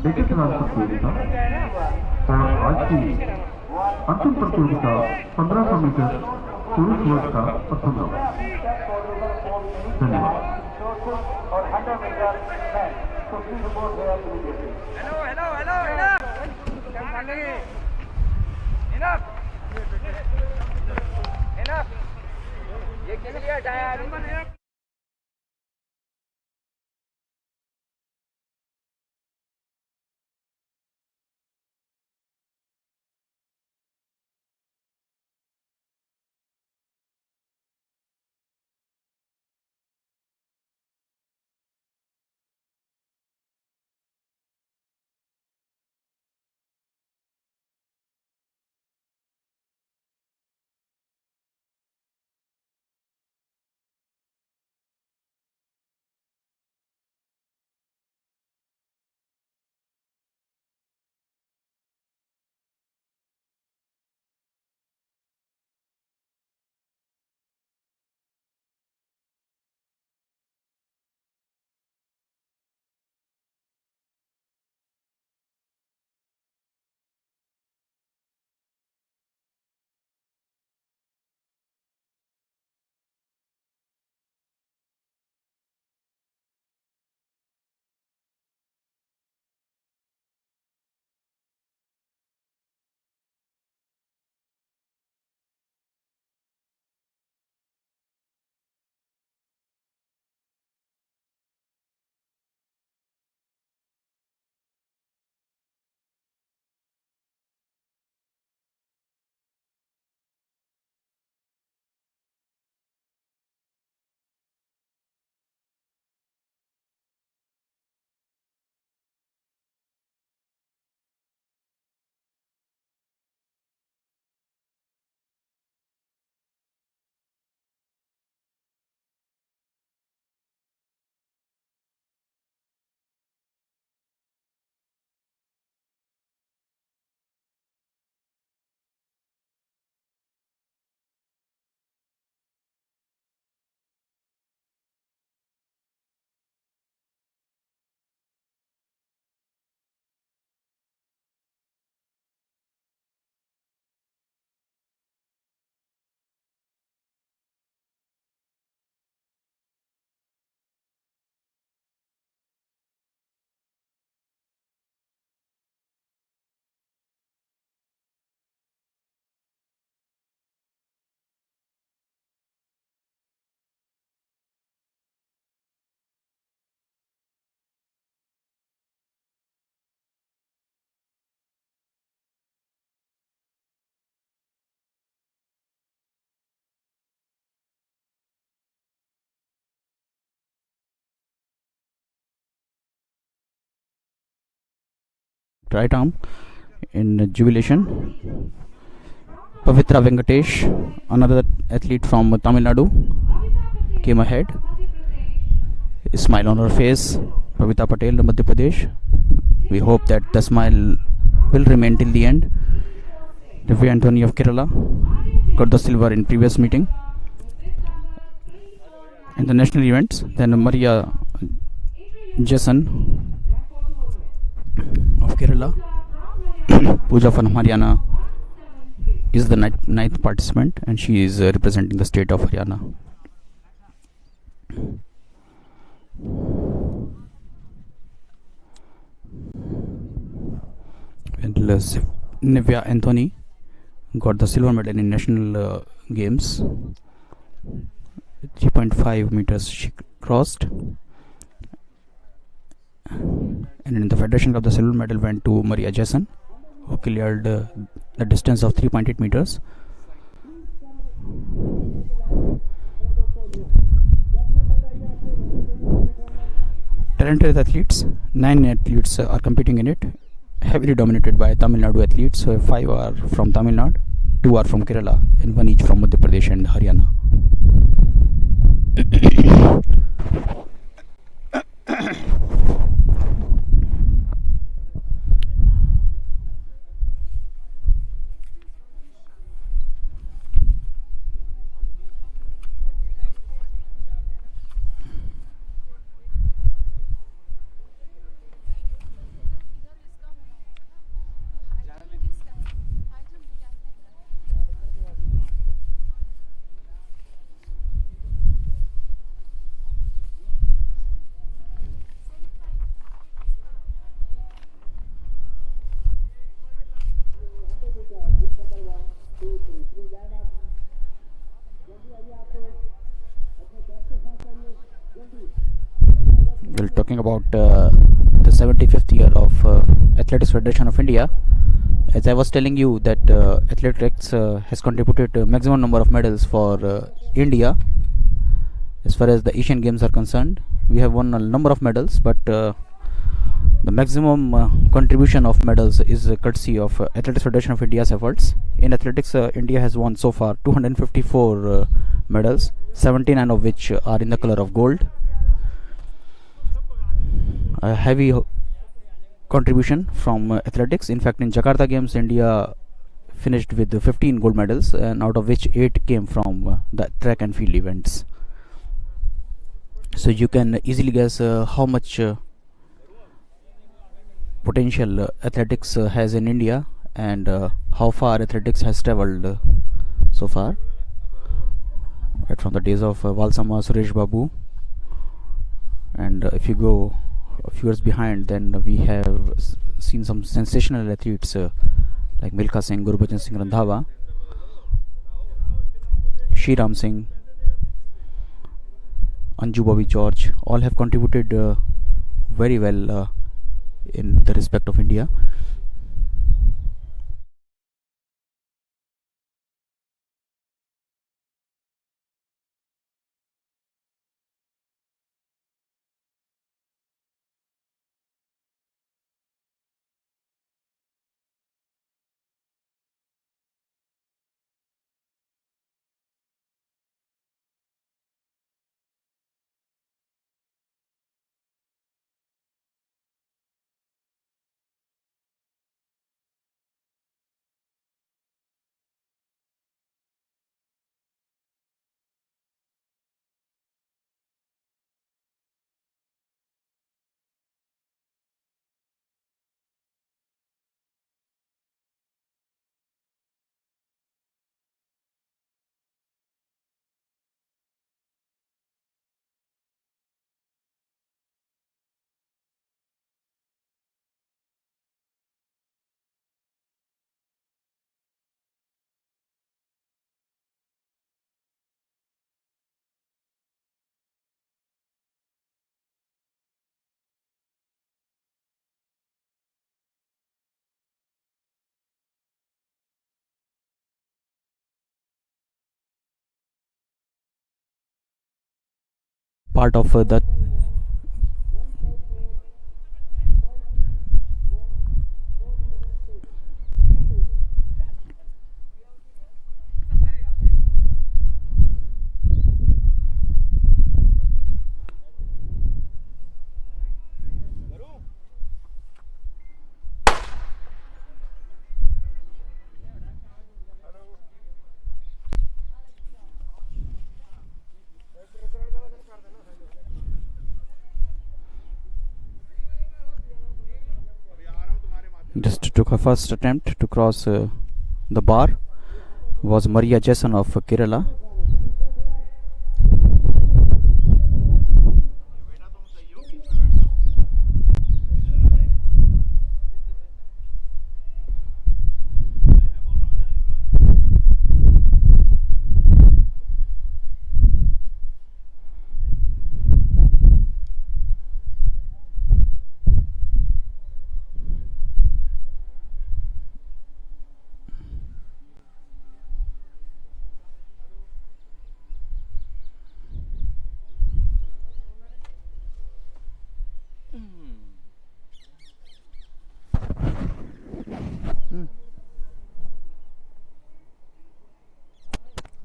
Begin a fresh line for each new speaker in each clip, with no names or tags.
Decathlon प्रतियोगिता और आज की अंतिम प्रतियोगिता 1500 मीटर पुरुष वर्ग का प्रथम राउंड। धन्यवाद।
Right arm in jubilation. Pavitra Venkatesh, another athlete from Tamil Nadu, came ahead. A smile on her face. Pavitra Patel, Madhya Pradesh. We hope that the smile will remain till the end. Divya Anthony of Kerala got the silver in previous meeting. In the national events, then Maria Jason of Kerala, Pooja from Haryana is the ninth participant, and she is representing the state of Haryana. And Nivya Anthony got the silver medal in national games. 3.5 meters she crossed. And in the Federation Cup, the silver medal went to Maria Jason, who cleared the distance of 3.8 meters. Talented athletes, 9 athletes are competing in it, heavily dominated by Tamil Nadu athletes. 5 are from Tamil Nadu, 2 are from Kerala, and 1 each from Madhya Pradesh and Haryana. talking about the 75th year of Athletics Federation of India. As I was telling you that athletics has contributed maximum number of medals for India. As far as the Asian Games are concerned, we have won a number of medals, but the maximum contribution of medals is courtesy of Athletics Federation of India's efforts. In athletics, India has won so far 254 medals, 79 of which are in the color of gold. A heavy contribution from athletics. In fact, in Jakarta Games, India finished with 15 gold medals, and out of which 8 came from the track and field events. So you can easily guess how much potential athletics has in India, and how far athletics has traveled so far. Right from the days of Valsama, Suresh Babu, and if you go a few years behind, then we have seen some sensational athletes like Milkha Singh, Gurbachan Singh Randhawa, Shriram Singh, Anju Bobby George. All have contributed very well in the respect of India. Part of that just took her first attempt to cross the bar was Maria Jason of Kerala.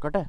Cut है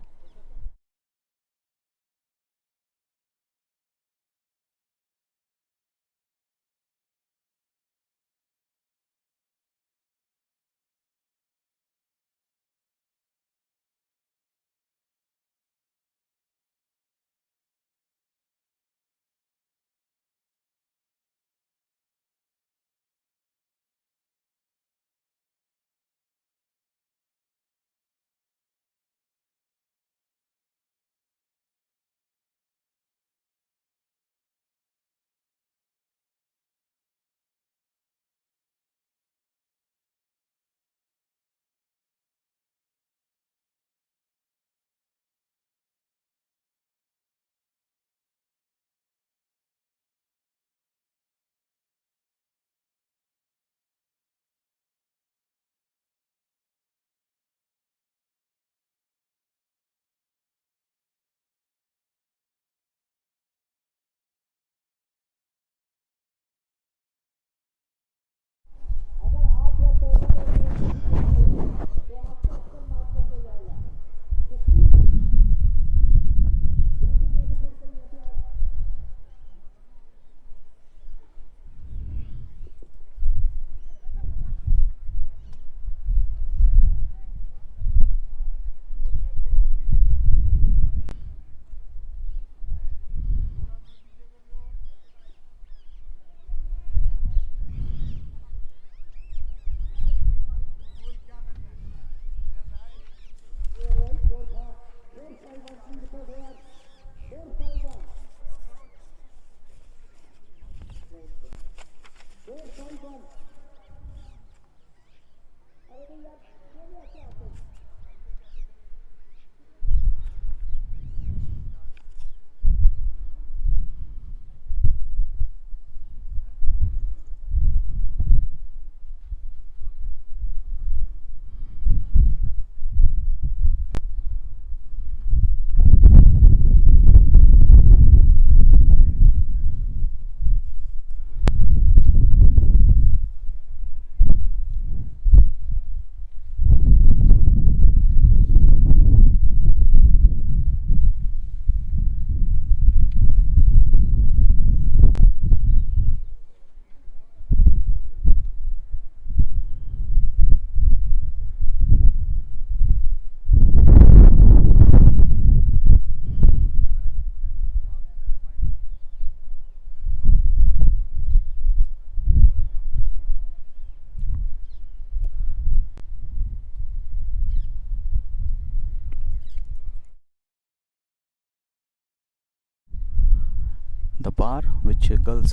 The bar which girls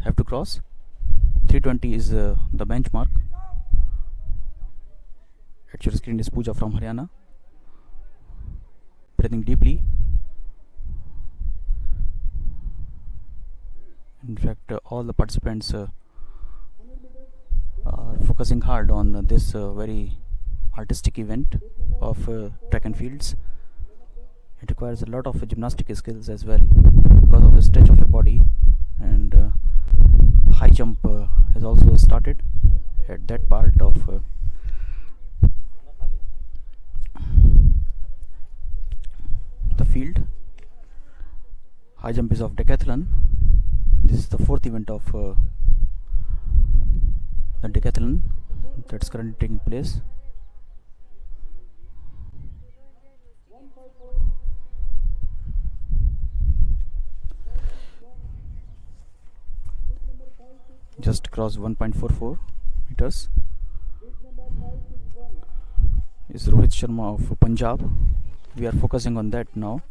have to cross, 320 is the benchmark. At your screen is Pooja from Haryana, breathing deeply. In fact, all the participants are focusing hard on this very artistic event of track and fields. It requires a lot of gymnastic skills as well because of the stretch of your body, and high jump has also started at that part of the field. High jump is of Decathlon. This is the fourth event of the Decathlon that's currently taking place. Just crossed 1.44 meters is Rohit Sharma of Punjab. We are focusing on that now.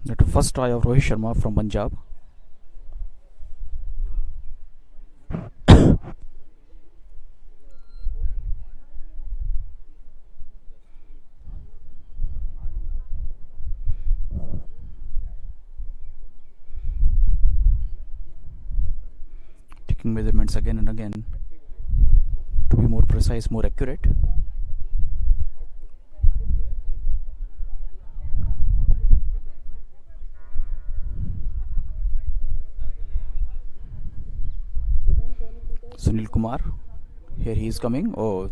That first try of Rohit Sharma from Punjab. Taking measurements again and again to be more precise, more accurate. Sunil Kumar, here he is coming. Oh,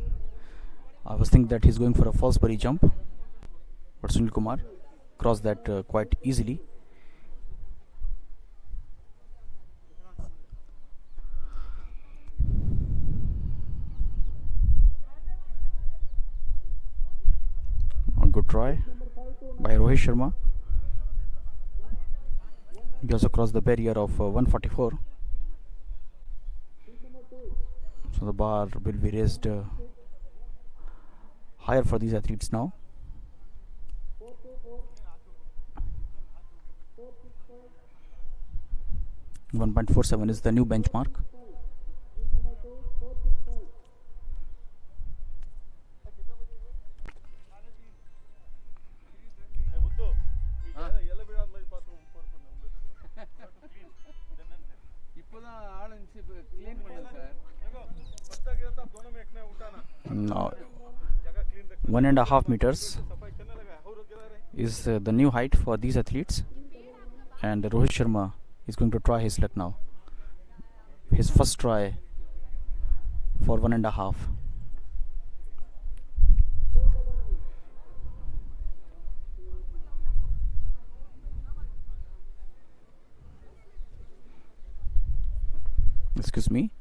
I was thinking that he's going for a false body jump, but Sunil Kumar crossed that quite easily. A good try by Rohit Sharma. He also crossed the barrier of 144. So the bar will be raised higher for these athletes now. .47 is the new benchmark. Now 1.5 meters is the new height for these athletes, and Rohit Sharma is going to try his luck now. His first try for 1.5. Excuse me,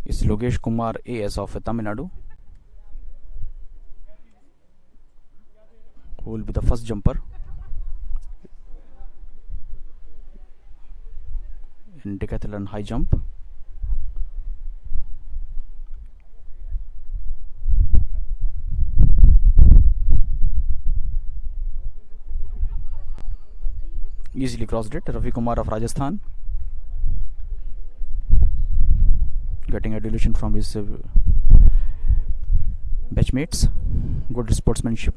is Logesh Kumar AS of Tamil Nadu, who will be the first jumper in decathlon high jump. Easily crossed it. Ravi Kumar of Rajasthan getting adulation from his batchmates. Good sportsmanship.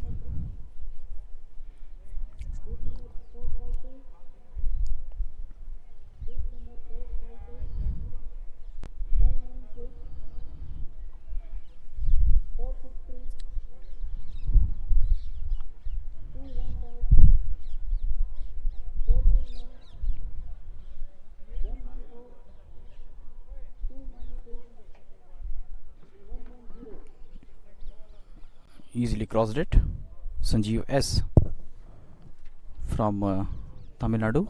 Easily crossed it. Sanjeev S from Tamil Nadu.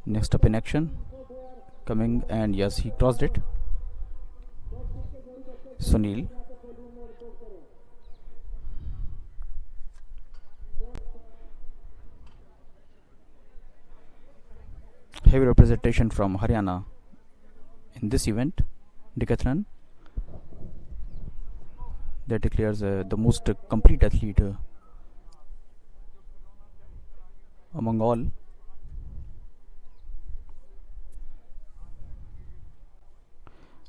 Next up in action, coming, and yes, he crossed it. Sunil. Heavy representation from Haryana in this event, Decathlon, that declares the most complete athlete among all.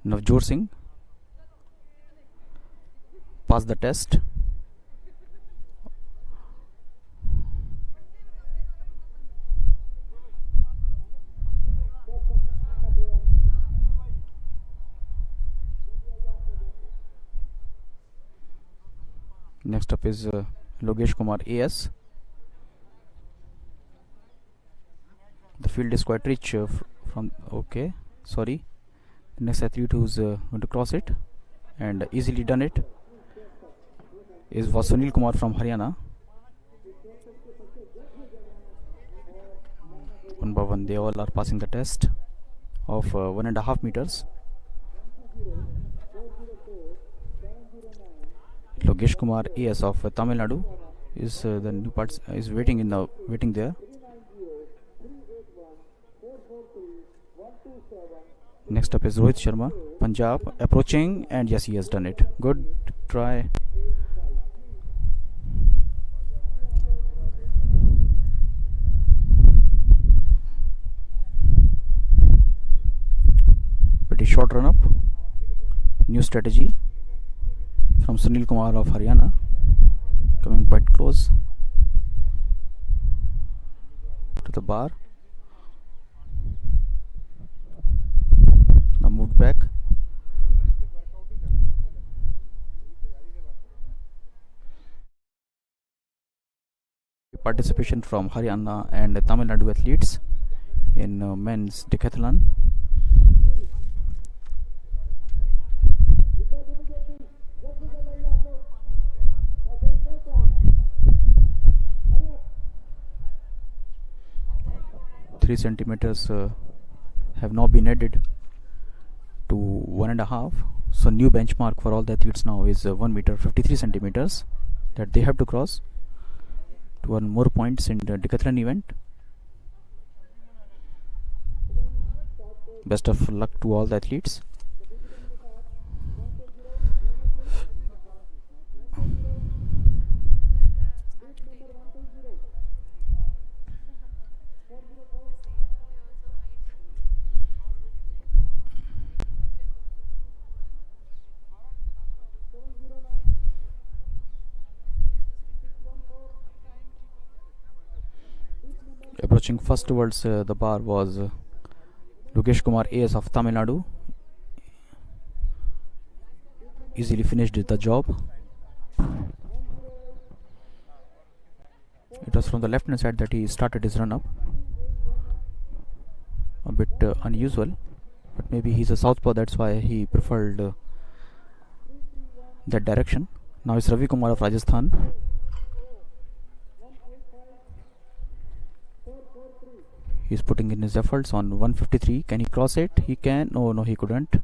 Navjot Singh passed the test. Next up is Logesh Kumar AS. The field is quite rich from okay, sorry. The next athlete who's going to cross it and easily done it was Sunil Kumar from Haryana. One by one, they all are passing the test of 1.5 meters. Logesh Kumar AS of Tamil Nadu is the new parts is waiting there. Next up is Rohit Sharma, Punjab, approaching, and yes, he has done it. Good try. Pretty short run up. New strategy from Sunil Kumar of Haryana, coming quite close to the bar. Now moved back. Participation from Haryana and Tamil Nadu athletes in men's decathlon. Centimeters have now been added to 1.5. So new benchmark for all the athletes now is 1 meter 53 centimeters that they have to cross to earn more points in the decathlon event. Best of luck to all the athletes. Approaching first towards the bar was Logesh Kumar AS of Tamil Nadu. Easily finished the job. It was from the left hand side that he started his run up. A bit unusual, but maybe he's a southpaw, that's why he preferred that direction. Now it's Ravi Kumar of Rajasthan. He's putting in his efforts on 153. Can he cross it? He can. No, he couldn't.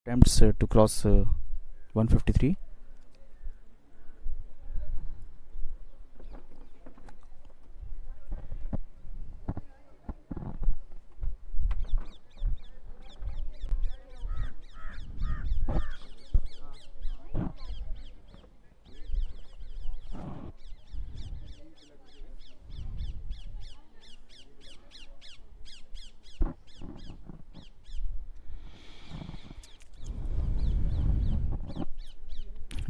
attempts to cross 153.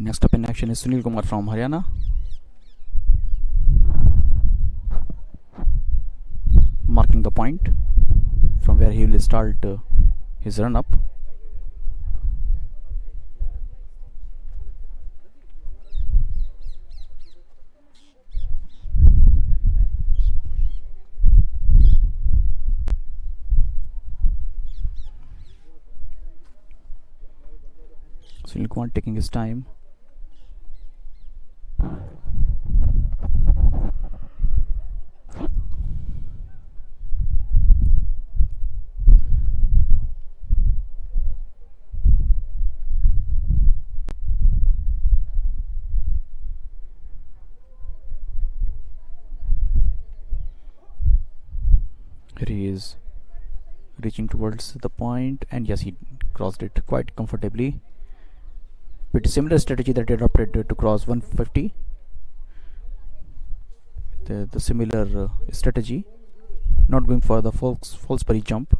Next up in action is Sunil Kumar from Haryana. Marking the point from where he will start his run up. Sunil Kumar taking his time. He is reaching towards the point, and yes, he crossed it quite comfortably. Pretty similar strategy that he adopted to cross 150. The similar strategy, not going for the false pari jump.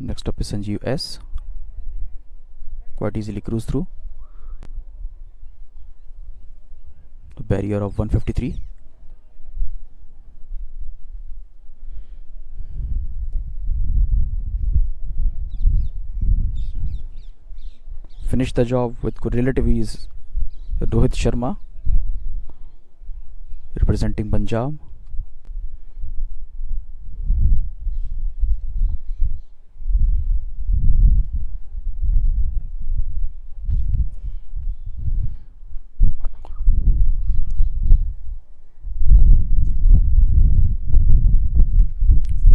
Next up is Sanjeev S. Quite easily cruise through the barrier of 153. Finished the job with good relative ease. Rohit Sharma representing Punjab.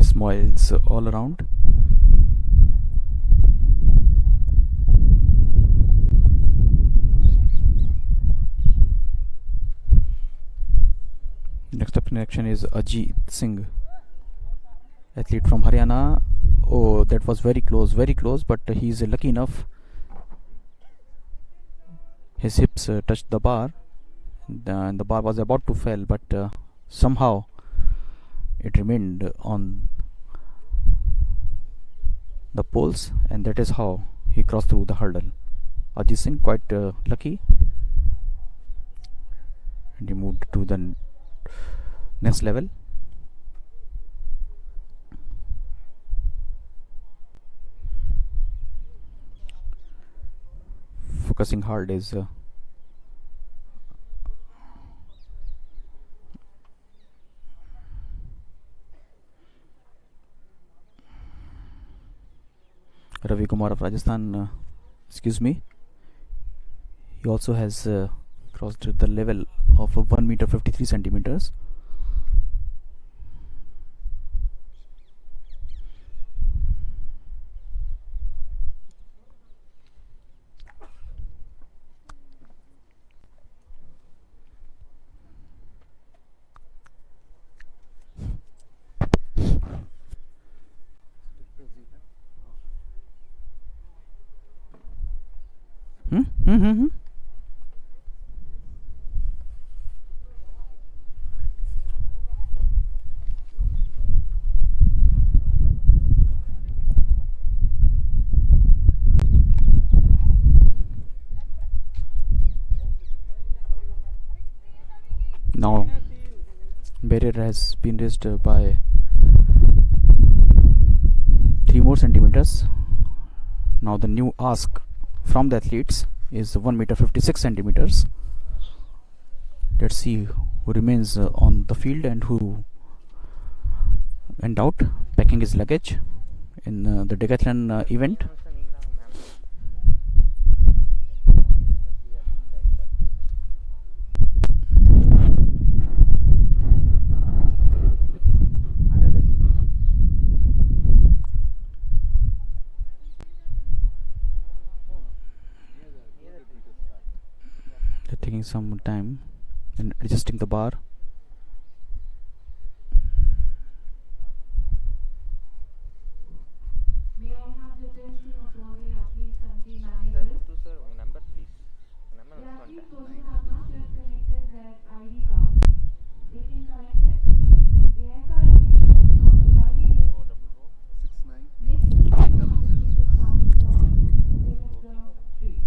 Smiles all around. Next up in action is Ajit Singh, athlete from Haryana. Oh, that was very close, but he is lucky enough. His hips touched the bar, and the bar was about to fall, but somehow it remained on the poles, and that is how he crossed through the hurdle. Ajit Singh quite lucky, and he moved to the next level. Focusing hard is Ravi Kumar of Rajasthan. Excuse me. He also has crossed the level of 1 meter 53 centimeters. Now barrier has been raised by 3 more centimeters. Now the new ask from the athletes is 1 meter 56 centimeters. Let's see who remains on the field and who went out packing his luggage in the Decathlon event. some time in adjusting the bar.
May I have the attention of all the athletes and team managers?
Number please. Number
The athletes
contact.
who have not yet connected their ID card, they can connect it. The SR officials are providing it
400.
next to the starting point, same as the tree.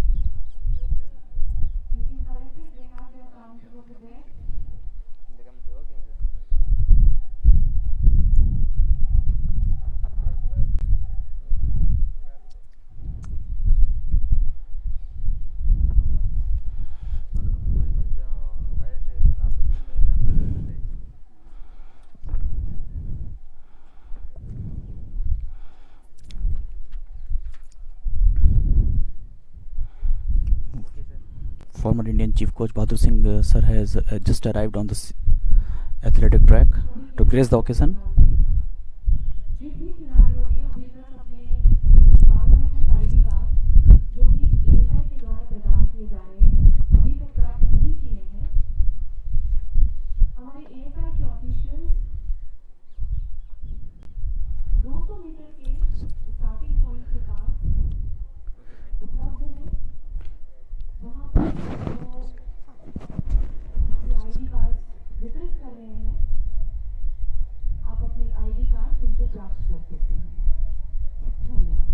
You can collect it, they have their counters over there.
இந்த committee ஓகேங்க sir. கொஞ்சம் வயசு 43 number இல்லை. Okay sir.
Former Indian Chief Coach Bahadur Singh sir has just arrived on this athletic track to grace the occasion.
जिस भी खिलाड़ियों ने अभी तक अपने बायोमेट्रिक आईडी कार्ड जो कि एएसआई के द्वारा प्रदान किए जा रहे हैं अभी तक प्राप्त नहीं किए हैं, हमारे एएसआई के ऑफिशियल्स 200 मीटर के स्टार्टिंग पॉइंट के पास उपलब्ध हैं। वहाँ पर वो आईडी कार्ड वितरित कर रहे हैं। आप अपने आईडी कार्ड उनको प्राप्त कर सकते हैं। धन्यवाद।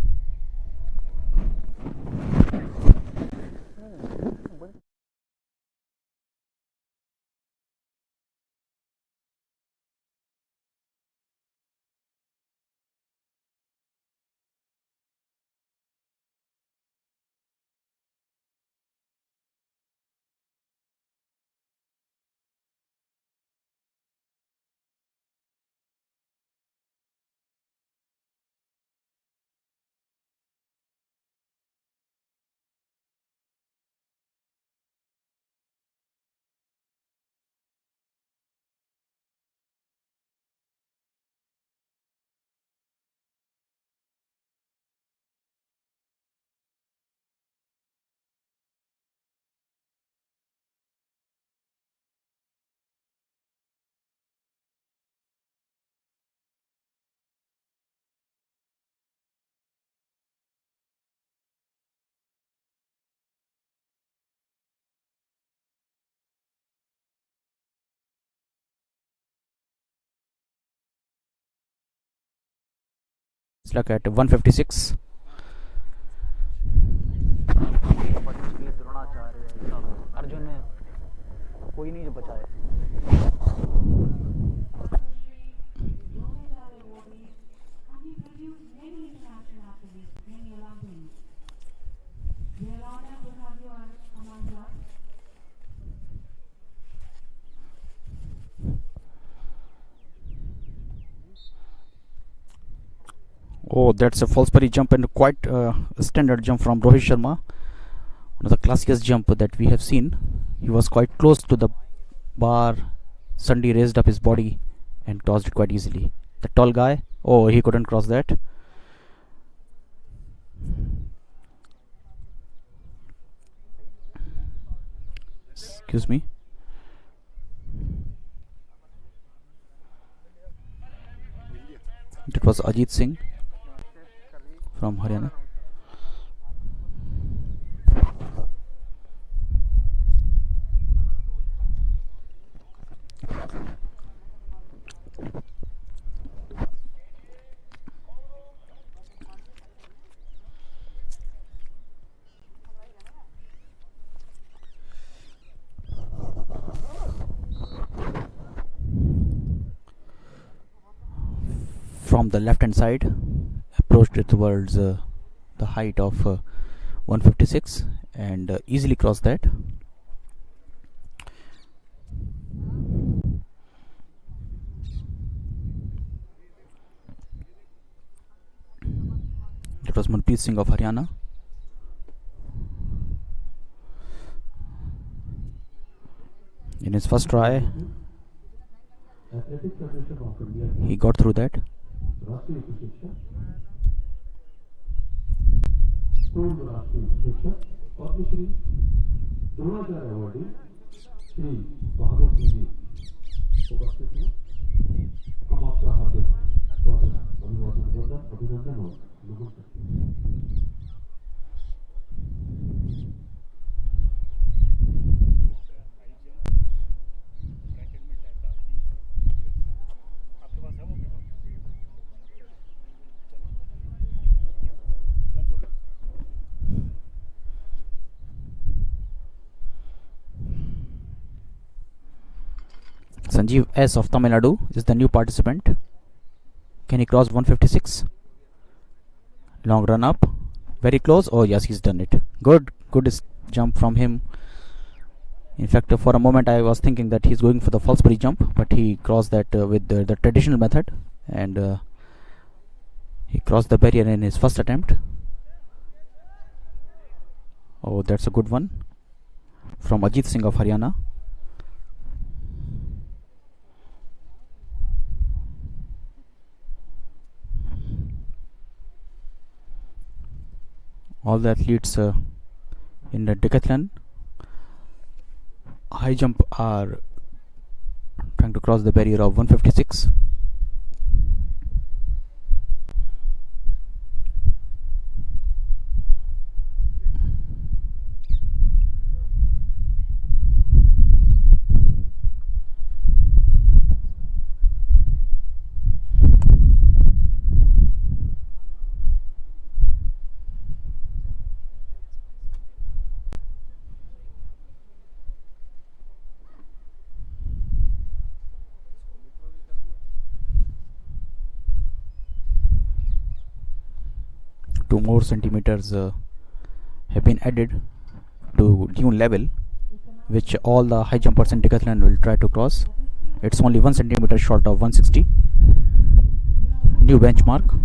It's like at 156.
अर्जुन ने कोई नहीं बचा है.
And he produced many international athletes, many Olympians. We are honored to have you among us.
Oh, that's a false parry jump and quite a standard jump from Rohit Sharma. One of the classiest jump that we have seen. He was quite close to the bar. Sunday raised up his body and crossed it quite easily. The tall guy, oh, he couldn't cross that. Excuse me. That was Ajit Singh from Haryana. From the left hand side, approached it towards the height of 156 and easily crossed that. That was Manpreet Singh of Haryana. In his first try,
Athletics Federation of India
he got through that.
राष्ट्रीय प्रशिक्षक पूर्व राष्ट्रीय प्रशिक्षक Padmashri 2000 awardee Shri Bahadur Singh ji उपस्थित हैं। हम आपका हार्दिक स्वागत अभिनंदन और नमन करते हैं।
Sanjeev S of Tamil Nadu is the new participant. Can he cross 156? Long run up. Very close. Oh yes, he's done it. Good jump from him. In fact, for a moment I was thinking that he's going for the Fallsbury jump, but he crossed that with the traditional method, and he crossed the barrier in his first attempt. Oh, that's a good one from Ajit Singh of Haryana. All the athletes in the Decathlon high jump are trying to cross the barrier of 156. Two more centimeters have been added to dune level, which all the high jumpers in Decathlon will try to cross. It's only 1 centimeter short of 160. New benchmark.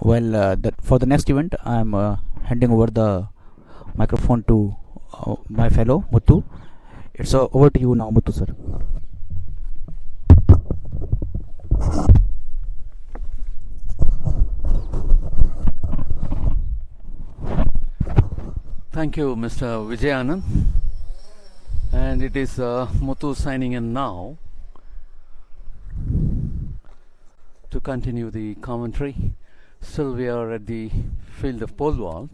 Well, for the next event, I'm handing over the microphone to my fellow Muthu. It's over to you now, Muthu sir.
Thank you, Mr. Vijayanand. And it is Muthu signing in now to continue the commentary. Still we are at the field of pole vault.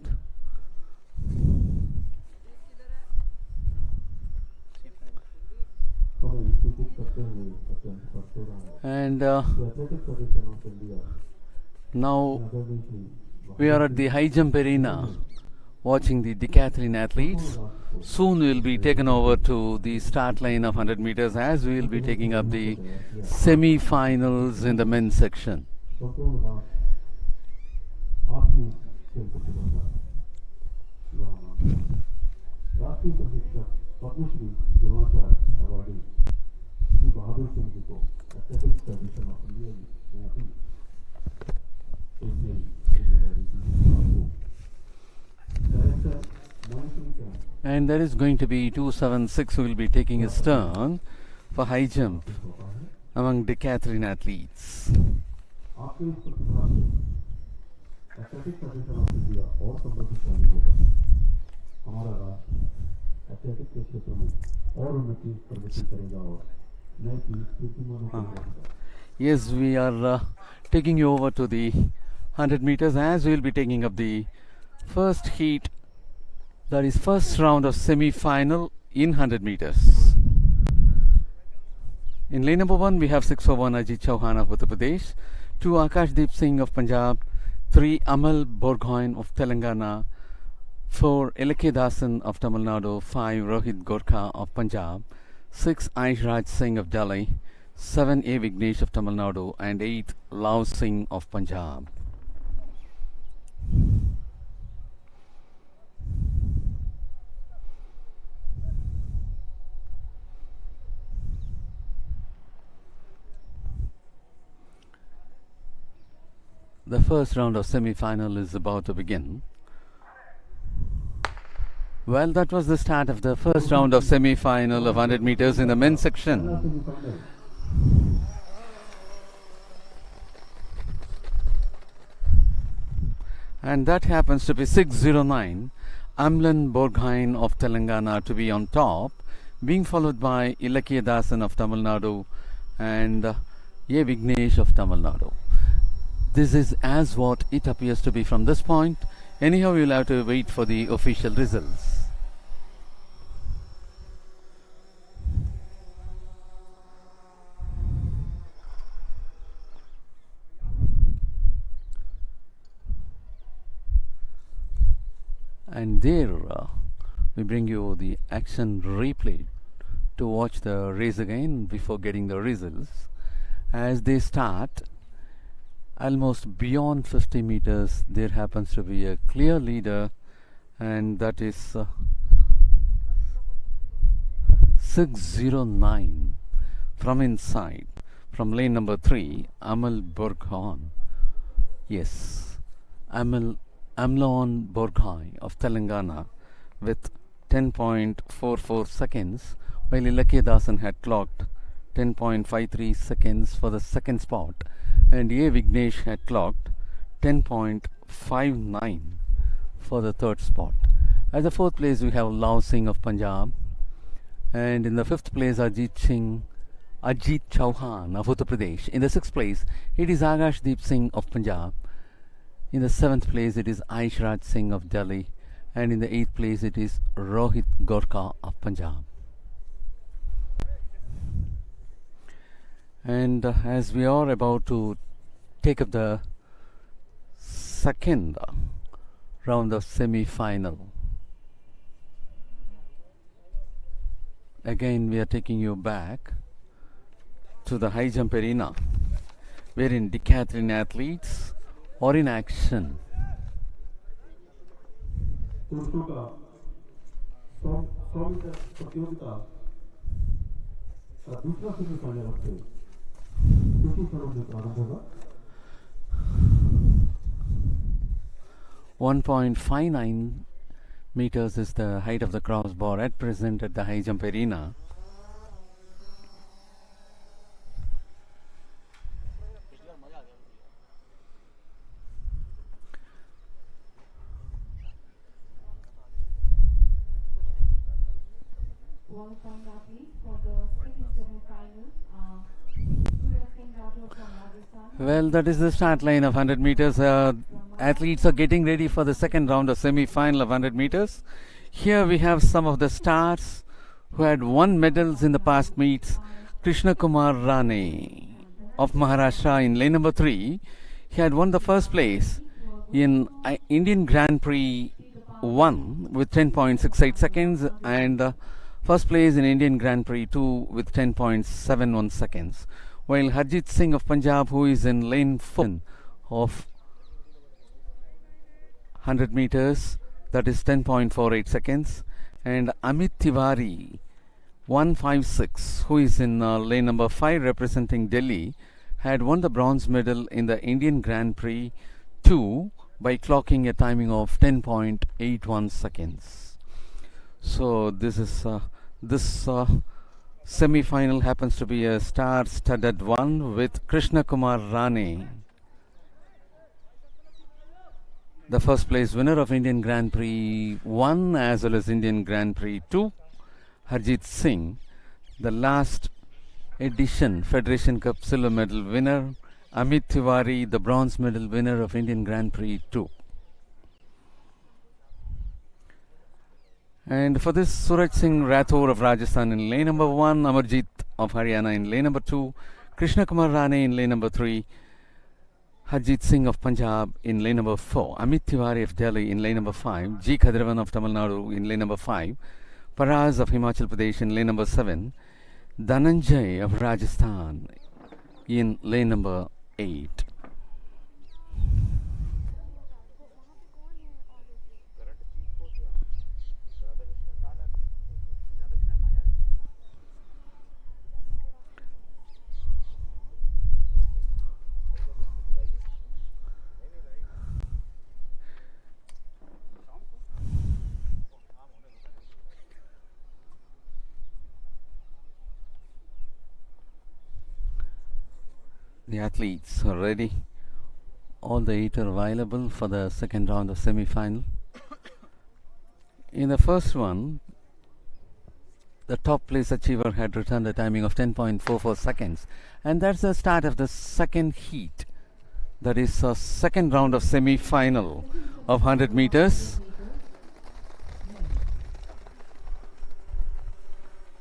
And now we are at the high jump arena watching the decathlon athletes. Soon we will be taken over to the start line of 100 meters as we will be taking up the semi-finals in the men's section. And there is going to be 276 who will be taking his turn for high jump among decathlon athletes. Yes, we are taking you over to the 100 meters as we will be taking up the first heat, that is first round of semi-final in 100 meters. In lane number 1 we have 601 Ajit Chauhan of Uttar Pradesh, 2 Akashdeep Singh of Punjab, 3 Amal Borgohain of Telangana, 4 Dasan of Tamil Nadu, 5 Rohit Gorkha of Punjab, 6 Aishraj Singh of Delhi, 7 A Vignesh of Tamil Nadu, and 8 Lao Singh of Punjab. The first round of semi-final is about to begin. Well, that was the start of the first round of semi-final of 100 meters in the men's section. And that happens to be 6:09. Amlan Borghain of Telangana to be on top, being followed by Dasan of Tamil Nadu and A Vignesh of Tamil Nadu. This is as what it appears to be from this point. Anyhow, you'll have to wait for the official results. And there we bring you the action replay to watch the race again before getting the results. As they start, almost beyond 50 meters, there happens to be a clear leader, and that is 6:09 from inside, from lane number 3, Amal Borghain. Yes, Amlan Borghain of Telangana with 10.44 seconds, while Dasan had clocked 10.53 seconds for the second spot, and A Vignesh had clocked 10.59 for the third spot. At the fourth place we have Lao Singh of Punjab, and in the fifth place Ajit Chauhan of Uttar Pradesh. In the sixth place it is Akashdeep Singh of Punjab. In the seventh place it is Aishraj Singh of Delhi, and in the eighth place it is Rohit Gorkha of Punjab. And as we are about to take up the second round of semi-final, again we are taking you back to the high jump arena, wherein decathlon athletes are in action.
पुरुषों का 100 metre प्रतियोगिता का दूसरा semifinal हफ्ते इसी क्षणों से प्रारंभ होगा.
1.59 meters is the height of the crossbar at present at the high jump arena. Well, that is the start line of 100 meters. Athletes are getting ready for the second round of semi-final of 100 meters. Here we have some of the stars who had won medals in the past meets. Krishna Kumar Rane of Maharashtra in lane number 3. He had won the first place in Indian Grand Prix 1 with 10.68 seconds, and first place in Indian Grand Prix 2 with 10.71 seconds. While Harjit Singh of Punjab, who is in lane 4 of 100 meters, that is 10.48 seconds, and Amit Tiwari 156, who is in lane number 5 representing Delhi, had won the bronze medal in the Indian Grand Prix 2 by clocking a timing of 10.81 seconds. So this is semi-final happens to be a star-studded one with Krishna Kumar Rane, the first place winner of Indian Grand Prix 1 as well as Indian Grand Prix 2. Harjit Singh, the last edition Federation Cup silver medal winner. Amit Tiwari, the bronze medal winner of Indian Grand Prix 2. And for this, Suraj Singh Rathore of Rajasthan in lane number 1, Amarjit of Haryana in lane number 2, Krishna Kumar Rane in lane number 3, Harjit Singh of Punjab in lane number 4, Amit Tiwari of Delhi in lane number 5, G. Khadiravan of Tamil Nadu in lane number 5, Paraz of Himachal Pradesh in lane number 7, Dhananjay of Rajasthan in lane number 8. The athletes are ready. All the 8 are available for the second round of semi-final. In the first one, the top place achiever had returned a timing of 10.44 seconds, and that's the start of the second heat. That is a second round of semi-final of 100 meters.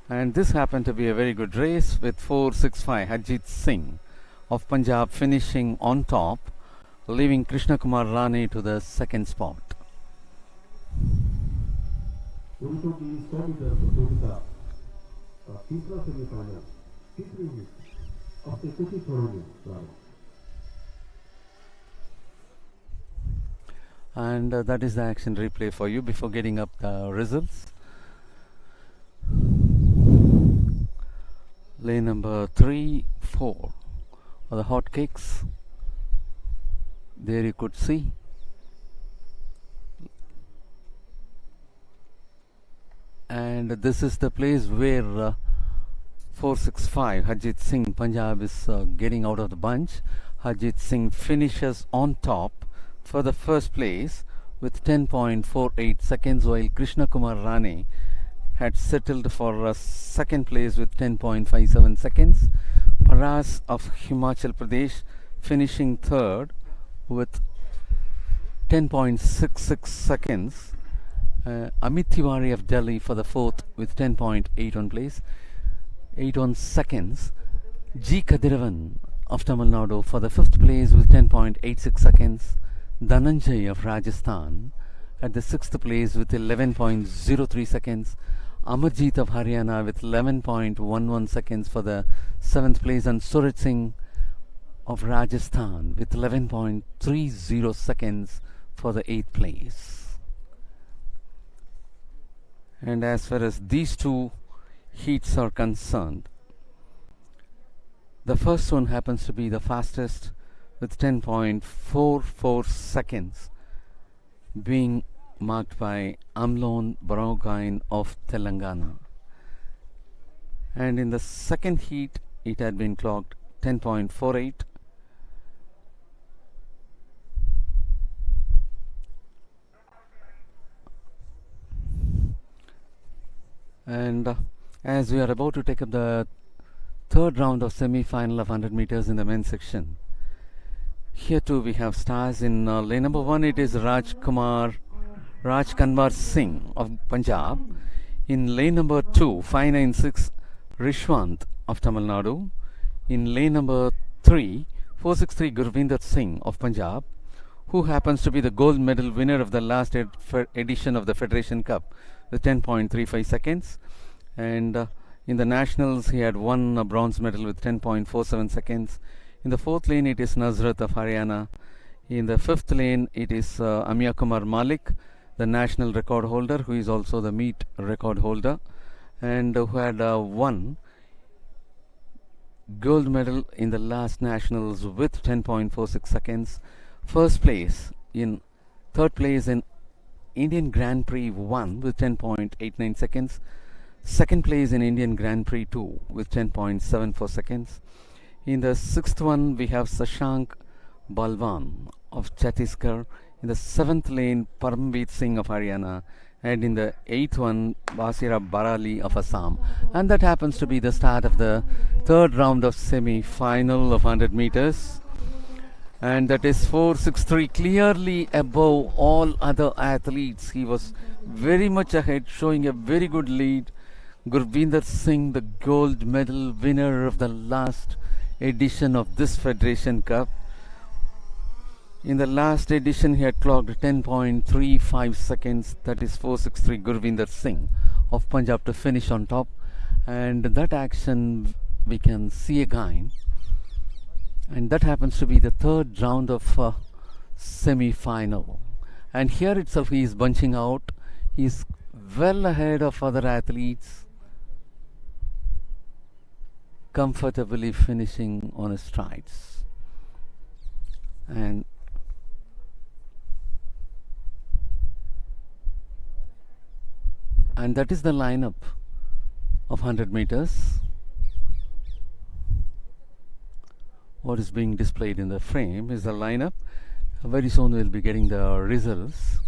And this happened to be a very good race with 4.65 Harjit Singh of Punjab finishing on top, leaving Krishna Kumar Rane to the second spot.
पुरुषों की 100 metre प्रतियोगिता का तीसरा semifinal तीसरी heat अब से कुछ ही थोड़ों में प्रारंभ।
And that is the action replay for you before getting up the results. Lane number 3, 4 are the hot kicks. There you could see. And this is the place where 4.65 Harjit Singh Punjab is getting out of the bunch. Harjit Singh finishes on top for the first place with 10.48 seconds, while Krishna Kumar Rane had settled for second place with 10.57 seconds. Paras of Himachal Pradesh finishing third with 10.66 seconds. Amit Tiwari of Delhi for the fourth with 10.81 place, 81 seconds. G. Khadiravan of Tamil Nadu for the fifth place with 10.86 seconds. Dhananjay of Rajasthan at the sixth place with 11.03 seconds. Amarjeet of Haryana with 11.11 seconds for the seventh place, and Surit Singh of Rajasthan with 11.30 seconds for the eighth place. And as far as these two heats are concerned, the first one happens to be the fastest with 10.44 seconds, being marked by Amlon Baragain of Telangana. And in the second heat, it had been clocked 10.48. And as we are about to take up the third round of semi-final of 100 meters in the men's section, here too we have stars. In lane number 1, it is Raj Kanwar Singh of Punjab. In lane number 2, 596 Rishwant of Tamil Nadu. In lane number 3, 463 Gurvinder Singh of Punjab, who happens to be the gold medal winner of the last edition of the Federation Cup with 10.35 seconds. And in the nationals, he had won a bronze medal with 10.47 seconds. In the fourth lane, it is Nazrat of Haryana. In the fifth lane, it is Amya Kumar Malik, the national record holder, who is also the meet record holder, and who had won gold medal in the last nationals with 10.46 seconds. First place in third place in Indian Grand Prix 1 with 10.89 seconds. Second place in Indian Grand Prix 2 with 10.74 seconds. In the sixth one, we have Sashank Balwan of Chhattisgarh. In the seventh lane, Paramveer Singh of Haryana. And in the eighth one, Basira Barali of Assam. And that happens to be the start of the third round of semi-final of 100 meters. And that is 4.63, clearly above all other athletes. He was very much ahead, showing a very good lead. Gurvinder Singh, the gold medal winner of the last edition of this Federation Cup, In the last edition, he had clocked 10.35 seconds, that is 463 Gurvinder Singh of Punjab to finish on top. And that action we can see again. And that happens to be the third round of semi-final. And here itself he is bunching out. He is well ahead of other athletes, comfortably finishing on his strides. And that is the lineup of 100 meters. What is being displayed in the frame is the lineup. Very soon we'll be getting the results.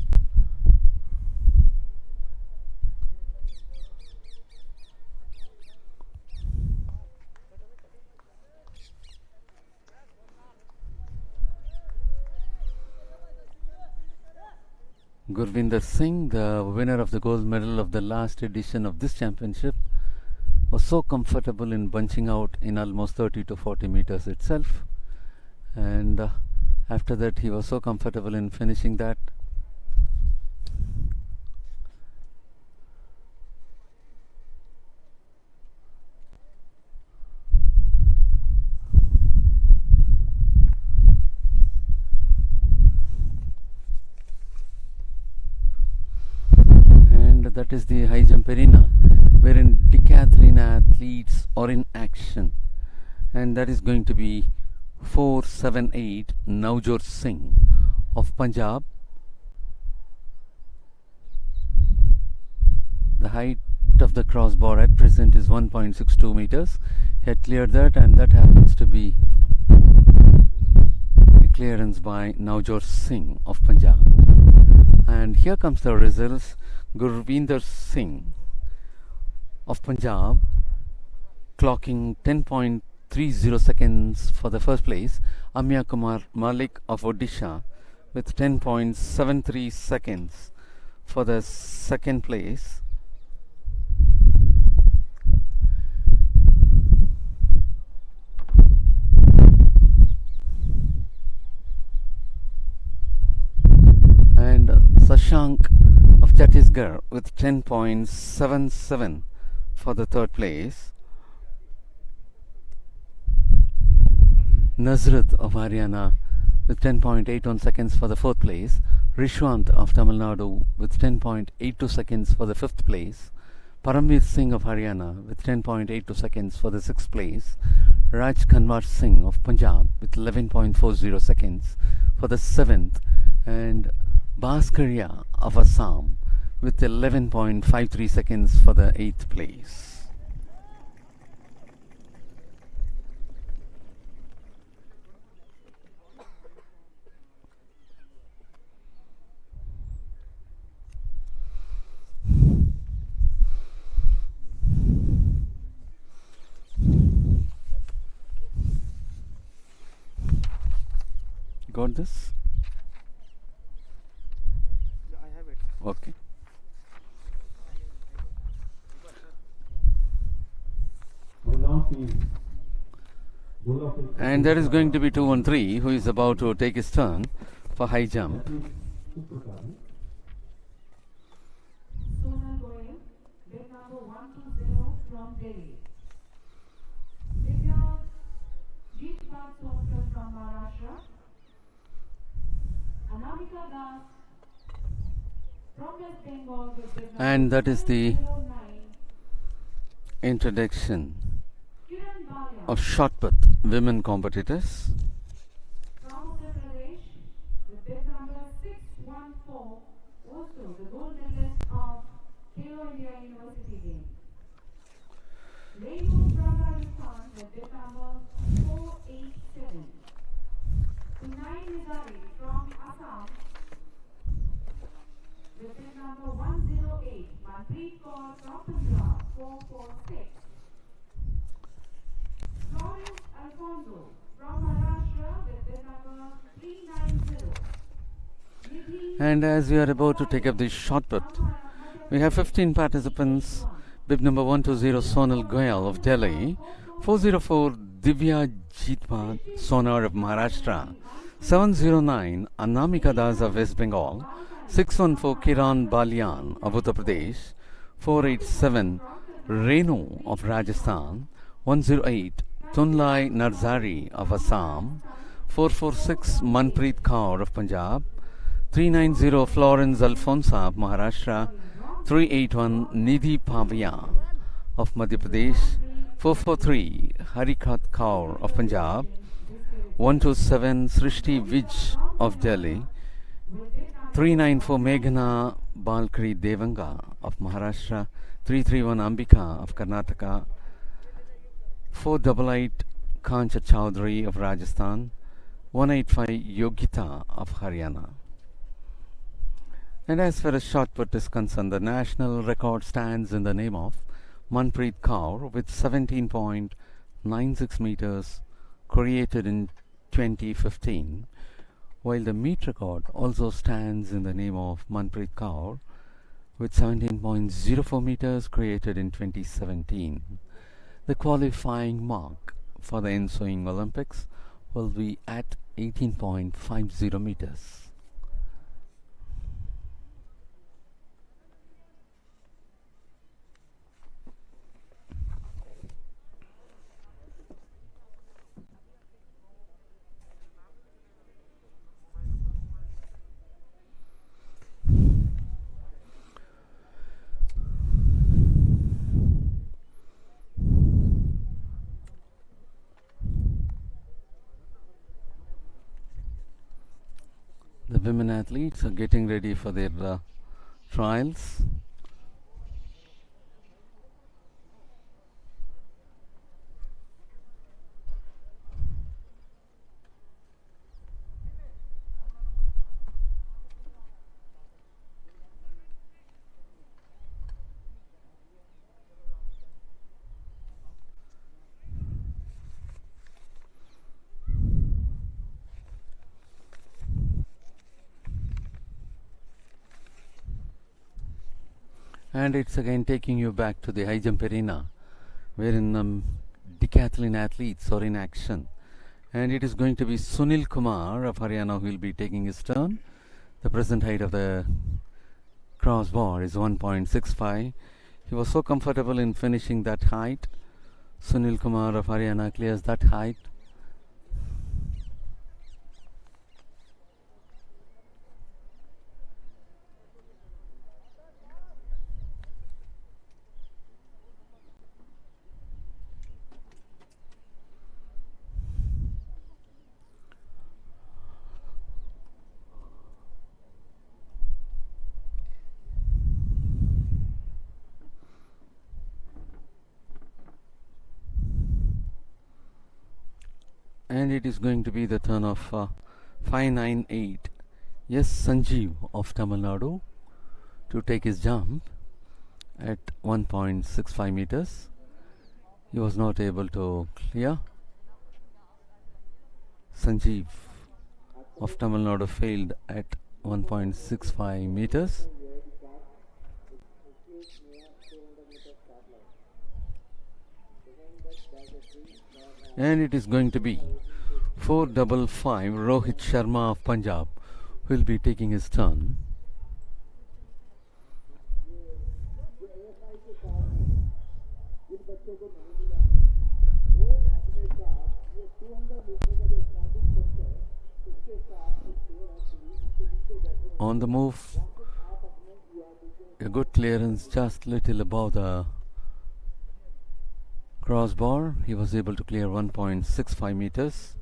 Gurvinder Singh, the winner of the gold medal of the last edition of this championship, was so comfortable in bunching out in almost 30 to 40 meters itself, and after that he was so comfortable in finishing that. That is the high jump arena wherein decathlon athletes are in action, and that is going to be 478 Navjot Singh of Punjab. The height of the crossbar at present is 1.62 meters. He had cleared that, and that happens to be a clearance by Navjot Singh of Punjab. And here comes the results. Gurvinder Singh of Punjab clocking 10.30 seconds for the first place. Amya Kumar Malik of Odisha with 10.73 seconds for the second place. And Sashank of Chhattisgarh with 10.77 for the third place. Nazrat of Haryana with 10.81 seconds for the fourth place. Rishwant of Tamil Nadu with 10.82 seconds for the fifth place. Paramveer Singh of Haryana with 10.82 seconds for the sixth place. Raj Kanwar Singh of Punjab with 11.40 seconds for the seventh. And Bhaskaria of Assam with 11.53 seconds for the eighth place. Got this? Okay. And there is going to be 213 who is about to take his turn for high jump.
Sonal Goyal, bid number 120 from Delhi. Divya Jeetpal Sonkar from Maharashtra. Anamika Das from West Bengal with bid number
And that is the
09.
introduction
Kiran Balia
of shot put women competitors.
from Uttar Pradesh with bid number 614, also the gold medalist of Khelo India University Games. Renu from Rajasthan with bid number 487. Sunai Nizari from Assam with bid number 108. Manpreet Kaur from Punjab 446. Florence Alfonso from Maharashtra with bid number 390.
And as we are about to take up the shot put, we have 15 participants. Bib number 120 Sonal Goyal of Delhi, 404 Divya Jeetpal Sonar of Maharashtra, 709 Anamika Das of West Bengal, 614 Kiran Balian of Uttar Pradesh, 487 Renu of Rajasthan, 108 Tunlai Narzari of Assam, 446 Manpreet Kaur of Punjab, 390 Florence Alfonsa of Maharashtra, 381 Nidhi Pavia of Madhya Pradesh, 443 Harikat Kaur of Punjab, 127 Srishti Vij of Delhi, 394 Meghna Balkri Devanga of Maharashtra, 331 Ambika of Karnataka, 488 Kancha Chowdhury of Rajasthan, 185 Yogita of Haryana. And as far as shot put is concerned, the national record stands in the name of Manpreet Kaur with 17.96 meters, created in 2015, while the meet record also stands in the name of Manpreet Kaur with 17.04 meters, created in 2017. The qualifying mark for the ensuing Olympics will be at 18.50 meters. The women athletes are getting ready for their trials. And it's again taking you back to the high jump arena, wherein decathlon athletes are in action. And it is going to be Sunil Kumar of Haryana who will be taking his turn. The present height of the crossbar is 1.65. He was so comfortable in finishing that height. Sunil Kumar of Haryana clears that height. And it is going to be the turn of 598 Yes Sanjeev of Tamil Nadu to take his jump at 1.65 meters. He was not able to clear. Sanjeev of Tamil Nadu failed at 1.65 meters. And it is going to be 455 Rohit Sharma of Punjab who will be taking his turn. On the move, a good clearance just little above the crossbar. He was able to clear 1.65 meters.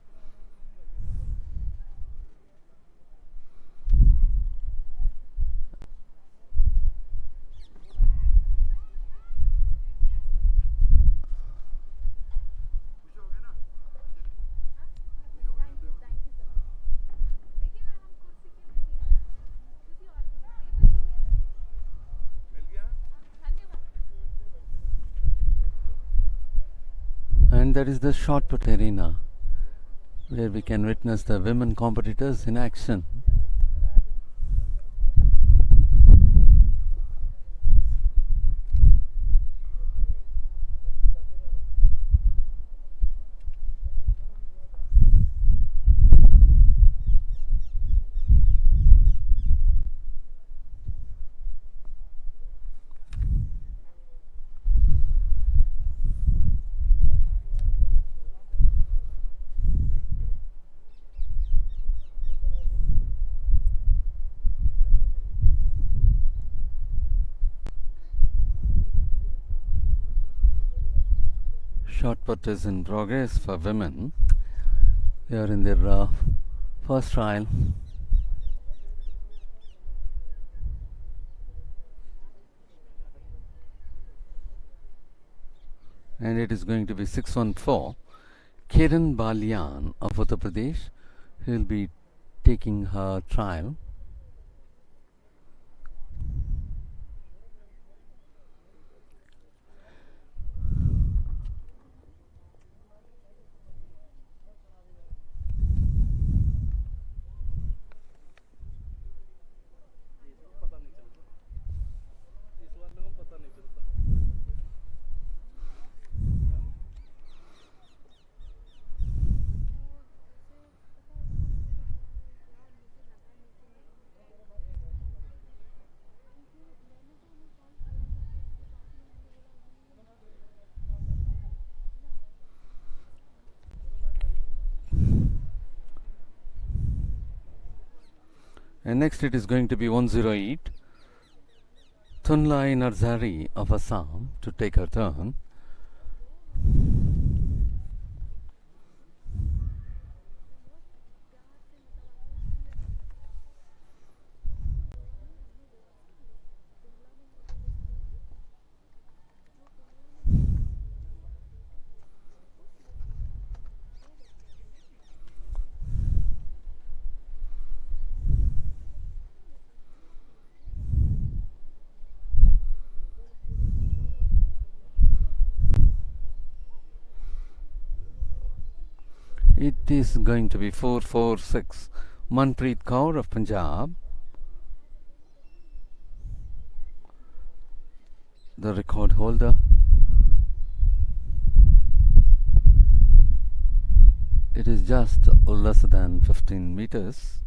And that is the shot put arena, where we can witness the women competitors in action. Shot put is in progress for women. They are in their first trial. And it is going to be 614. Kiran Balian of Uttar Pradesh. He will be taking her trial. And next it is going to be 108. Thunlai Narzari of Assam to take her turn. It is going to be 446. Manpreet Kaur of Punjab, the record holder. It is just less than 15 meters.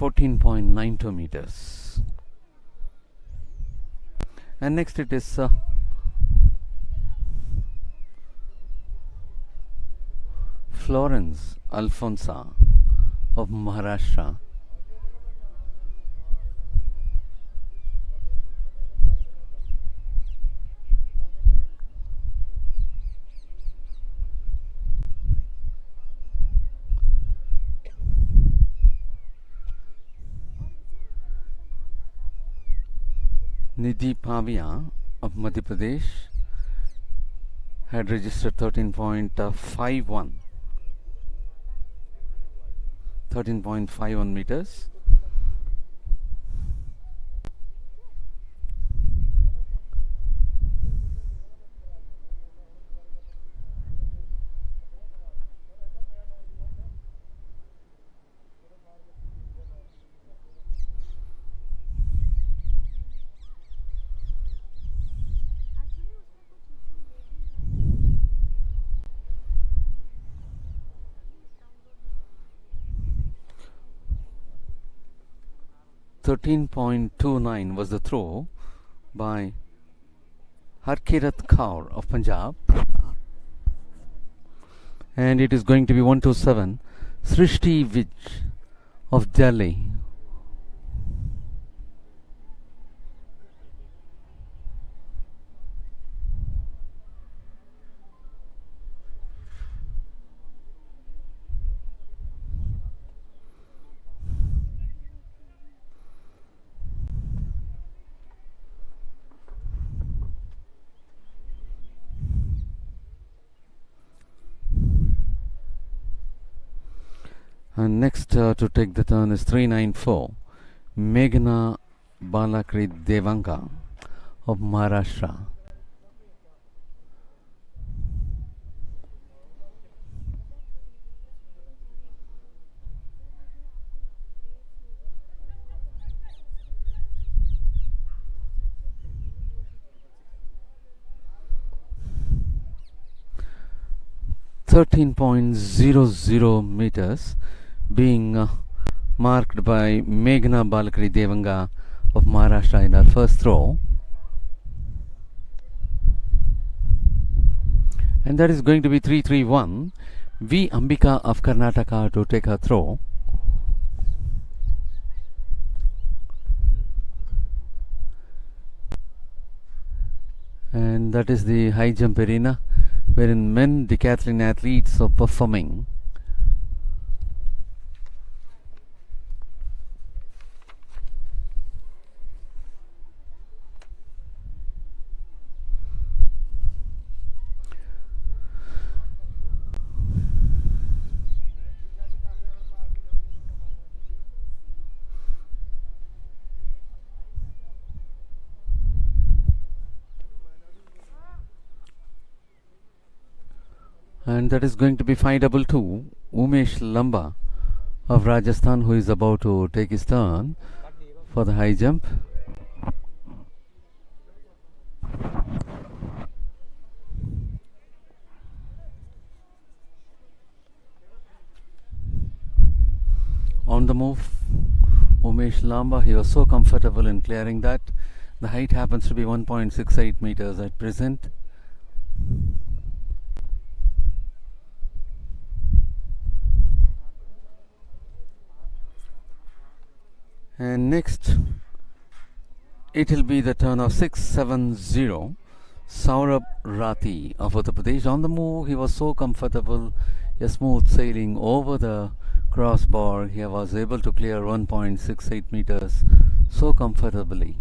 .92 meters. And next it is Florence Alfonsa of Maharashtra. Nidhi Pavia of Madhya Pradesh had registered 13.51 meters. .29 was the throw by Harkirat Kaur of Punjab, and it is going to be 127. Srishti Vij of Delhi. And next to take the turn is 394. Meghna Balakri Devanga of Maharashtra. .00 meters, being marked by Meghna Balakri Devanga of Maharashtra in her first throw. And that is going to be 331. V. Ambika of Karnataka to take her throw. And that is the high jump arena wherein men decathlon athletes are performing. And that is going to be 522. Umesh Lamba of Rajasthan, who is about to take his turn for the high jump. On the move, Umesh Lamba, he was so comfortable in clearing that. The height happens to be 1.68 meters at present. And next, it will be the turn of 670, Saurabh Rathi of Uttar Pradesh. On the move, he was so comfortable, a smooth sailing over the crossbar. He was able to clear 1.68 meters so comfortably.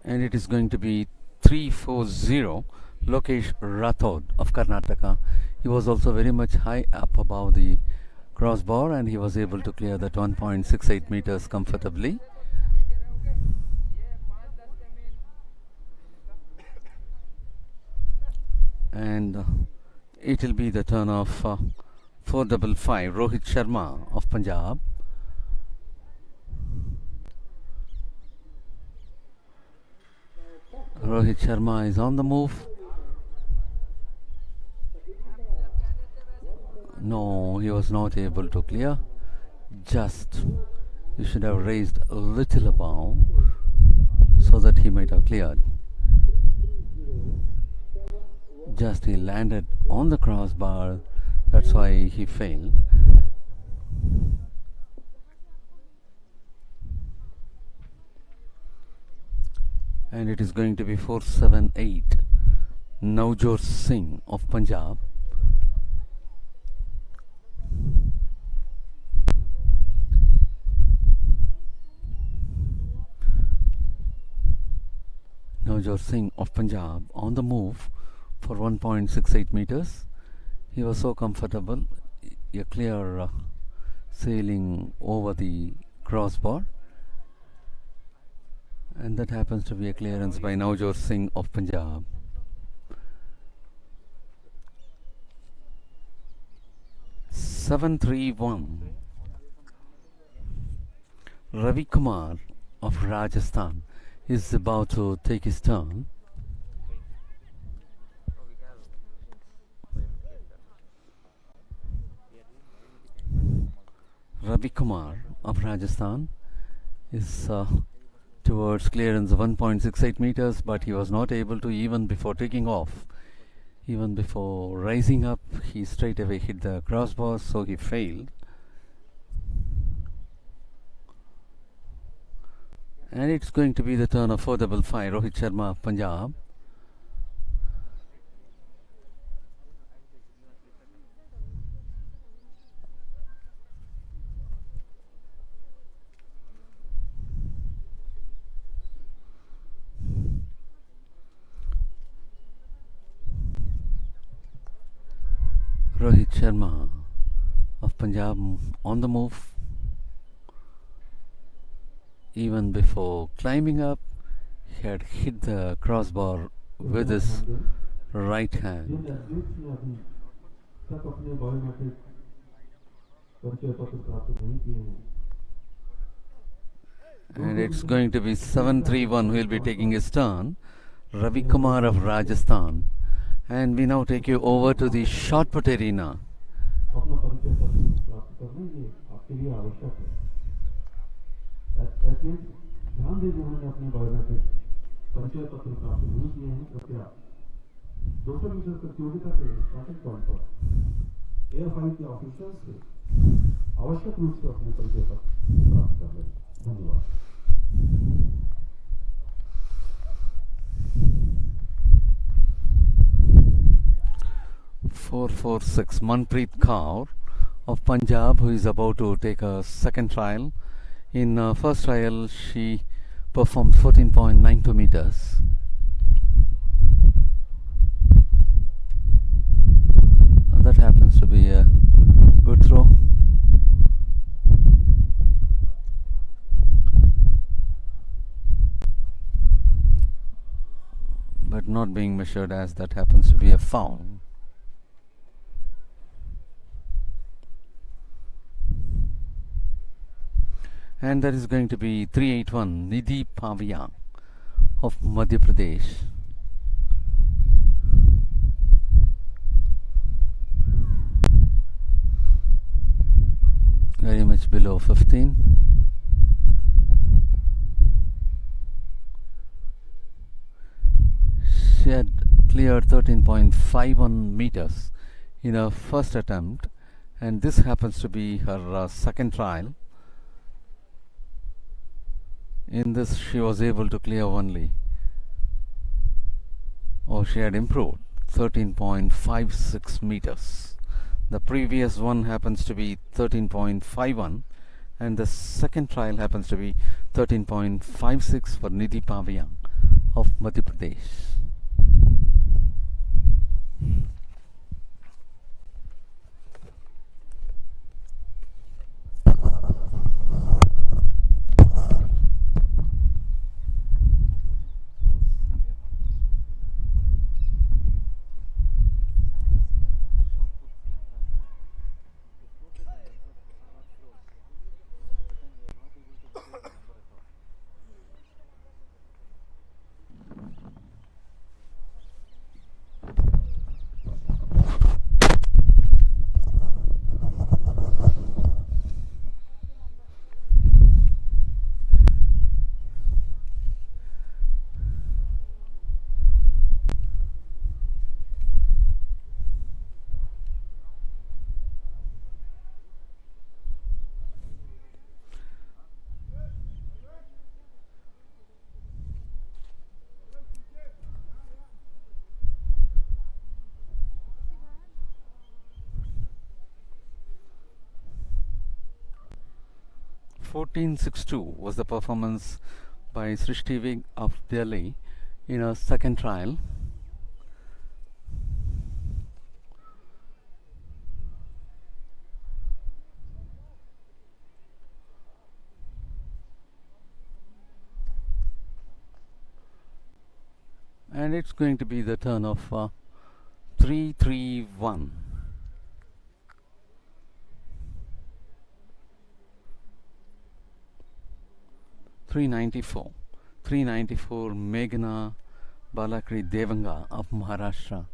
And it is going to be 340, Lokesh Rathod of Karnataka. He was also very much high up above the crossbar and he was able to clear that 1.68 meters comfortably. And it will be the turn of 455, Rohit Sharma of Punjab. Rohit Sharma is on the move. No, he was not able to clear. Just, he should have raised a little above so that he might have cleared. Just he landed on the crossbar, that's why he failed. And it is going to be 478, Navjot Singh of Punjab. Navjot Singh of Punjab on the move for 1.68 meters. He was so comfortable, a clear sailing over the crossbar. And that happens to be a clearance by Navjot Singh of Punjab. (731) Ravi Kumar of Rajasthan is about to take his turn. Ravi Kumar of Rajasthan is towards clearance of 1.68 meters, but he was not able to even before taking off. Even before rising up, he straight away hit the crossbar, so he failed. And it's going to be the turn of 455, Rohit Sharma of Punjab. Rohit Sharma of Punjab on the move. Even before climbing up, he had hit the crossbar with his right hand. And it's going to be 731 who will be taking his turn. Ravi Kumar of Rajasthan And we now take you over to the shot put arena.
अपना परिचय पत्र प्राप्त करना ये आपके लिए आवश्यक है। एथलीट ध्यान दें जिन्होंने अपने बायोमेट्रिक परिचय पत्र प्राप्त नहीं किए हैं, कृपया 200 मीटर प्रतियोगिता के स्टार्टिंग पॉइंट पर एयरफाइल के ऑफिसर्स से आवश्यक रूप से अपने परिचय पत्र प्राप्त कर लें। धन्यवाद।
446 Manpreet Kaur of Punjab, who is about to take a second trial. In first trial, she performed 14.92 meters. That happens to be a good throw. But not being measured, as that happens to be a foul. And that is going to be 381 Nidhi Pavia of Madhya Pradesh. Very much below 15. She had cleared 13.51 meters in her first attempt, and this happens to be her second trial. In this, she was able to clear only, or she had improved 13.56 meters. The previous one happens to be 13.51, and the second trial happens to be 13.56 for Nidhi Pavia of Madhya Pradesh. (14.62) was the performance by Srishti Vig of Delhi in her second trial. And it's going to be the turn of 331. .394 Meghna Balakri Devanga of Maharashtra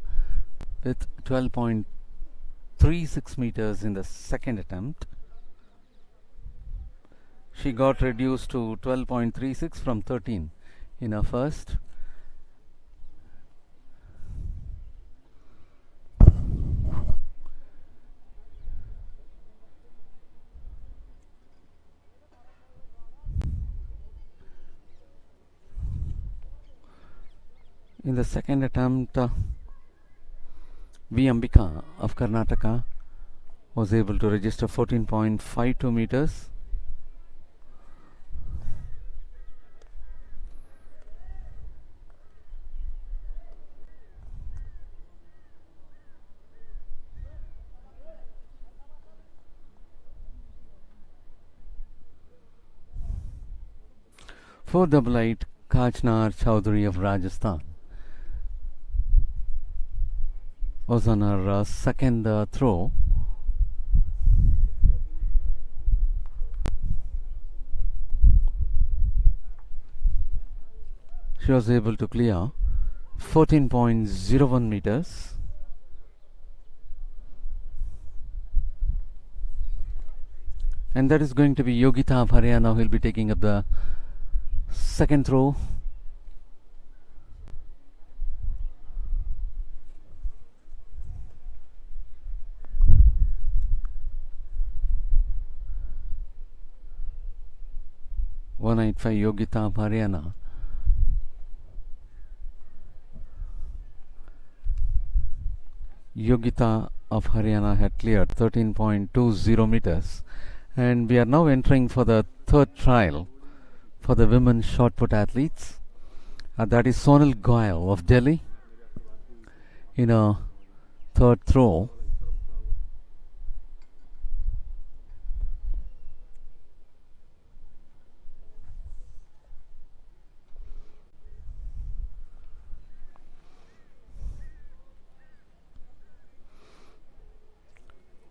with 12.36 meters in the second attempt. She got reduced to 12.36 from 13 in her first. In the second attempt, V. Ambika of Karnataka was able to register 14.52 meters. For double eight, Kachnar Chowdhury of Rajasthan was on her second throw. She was able to clear 14.01 meters. And that is going to be Yogita of Haryana, who will be taking up the second throw. (185) Yogita of Haryana. Yogita of Haryana had cleared 13.20 meters. And we are now entering for the third trial for the women shot put athletes. That is Sonal Goyal of Delhi in a third throw.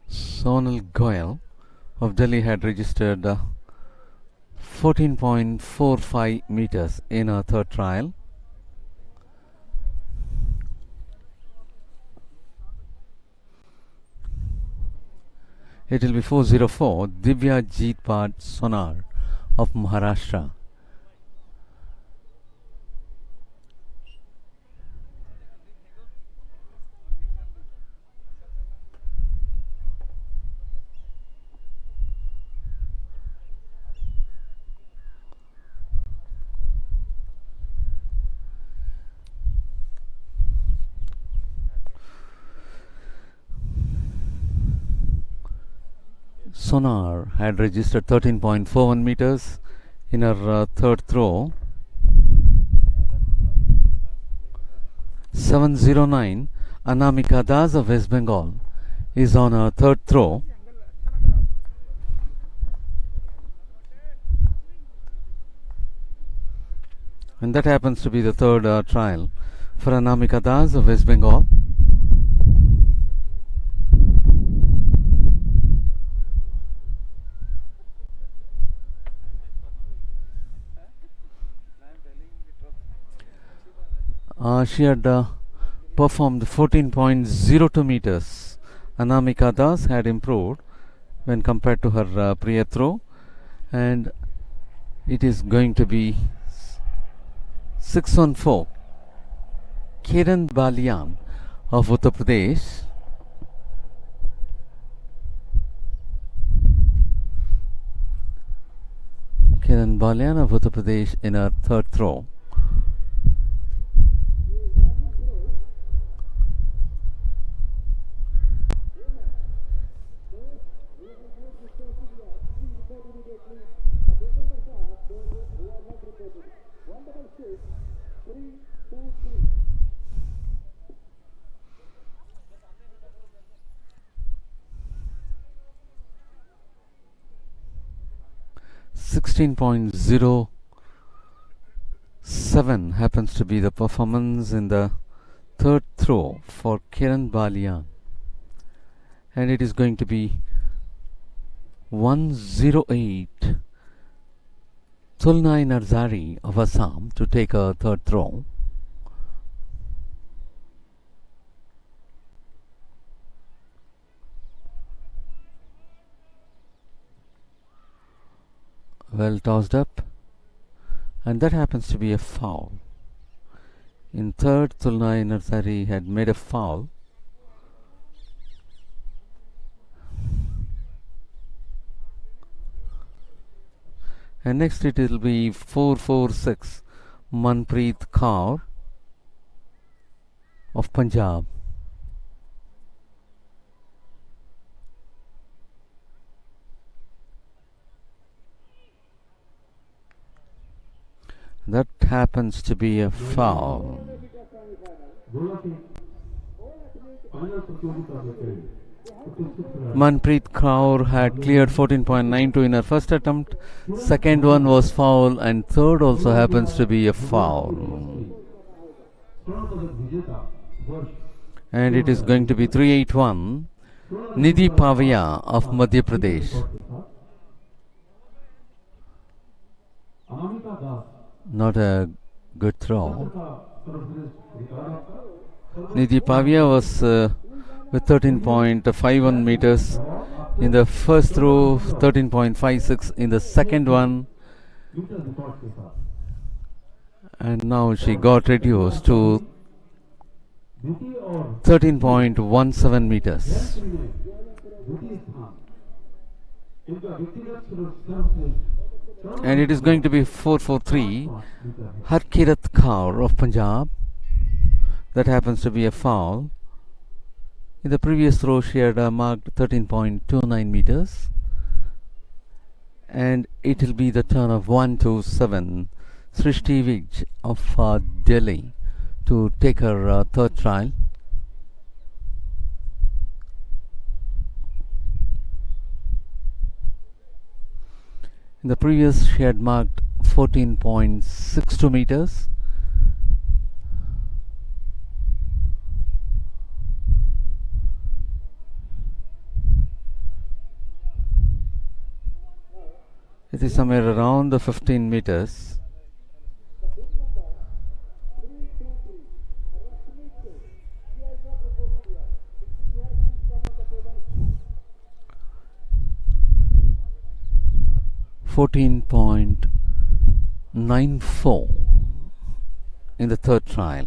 Sonal Goyal of Delhi had registered 14.45 meters in a third trial. It will be 404 Divya Jeetpad Sonar of Maharashtra. Sonar had registered 13.41 meters in her third throw. 709 Anamika Das of West Bengal is on her third throw. And that happens to be the third trial for Anamika Das of West Bengal. She had performed 14.02 meters. Anamika Das had improved when compared to her prior throw, and it is going to be 614 Kiran Balian of Uttar Pradesh. Kiran Balian of Uttar Pradesh in her third throw. .07 happens to be the performance in the third throw for Kiran Balian, and it is going to be 108 Tulnai Narzari of Assam to take a third throw. Well tossed up, and that happens to be a foul. In third, Tulnai Narzari had made a foul. And next it will be 446 Manpreet Kaur of Punjab. That happens to be a foul. Manpreet Kaur had cleared 14.92 in her first attempt. Second one was foul, and third also happens to be a foul. And it is going to be 381 Nidhi Pavia of Madhya Pradesh. Not a good throw. Nidhi Pavia was with 13.51 meters in the first throw, 13.56 in the second one, and now she got reduced to 13.17 meters. And it is going to be 443 Harkirat Kaur of Punjab. That happens to be a foul. In the previous throw she had marked 13.29 meters, and it will be the turn of 127 Srishti Vij of Delhi to take her third trial. In the previous she had marked 14.62 meters. It is somewhere around the 15 meters. .94 in the third trial.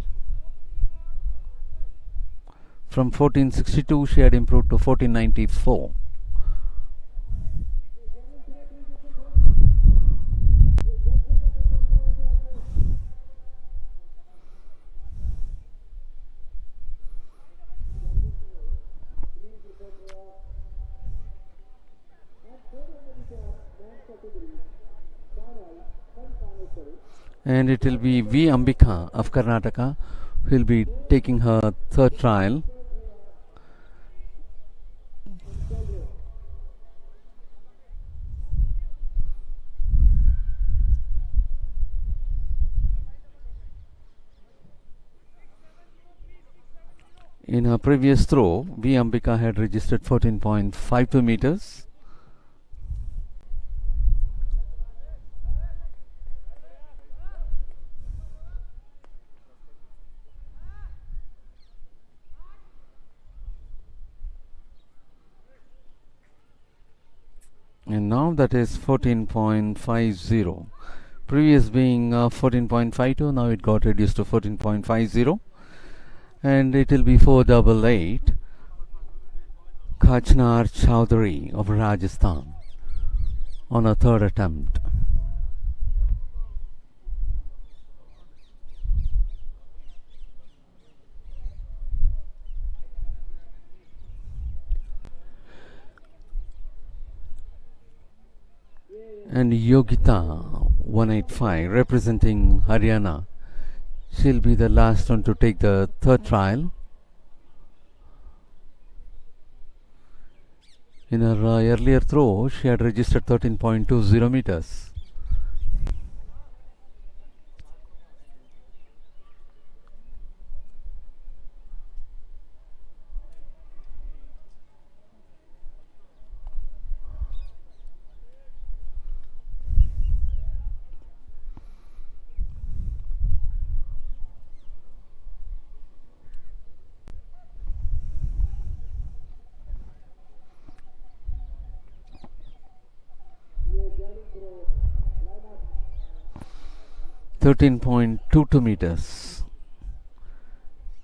From 1462 she had improved to 1494. And it will be V. Ambika of Karnataka who will be taking her third trial. In her previous throw, V. Ambika had registered 14.52 meters. And now that is 14.50. Previous being 14.52, now it got reduced to 14.50. And it will be 488 Kachnar Chowdhury of Rajasthan on a third attempt. And Yogita 185 representing Haryana, she'll be the last one to take the third trial. In her earlier throw she had registered 13.20 meters. .22 meters.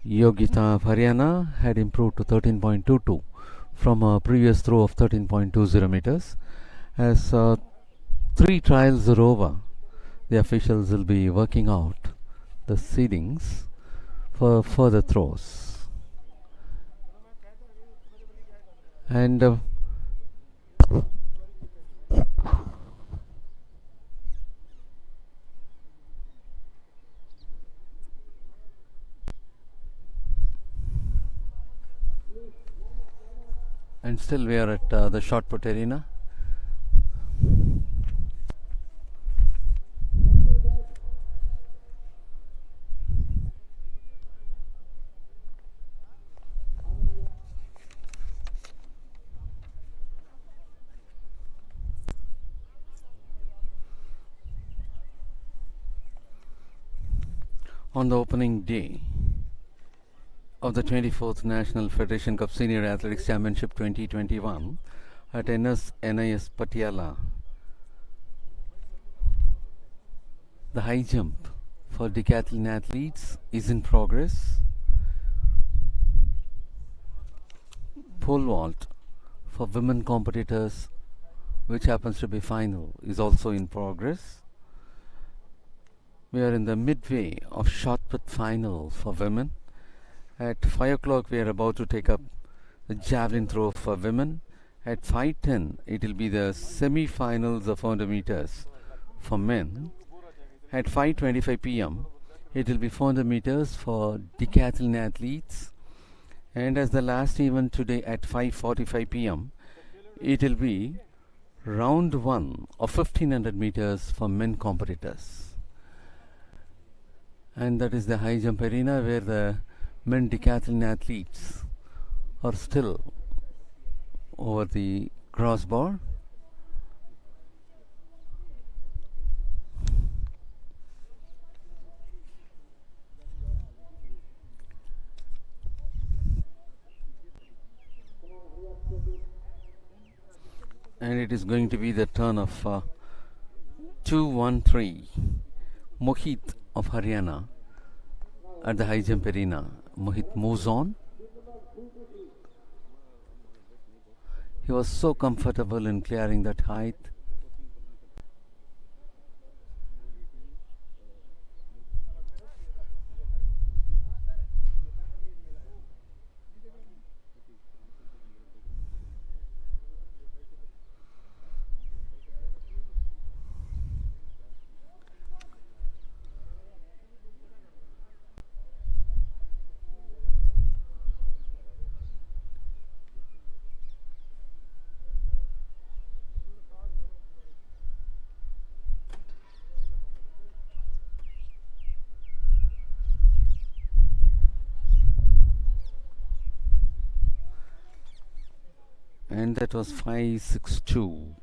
Yogita of Haryana had improved to 13.22 from a previous throw of 13.20 meters. As 3 trials are over, the officials will be working out the seedings for further throws. And still we are at the shot put arena. On the opening day of the 24th National Federation Cup Senior Athletics Championship 2021 at NIS Patiala, the high jump for decathlon athletes is in progress. Pole vault for women competitors, which happens to be final, is also in progress. We are in the midway of shot put final for women. At 5 o'clock we are about to take up the javelin throw for women. At 5:10 it will be the semi-finals of 400 meters for men. At 5:25 p.m. it will be 400 meters for decathlon athletes. And as the last event today at 5:45 p.m. it will be round 1 of 1500 meters for men competitors. And that is the high jump arena where the men decathlon athletes are still over the crossbar. And it is going to be the turn of 213 Mohit of Haryana at the high jump arena. Mohit moves on. He was so comfortable in clearing that height. And that was 5:62.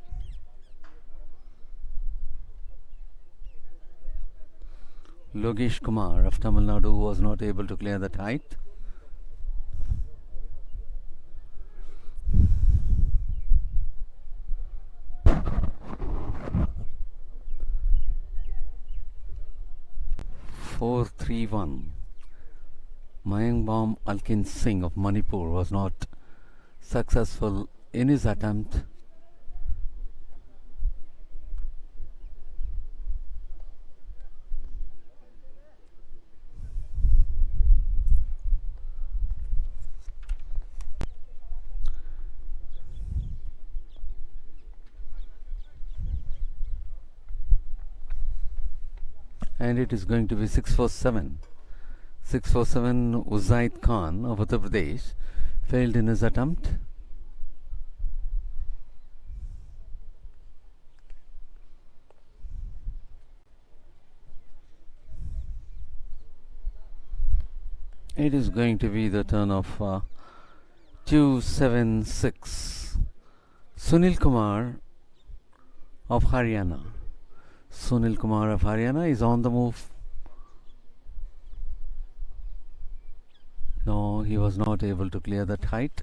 Logesh Kumar of Tamil Nadu was not able to clear that height. (431). Mayangbam Alkin Singh of Manipur was not successful in his attempt. And it is going to be 647. 647 Uzaid Khan of Uttar Pradesh failed in his attempt. It is going to be the turn of 276 Sunil Kumar of Haryana. Sunil Kumar of Haryana is on the move. No, he was not able to clear that height.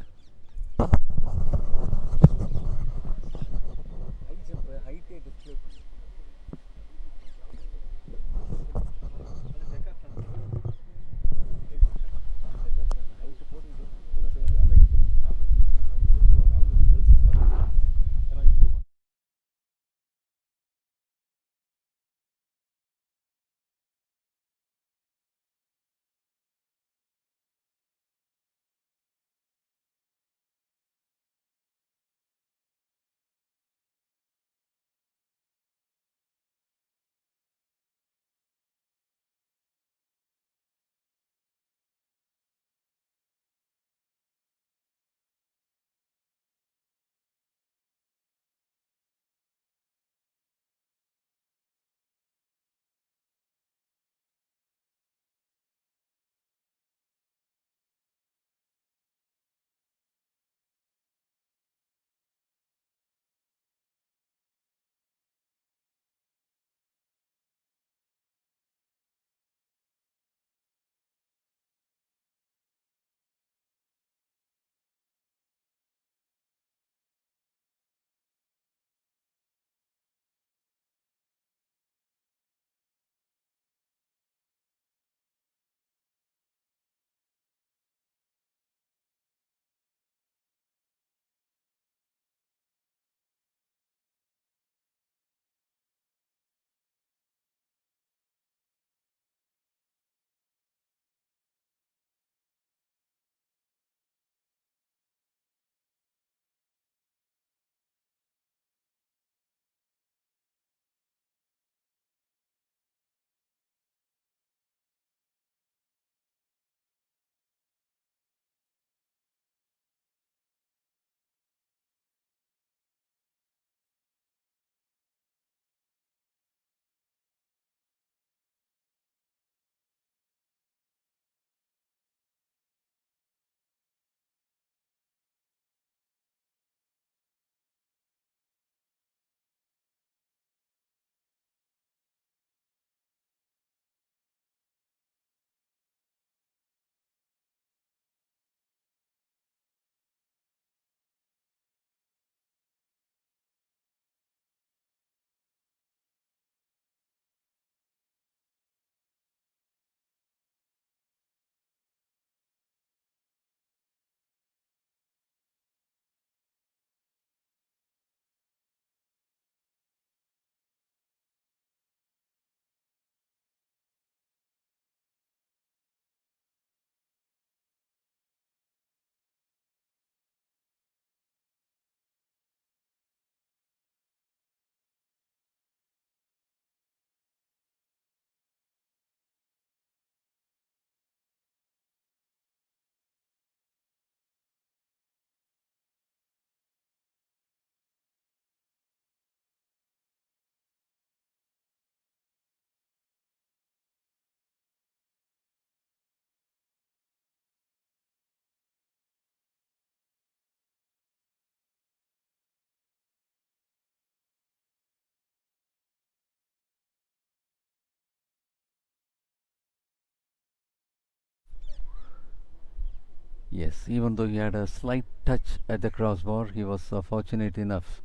Yes, even though he had a slight touch at the crossbar, he was fortunate enough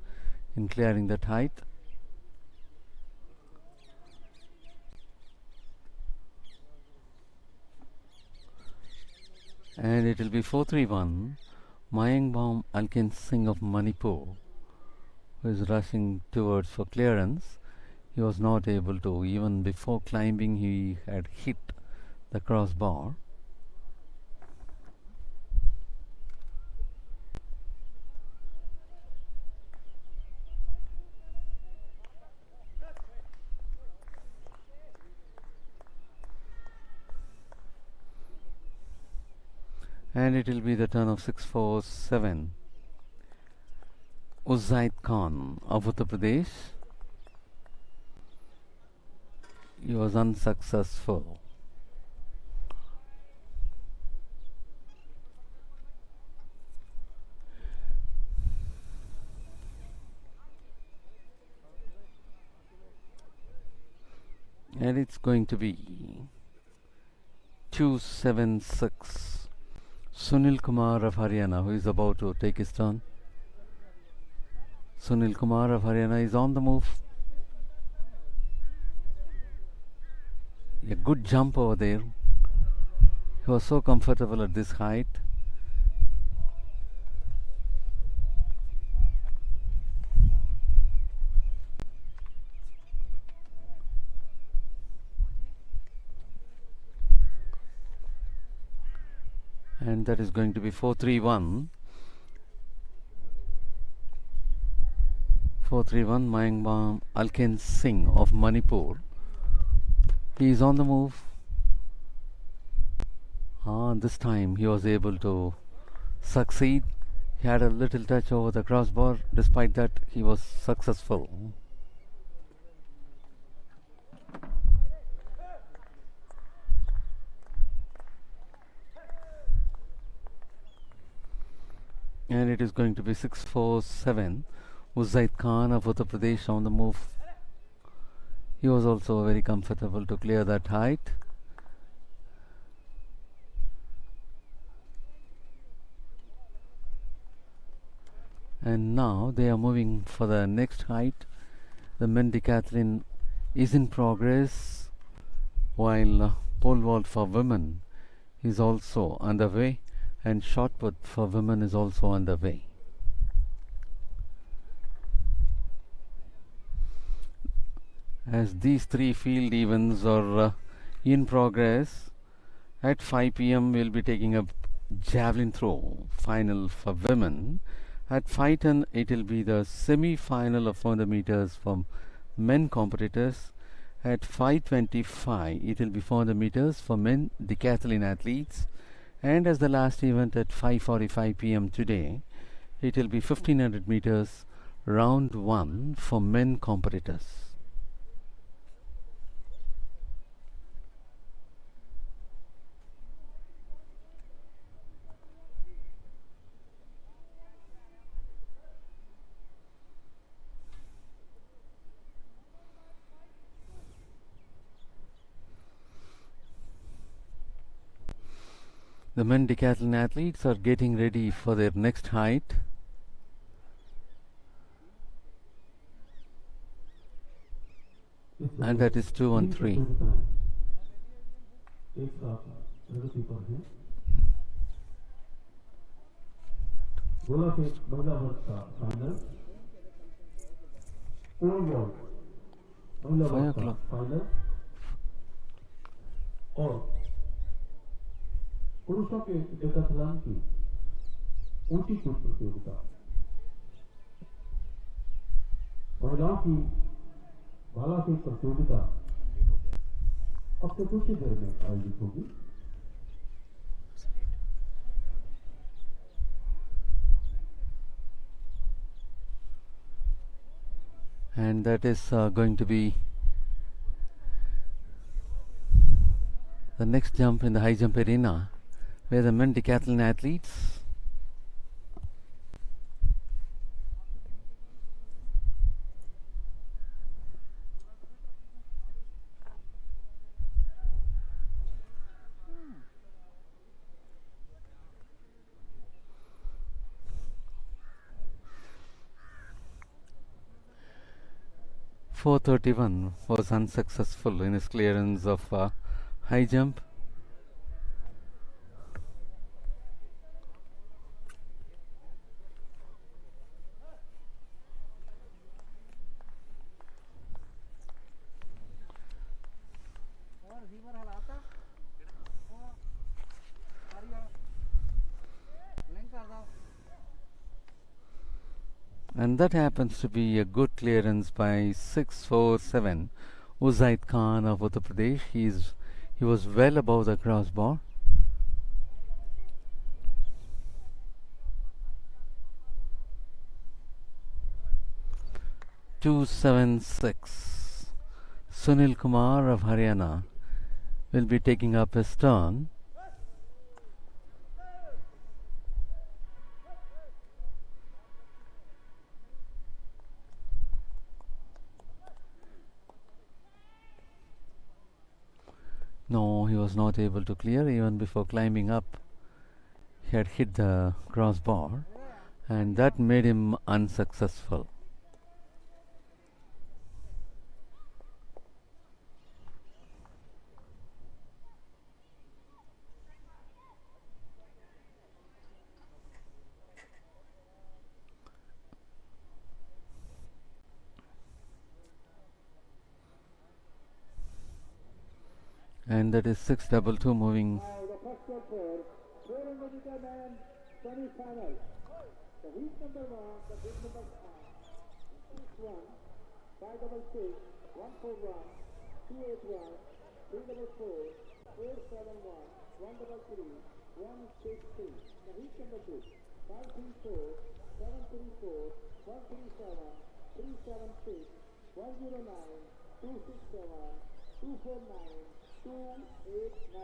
in clearing that height. And it will be 4-3-1. Mayangbam Alkin Singh of Manipur, who is rushing towards for clearance. He was not able to. Even before climbing, he had hit the crossbar. And it will be the turn of 6-4-7. Uzaid Khan of Uttar Pradesh. He was unsuccessful. And it's going to be 2-7-6. Sunil Kumar of Haryana, who is about to take his turn. Sunil Kumar of Haryana is on the move. A good jump over there. He was so comfortable at this height. And that is going to be 4-3-1. 4-3-1. Mayangbam Alkin Singh of Manipur. He is on the move. This time he was able to succeed. He had a little touch over the crossbar. Despite that, he was successful. And it is going to be 6-4-7. Uzaid Khan of Uttar Pradesh on the move. He was also very comfortable to clear that height. And now they are moving for the next height. The men decathlon is in progress, while pole vault for women is also underway, and shot put for women is also underway. As these three field events are in progress, at 5 p.m. we'll be taking a javelin throw final for women. At 5:10 it will be the semi-final of 400 meters for men competitors. At 5:25 it will be 400 meters for men decathlon athletes. And as the last event at 5:45 p.m. today, it will be 1500 meters round 1 for men competitors. The men decathlon athletes are getting ready for their next height. And that is 2-1-3.
एक साथ प्रगति पर है। गोला फेंक महिला वर्ग का final, pole vault महिला वर्ग का फाइनल और पुरुषों के डेकाथलॉन की ऊंची कूद प्रतियोगिता, महिलाओं की भाला फेंक प्रतियोगिता अब से कुछ ही देर में आयोजित होगी।
And that is going to be the next jump in the high jump arena, where the men decathlon athletes 431 was unsuccessful in his clearance of high jump. And that happens to be a good clearance by 647 Uzaid Khan of Uttar Pradesh. He was well above the crossbar. (276) Sunil Kumar of Haryana will be taking up his turn. No, he was not able to clear. Even before climbing up, he had hit the crossbar, and that made him unsuccessful. And that is 622 moving.
Now the first call for 400 meter man semi-final. The heat number 1, the bid number 61, 566, 141, 281, 344, 471, 133, 163. The heat number 2, 534, 734, 137, 376, 109, 267, 249, 289.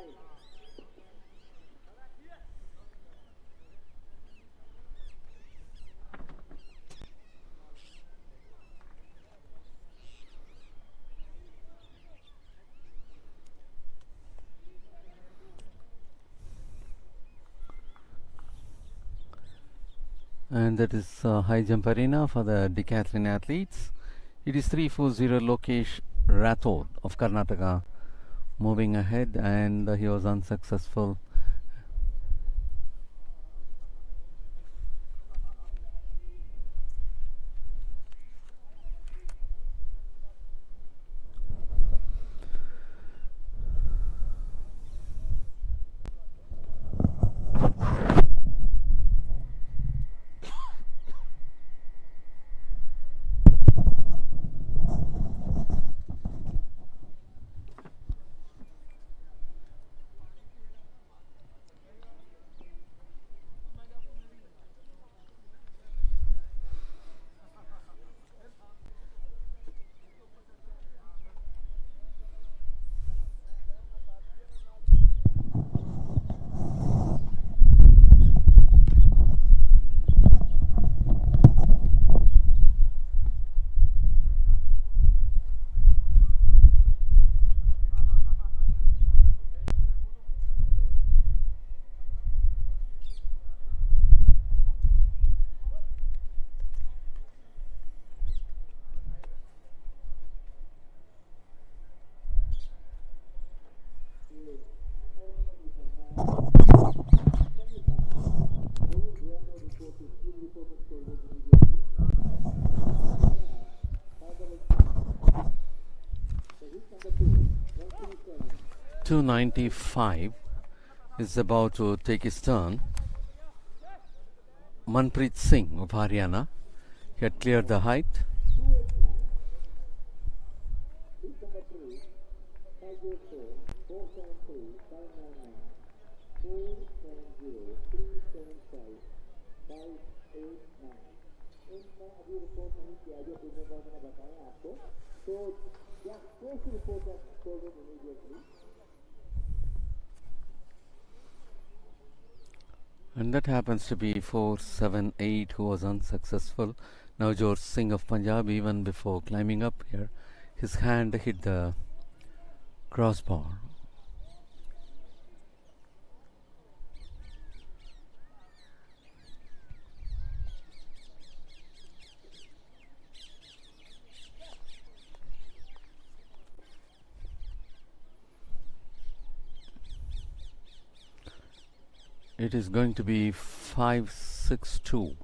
And that is high jump arena for the decathlon athletes. It is 340 Lokesh Rathod of Karnataka moving ahead, and he was unsuccessful. .295 is about to take his turn. Manpreet Singh of Haryana, he had cleared the height. And that happens to be 478, who was unsuccessful. Now George Singh of Punjab, even before climbing up here, his hand hit the crossbar. It is going to be 5-6-2.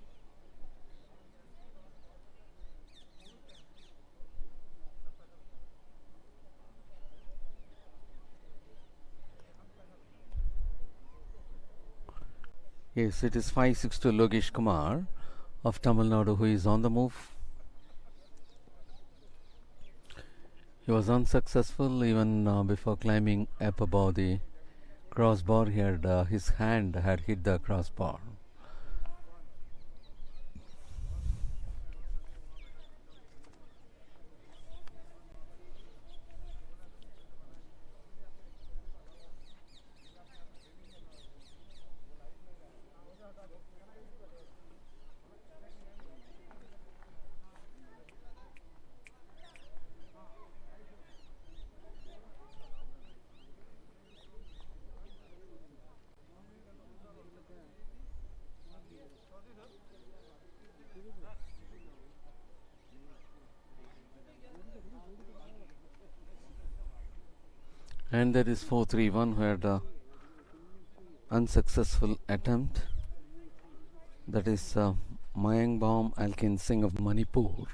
Yes, it is 5-6-2 Logesh Kumar of Tamil Nadu, who is on the move. He was unsuccessful even before climbing up above the crossbar. He had his hand had hit the crossbar. And there is 4-3-1 who had a unsuccessful attempt. That is Mayangbam Alkin Singh of Manipur.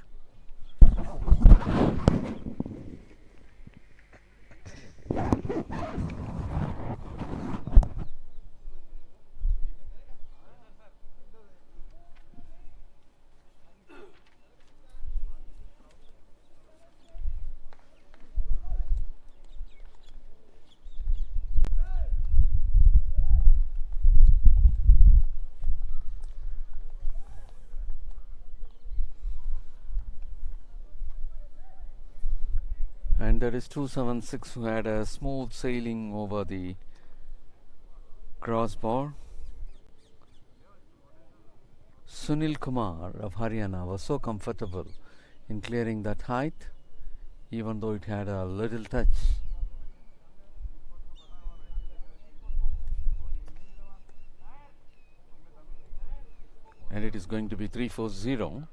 And there is 276 who had a smooth sailing over the crossbar. Sunil Kumar of Haryana was so comfortable in clearing that height, even though it had a little touch. And it is going to be 3-4-0.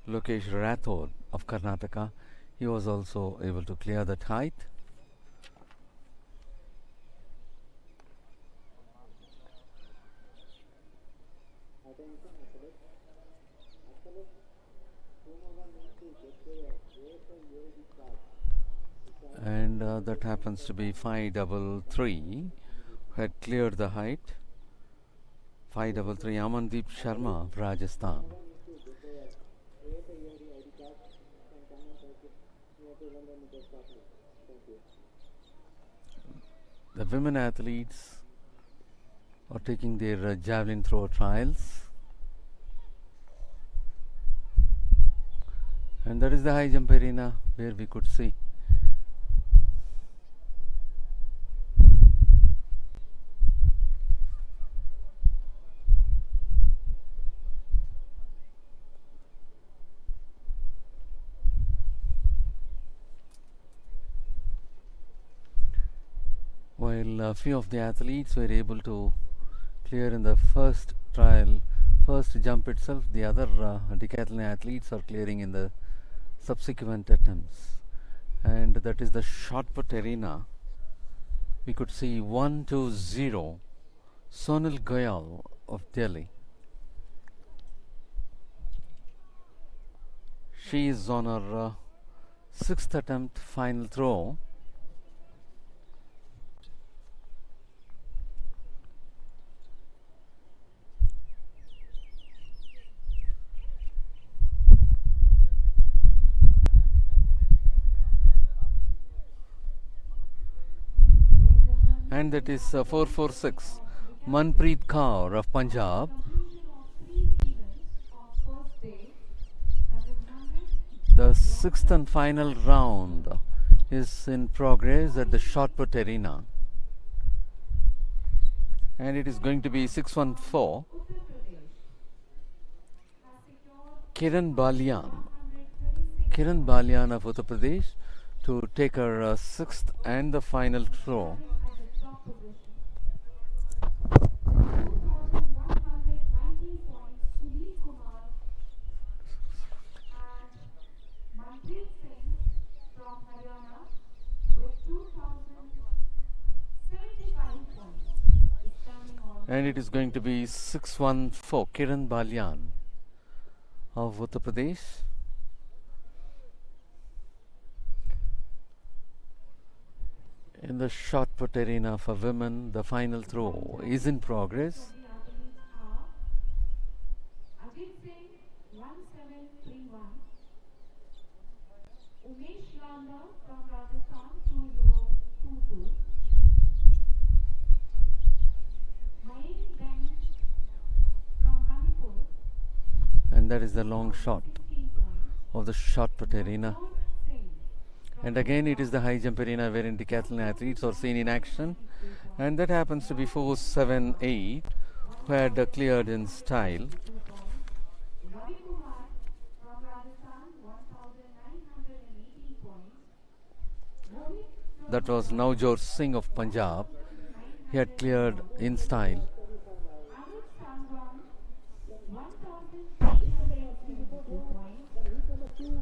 Lokesh Rathod of Karnataka. He was also able to clear that height. And that happens to be 5-3-3 who had cleared the height. 5-3 Amandeep Sharma of Rajasthan. The women athletes are taking their javelin throw trials. And that is the high jump arena where we could see while a few of the athletes were able to clear in the first trial, first jump itself, the other decathlon athletes are clearing in the subsequent attempts. And that is the shot put arena. We could see 1-2-0 Sonal Goyal of Delhi. She is on her sixth attempt, final throw. And that is 4-4-6 Manpreet Kaur of Punjab. The sixth and final round is in progress at the shot put arena. And it is going to be 6-1-4 Kiran Balian of Uttar Pradesh to take her sixth and the final throw. And it is going to be 614 Kiran Balyan of Uttar Pradesh. In the shot put arena for women, the final throw is in progress.
The athletes are Ajit Singh 1731, Umesh Landa from Rajasthan 2022, Main Deng from Manipur
And that is the long shot
16 points,
of the shot put arena.
Navjot Singh
And again, it is the high jump arena wherein decathlon athletes are seen in action. And that happens to be 478, who had cleared in style.
Ravi Kumar from Rajasthan 1918 points, Rohit
That was Navjot Singh of Punjab. He had cleared in style.
Anuj Sangwan 1372 points, Ankit Singh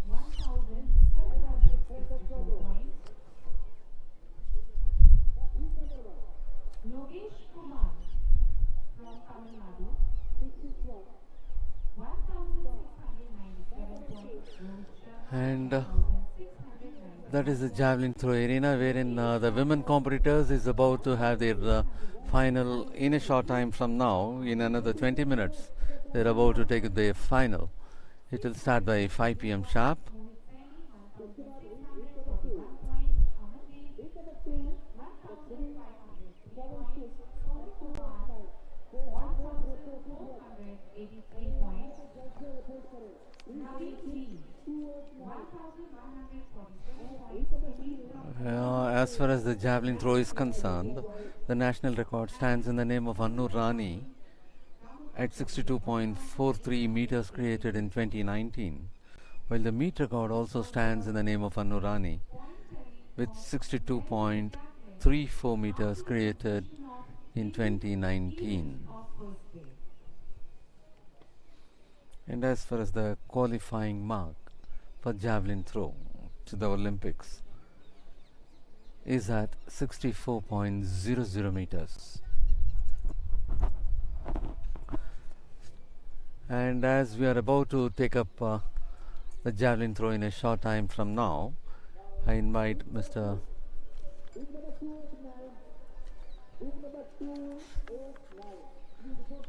1762 points, Yogesh Kumar from Tamil Nadu 1697 points,
And
1690.
that is the javelin throw arena wherein the women competitors is about to have their final in a short time from now. In another 20 minutes, they're about to take their final. It will start by 5 p.m. sharp. As far as the javelin throw is concerned, the national record stands in the name of Annu Rani at 62.43 meters created in 2019, while the meet record also stands in the name of Annu Rani with 62.34 meters created in 2019. And as far as the qualifying mark for javelin throw to the Olympics is at 64.00 meters. And as we are about to take up the javelin throw in a short time from now, I invite Mr.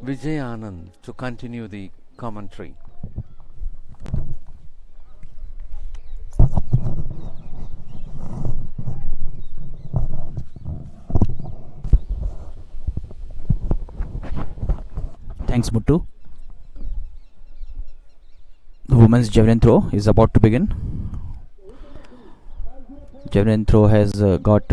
Vijay Anand to continue the commentary.
Thanks, Muttu. The women's javelin throw is about to begin. Javelin throw has got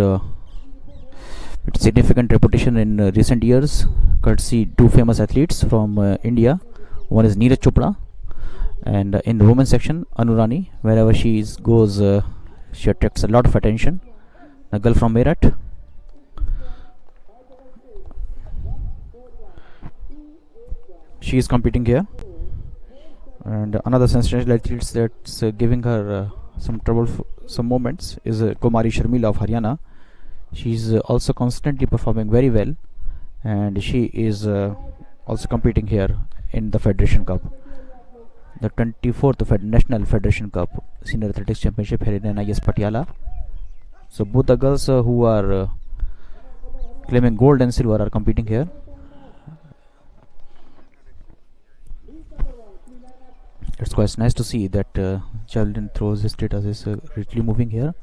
its significant reputation in recent years, courtesy two famous athletes from India. One is Neeraj Chopra, and in the women's section, Annu Rani. Wherever she goes, she attracts a lot of attention. A girl from Meerut. She is competing here, and another sensational athlete that's giving her some trouble, some moments, is Kumari Sharmila of Haryana. She's also constantly performing very well, and she is also competing here in the Federation Cup, the 24th National Federation Cup Senior Athletics Championship here in NIS Patiala. So both the girls who are claiming gold and silver are competing here. It's quite nice to see that javelin throws status is richly moving here.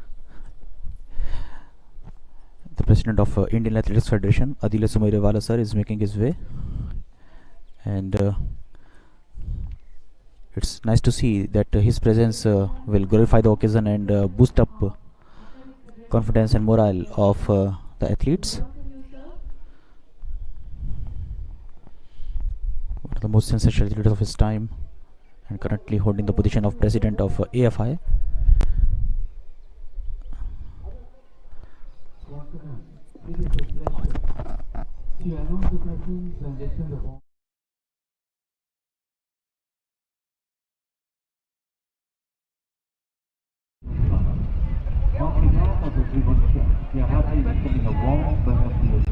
The president of Indian Athletics Federation, Adila Sumairewala sir, is making his way, and it's nice to see that his presence will glorify the occasion and boost up confidence and morale of the athletes. One of the most sensational athletes of his time, and currently holding the position of president of AFI.
It is a pleasure to announce the presence and extend the warm on behalf of the Tribune, we are happy welcoming a warm welcome to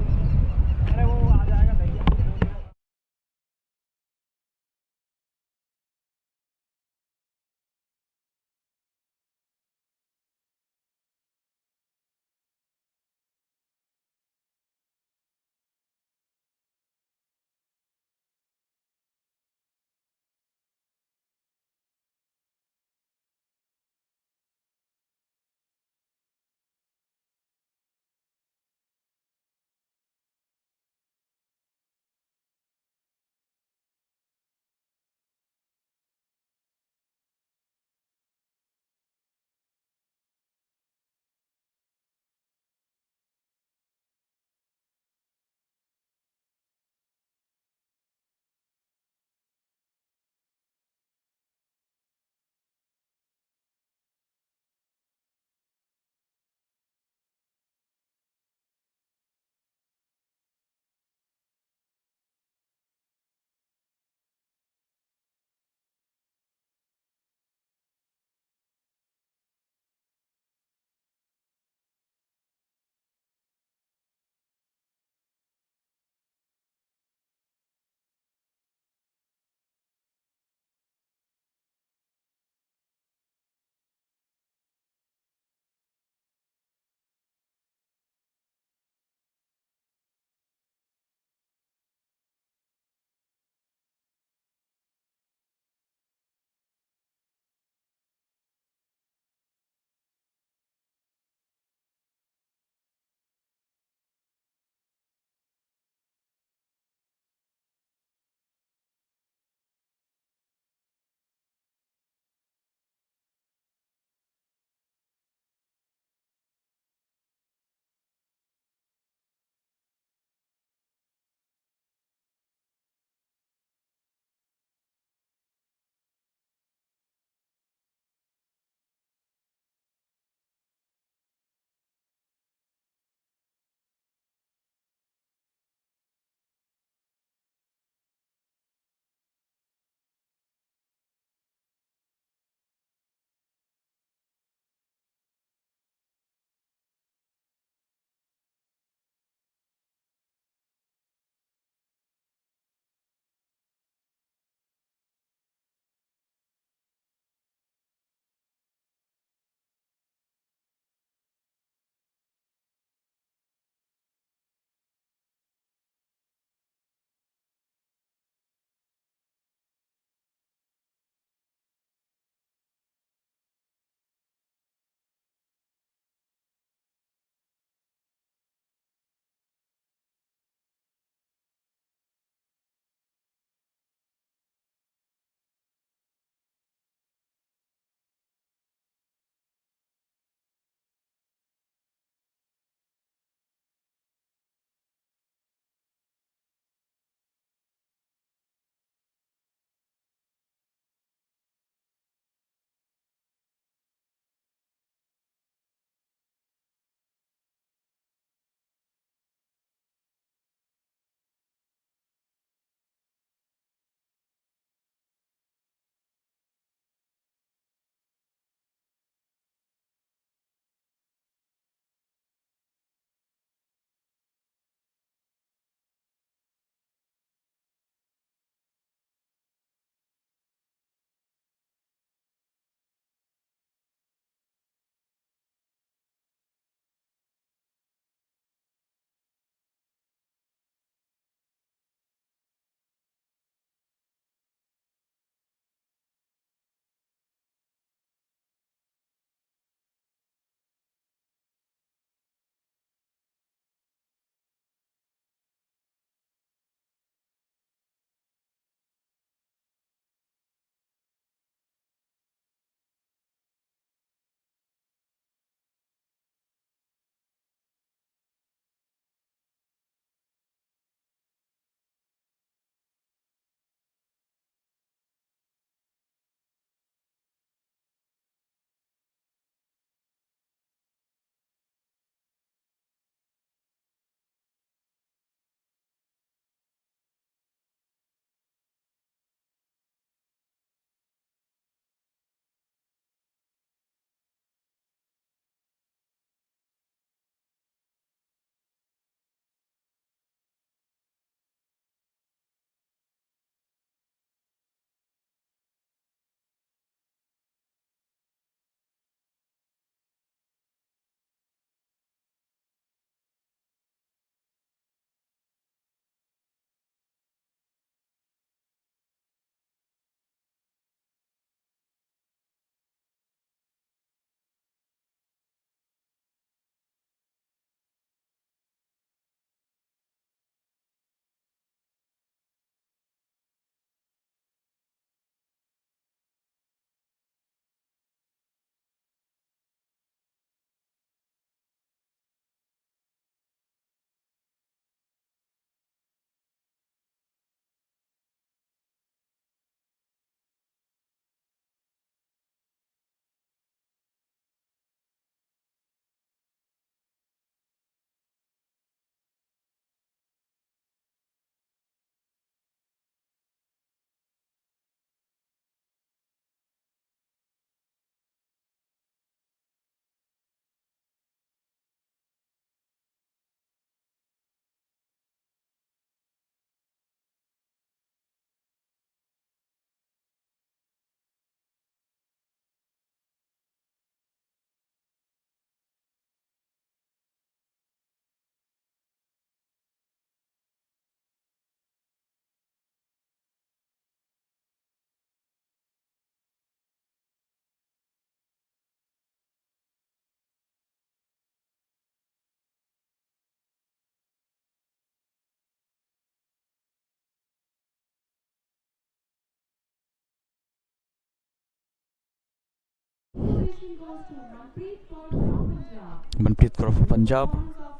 position goes to Manpreet Kaur from Punjab.
Manpreet Kaur of Punjab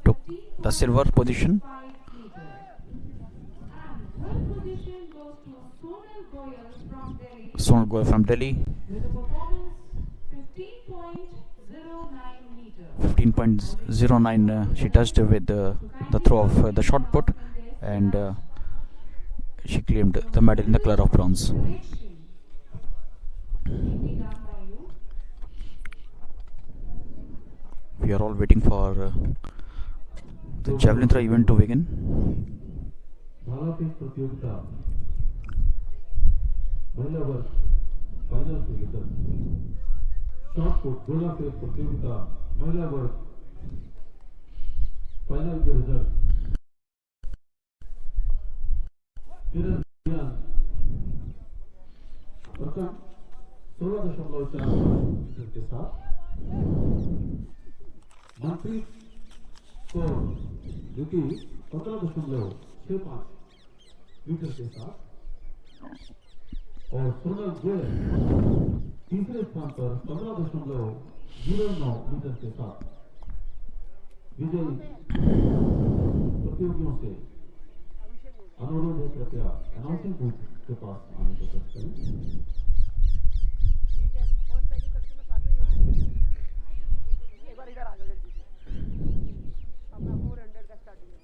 took the silver position.
5 meters. And third position goes to Sonal Goyal from Delhi
Sonal Goyal from Delhi,
with a performance 15.09 meters.
15.09 she touched with the throw of the shot put, and she claimed the medal in the color of bronze.
Correction. Will be done by you.
We are all waiting for the javelin throw event to begin.
भाला फेंक प्रतियोगिता महिला वर्ग final के भीतर shot put गोला फेंक प्रतियोगिता महिला वर्ग फाइनल के रिजल्ट प्रथम 16.4 मीटर के साथ मनप्रीत कौर जो कि 15.65 मीटर के साथ और सोनल गोयल तीसरे स्थान पर 15.09 मीटर के साथ विजयी प्रतियोगियों से अनुरोध है कृपया अनाउंसिंग बूथ के पास आने को करें।
एक बार इधर आ जाओ जल्दी से अपना 400 का स्टार्टिंग है।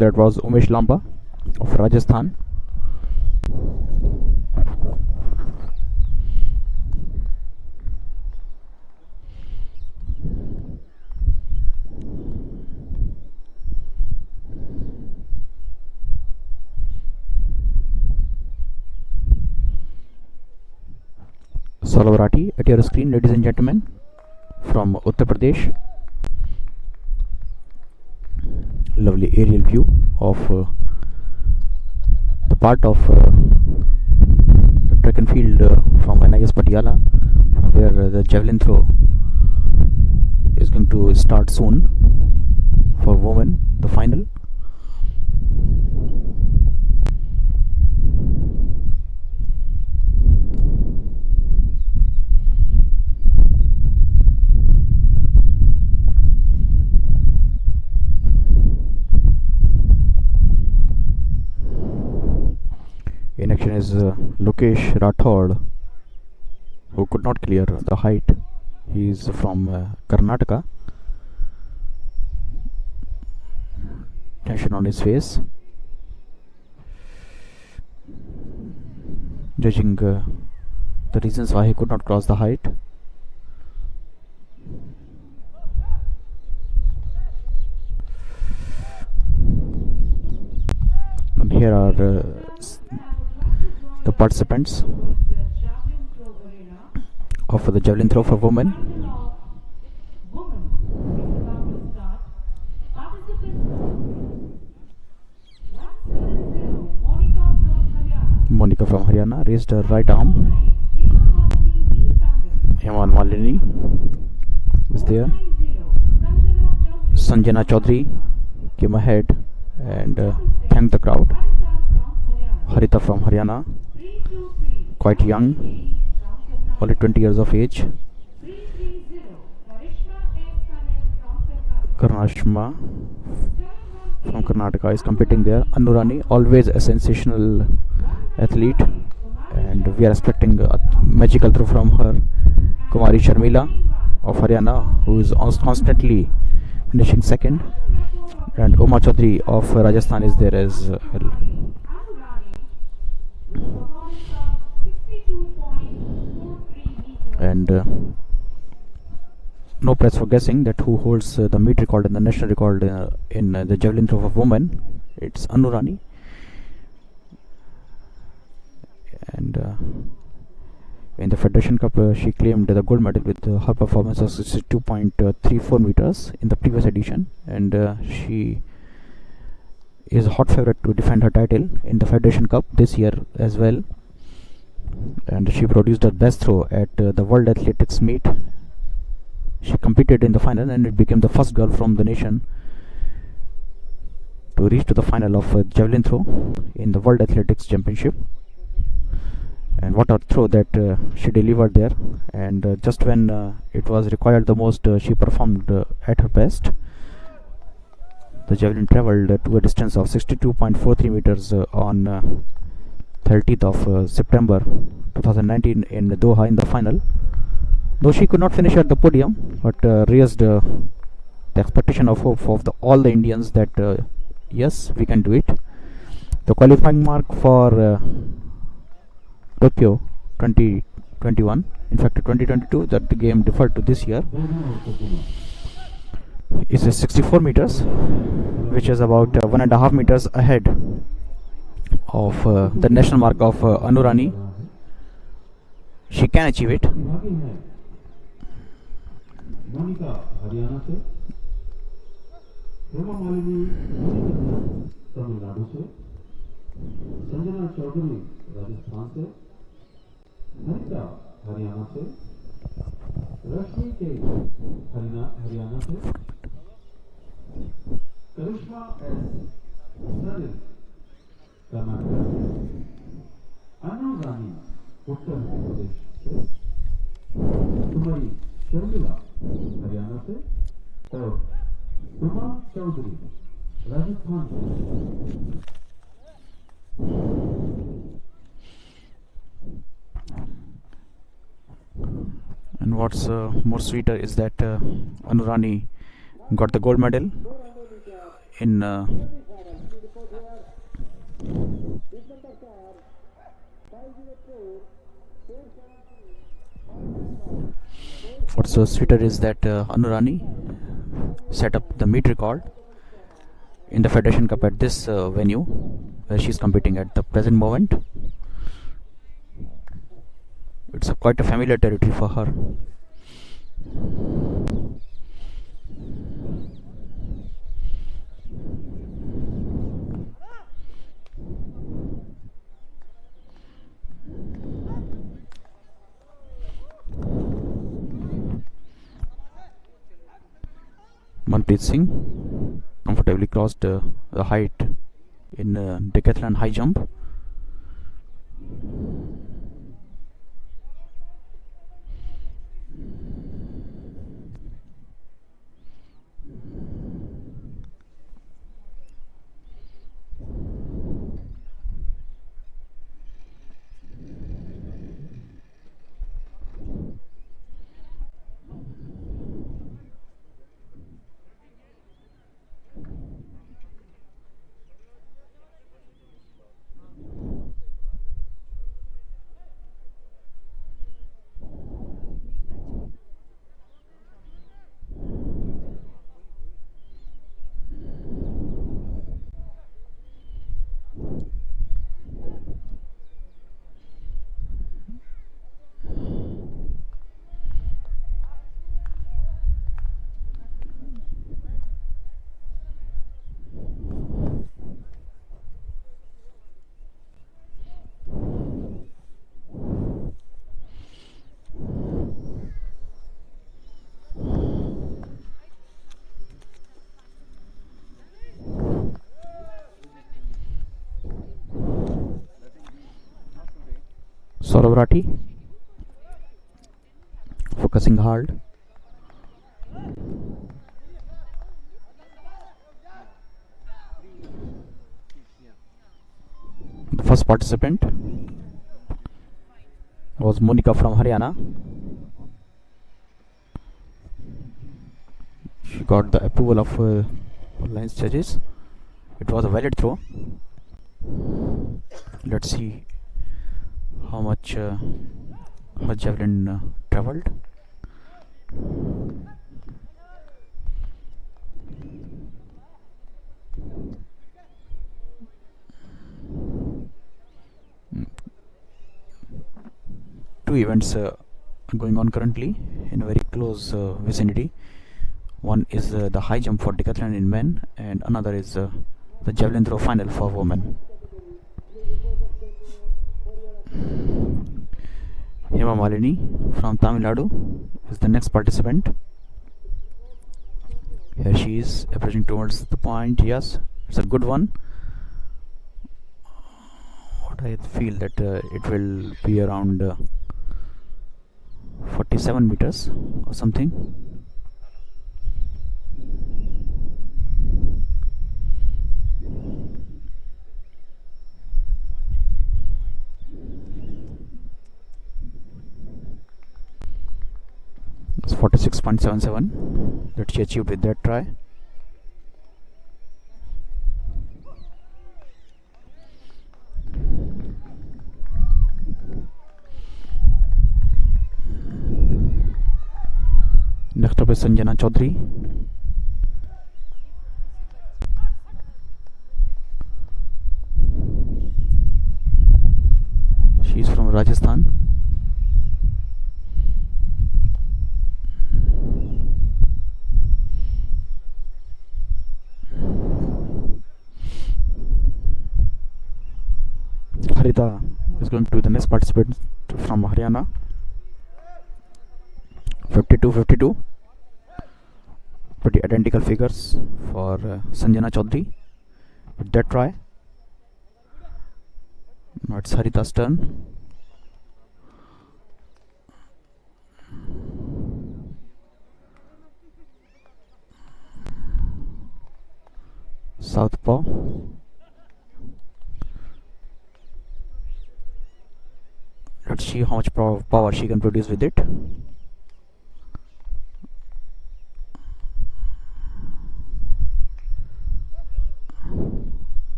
That was Umesh Lamba of Rajasthan. Salavarati at your screen, ladies and gentlemen, from Uttar Pradesh. Lovely aerial view of the part of the track and field from NIS Patiala, where the javelin throw is going to start soon for women, the final. is Lokesh Rathod, who could not clear the height. He is from Karnataka. Tension on his face, judging the reasons why he could not cross the height. And here are the participants of the javelin throw for women. Monica from Haryana raised her right arm. Heman Malini is there. Sanjana Chaudhary came ahead and thanked the crowd. Harita from Haryana, quite young, only 20 years of age. Karnashma from Karnataka is competing there. Anurani, always a sensational athlete, and we are expecting a magical throw from her. Kumari Sharmila of Haryana, who is constantly finishing second, and Uma Chaudhary of Rajasthan is there as well. And no prize for guessing that who holds the meet record and the national record in the javelin throw of women. It's Anurani. And in the Federation Cup, she claimed the gold medal with her performance of 62.34 meters in the previous edition, and she is a hot favorite to defend her title in the Federation Cup this year as well. And she produced her best throw at the World Athletics meet. She competed in the final and it became the first girl from the nation to reach to the final of javelin throw in the World Athletics Championship. And what a throw that she delivered there, and just when it was required the most, she performed at her best. The javelin travelled to a distance of 62.43 meters on 30th of September 2019 in Doha in the final. Though she could not finish at the podium, but raised the expectation of hope of all the Indians that yes, we can do it. The qualifying mark for Tokyo 2021, in fact 2022, that the game deferred to this year, is 64 meters, which is about 1.5 meters ahead of the national mark of Anurani. She can achieve it.
Monika Haryana से, हेमा मालिनी तमिलनाडु से, संजना चौधरी राजस्थान से, हरिता हरियाणा से, रश्मि के हरियाणा से, करिश्मा S Cyril Karnataka से, अनु रानी उत्तर प्रदेश से, कुमारी शर्मिला हरियाणा से और उमा चौधरी राजस्थान से.
And what's more sweeter is that Anurani got the gold medal in what's sweeter is that Anurani set up the meet record in the Federation Cup at this venue where she's competing at the present moment. It's quite a familiar territory for her. Manpreet Singh comfortably crossed the height in decathlon high jump. Saurav, focusing hard. The first participant was Monica from Haryana. She got the approval of Alliance judges. It was a valid throw. Let's see how much her javelin traveled. Two events are going on currently in a very close vicinity. One is the high jump for Decathlon in men, and another is the javelin throw final for women. Hema Malini from Tamil Nadu is the next participant. Here she is approaching towards the point. Yes, it's a good one. What I feel that it will be around 47 meters or something. It's 46.77 that she achieved with that try. Next up is Sanjana Chaudhary. She is from Rajasthan. Harita is going to be the next participant from Haryana. 52-52. Pretty identical figures for Sanjana Chaudhary with that try. Now it's Harita's turn. Southpaw. Let's see how much power she can produce with it.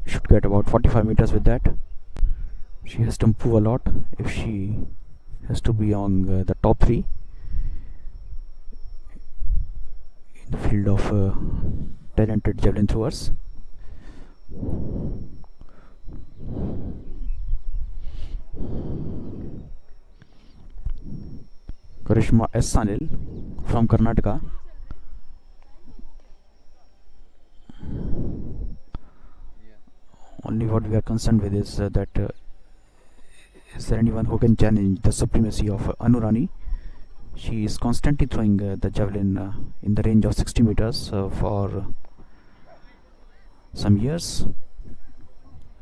Should get about 45 meters with that. She has to improve a lot if she has to be on the top 3 in the field of talented javelin throwers. Karishma S. Sanil from Karnataka. Only what we are concerned with is that is there anyone who can challenge the supremacy of Anurani? She is constantly throwing the javelin in the range of 60 meters for some years,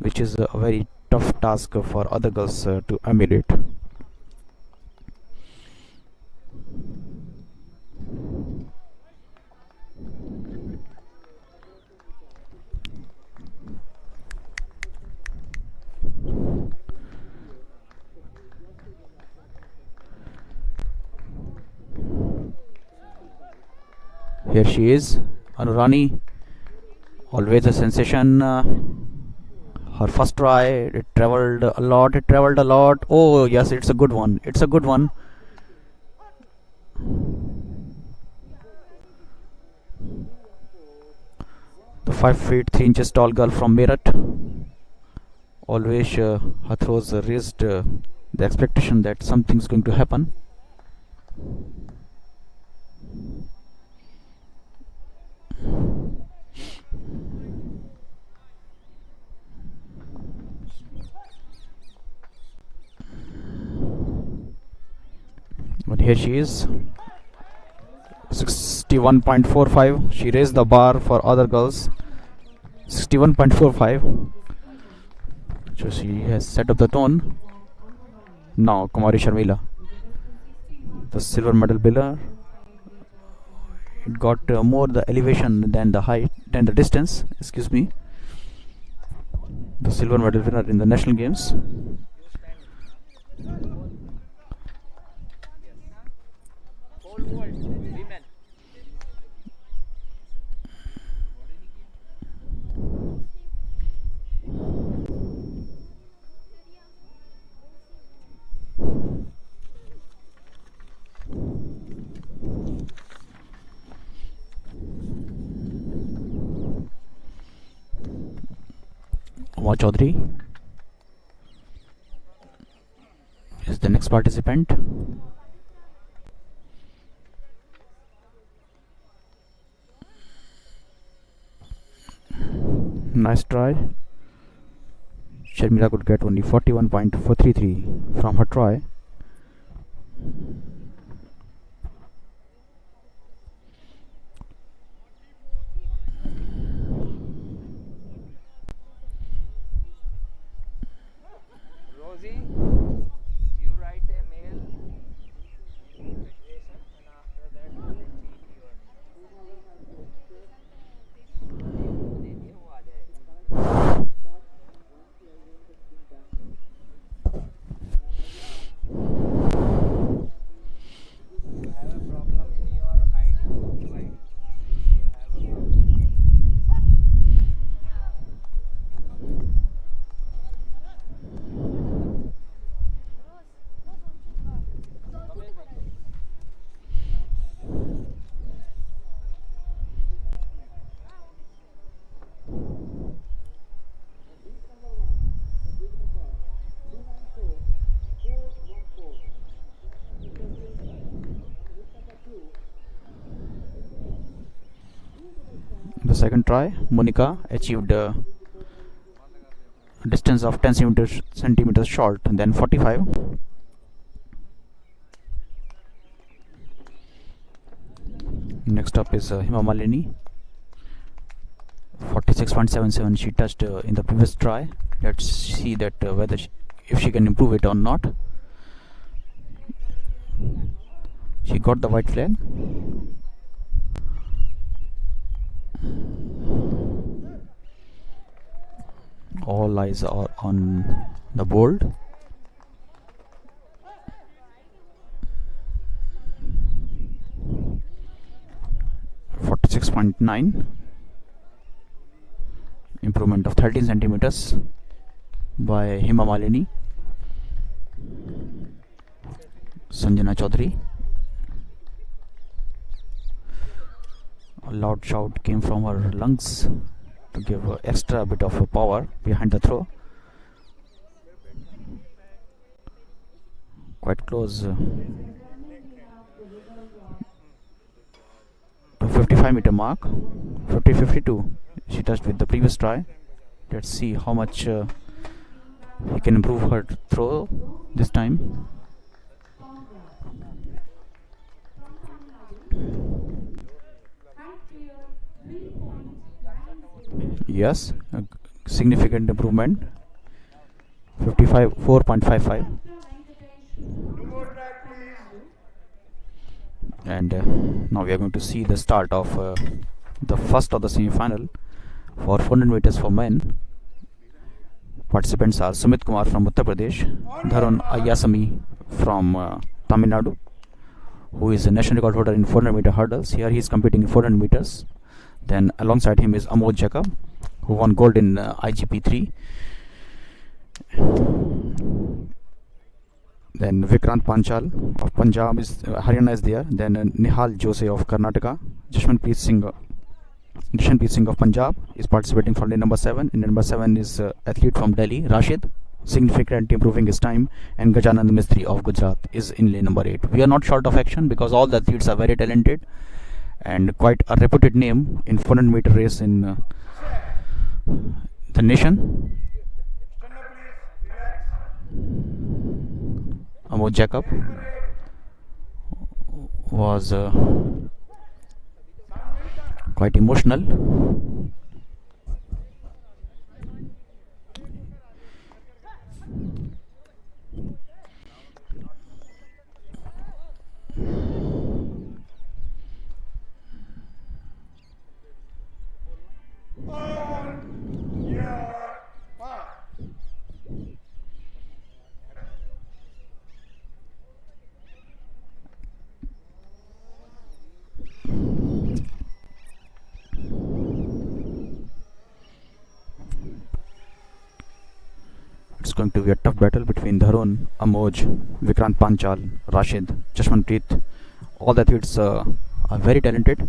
which is a very tough task for other girls to emulate. Here she is, Anurani, always a sensation. Her first try, it traveled a lot. Oh yes, it's a good one. The 5 feet 3 inches tall girl from Meerut. Always her throws raised the expectation that something's going to happen. But here she is, 61.45. She raised the bar for other girls. 61.45. So she has set up the tone. Now Kumari Sharmila, the silver medal winner. It got more the elevation than the height, than the distance. Excuse me. The silver medal winner in the national games.
Pole vault, women.
Uma Chaudhary is the next participant. Nice try. Sharmila could get only 41.433 from her try.
Rosie, you write a mail federation and after that you will cheat your देती हूँ आ जाए You have a problem in your ID. You have a problem.
The second try, Monica achieved a distance of 10 centimeters short than 45. Next up is Hima Malini. 46.77 she touched in the previous try. Let's see that whether if she can improve it or not. She got the white flag. All eyes are on the board. .9 improvement of 13 centimeters by Hima Malini. Sanjana Chaudhary. A loud shout came from her lungs to give extra bit of power behind the throw. Quite close to 55-meter mark. 50-52 she touched with the previous try. Let's see how much he can improve her throw this time. Yes, a significant improvement. 4.55. And now we are going to see the start of the first of the semi-final for 400 meters for men. Participants are Sumit Kumar from Uttar Pradesh, Dharun Ayasami from Tamil Nadu, who is a national record holder in 400 meter hurdles. Here he is competing in 400 meters. Then alongside him is Amod Jacob, who won gold in IGP3. Then Vikrant Panchal of Punjab is Haryana is there. Then Nihal Jose of Karnataka. Jashmanpreet Singh of Punjab is participating for lane number 7. In number 7 is athlete from Delhi, Rashid, significantly improving his time. And Gajanand Mistry of Gujarat is in lane number 8. We are not short of action because all the athletes are very talented and quite a reputed name in 400 meter race in the nation. Amod Jacob was quite emotional. to be a tough battle between Dharun, Amoj, Vikrant Panchal, Rashid, Chashmanpreet. All the athletes are very talented.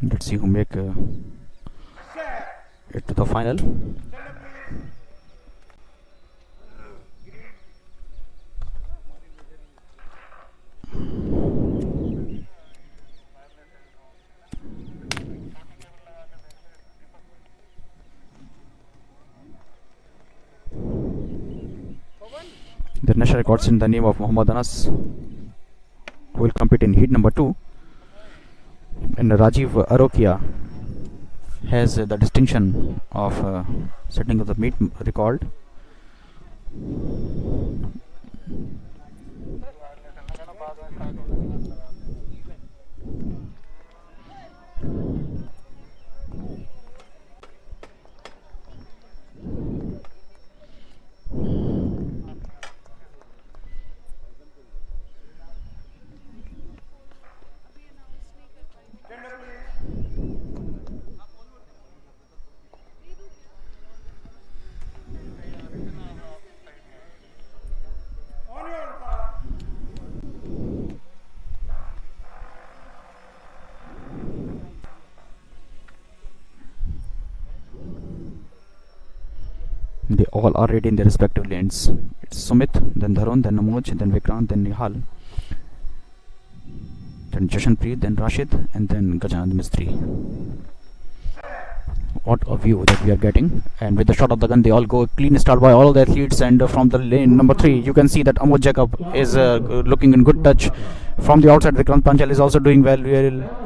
Let's see who make it to the final. The national records in the name of Muhammad Anas, who will compete in heat number 2, and Rajiv Arokia has the distinction of setting up the meet record. They all are ready in their respective lanes. It's Sumit, then Dharun, then Amoj, then Vikrant, then Nihal, then Jashanpreet, then Rashid, and then Gajanand Mistry. What a view that we are getting. And with the shot of the gun, they all go clean start by all the athletes. And from the lane number 3, you can see that Amoj Jacob is looking in good touch. From the outside, Vikrant Panchal is also doing well.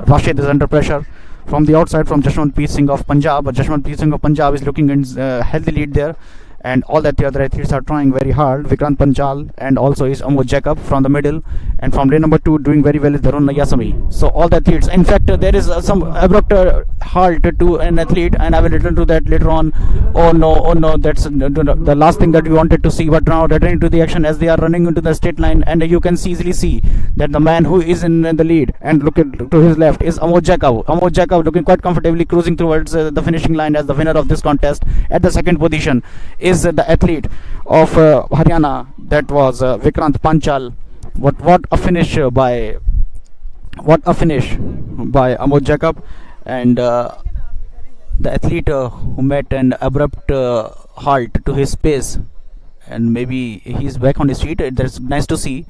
Rashid is under pressure. From the outside, from Jashwanpreet Singh of Punjab, Jashwanpreet Singh of Punjab is looking in healthy lead there. And all that the other athletes are trying very hard. Vikrant Panchal and also is Amoj Jacob from the middle, and from lane number 2 doing very well is Dharun Nayasami. So all the athletes, in fact there is some abrupt halt to an athlete, and I will return to that later on. Oh no, that's the last thing that we wanted to see. But now returning to the action as they are running into the straight line, and you can easily see that the man who is in the lead and look to his left is Amoj Jacob. Amoj Jacob looking quite comfortably cruising towards the finishing line as the winner of this contest. At the second position is the athlete of Haryana, that was Vikrant Panchal. What a finish by Amoj Jacob, and the athlete who met an abrupt halt to his pace, and maybe he's back on his feet. That's nice to see,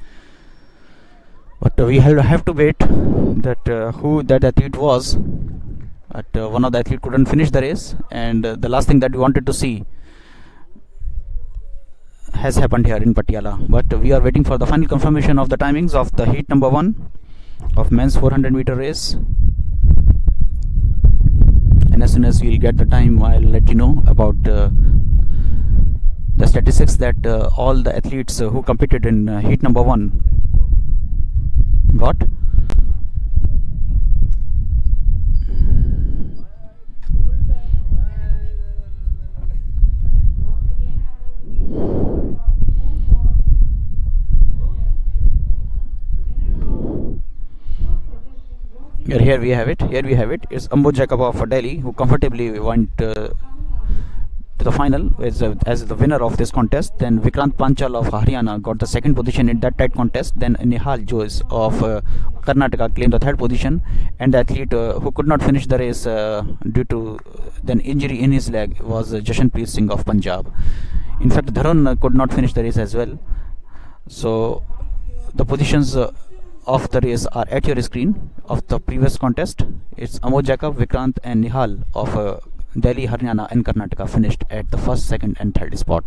but we have to wait that who that athlete was. But one of the athletes couldn't finish the race, and the last thing that we wanted to see has happened here in Patiala. But we are waiting for the final confirmation of the timings of the heat number 1 of men's 400 meter race, and as soon as we'll get the time, I'll let you know about the statistics that all the athletes who competed in heat number 1 got. Here we have it. It's Amoj Jacob of Delhi who comfortably went to the final as the winner of this contest. Then Vikrant Panchal of Haryana got the second position in that tight contest. Then Nihal Jois of Karnataka claimed the third position, and the athlete who could not finish the race due to then injury in his leg was Jashanpreet Singh of Punjab. In fact, Dharun could not finish the race as well. So the positions of the race are at your screen of the previous contest. It's Amoj Jacob, Vikrant and Nihal of Delhi, Haryana and Karnataka finished at the first, second and third spot.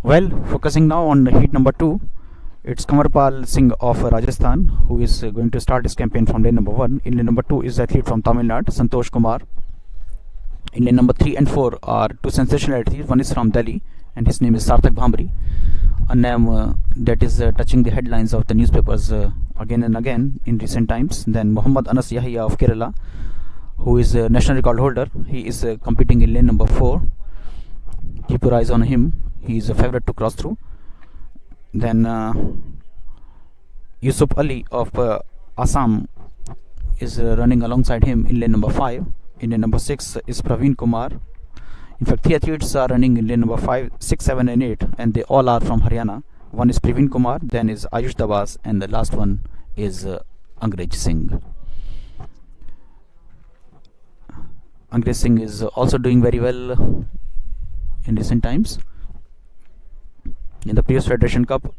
Well, focusing now on heat number 2, it's Kamarpal Singh of Rajasthan who is going to start his campaign from lane number 1. In lane number 2 is the athlete from Tamil Nadu, Santosh Kumar. In lane number 3 and 4 are two sensational athletes. One is from Delhi and his name is Sarthak Bhamri, a name that is touching the headlines of the newspapers again and again in recent times. Then Muhammad Anas Yahya of Kerala, who is a national record holder. He is competing in lane number 4. Keep your eyes on him. He is a favorite to cross through. Then Yusuf Ali of Assam is running alongside him in lane number 5. In lane number 6 is Praveen Kumar. In fact, 3 athletes are running in lane number 5, 6, 7 and 8, and they all are from Haryana. One is Praveen Kumar, then is Ayush Dabas, and the last one is Angrez Singh. Angrez Singh is also doing very well in recent times. In the previous Federation Cup,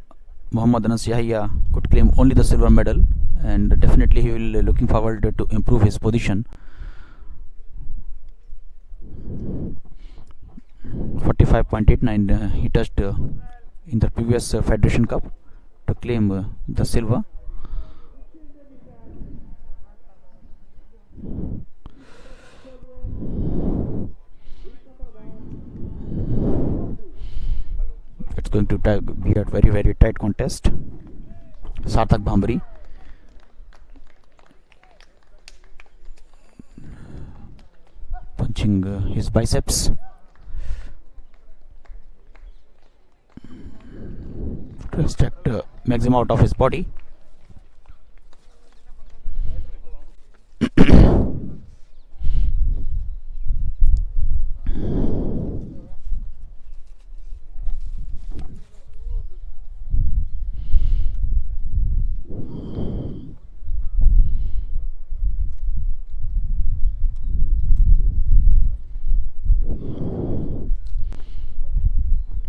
Mohammad Anas Yahya could claim only the silver medal, and definitely he will looking forward to improve his position. 45.89 he touched in the previous Federation Cup to claim the silver. It's going to be a very, very tight contest. Sarthak Bhamri punching his biceps. To extract maximum out of his body.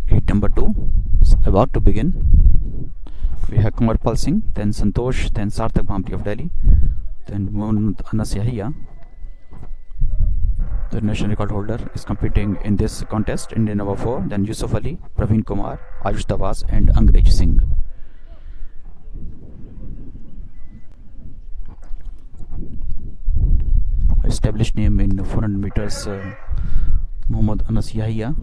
Heat number 2 is about to begin. We have Kamarpal Singh, then Santosh, then Sarthak Bhamri of Delhi, then Mohammad Anas Yahya. The national record holder is competing in this contest in number 4, then Yusuf Ali, Praveen Kumar, Ayush Dabas and Angrez Singh. Established name in 400 meters, Mohammad Anas Yahya.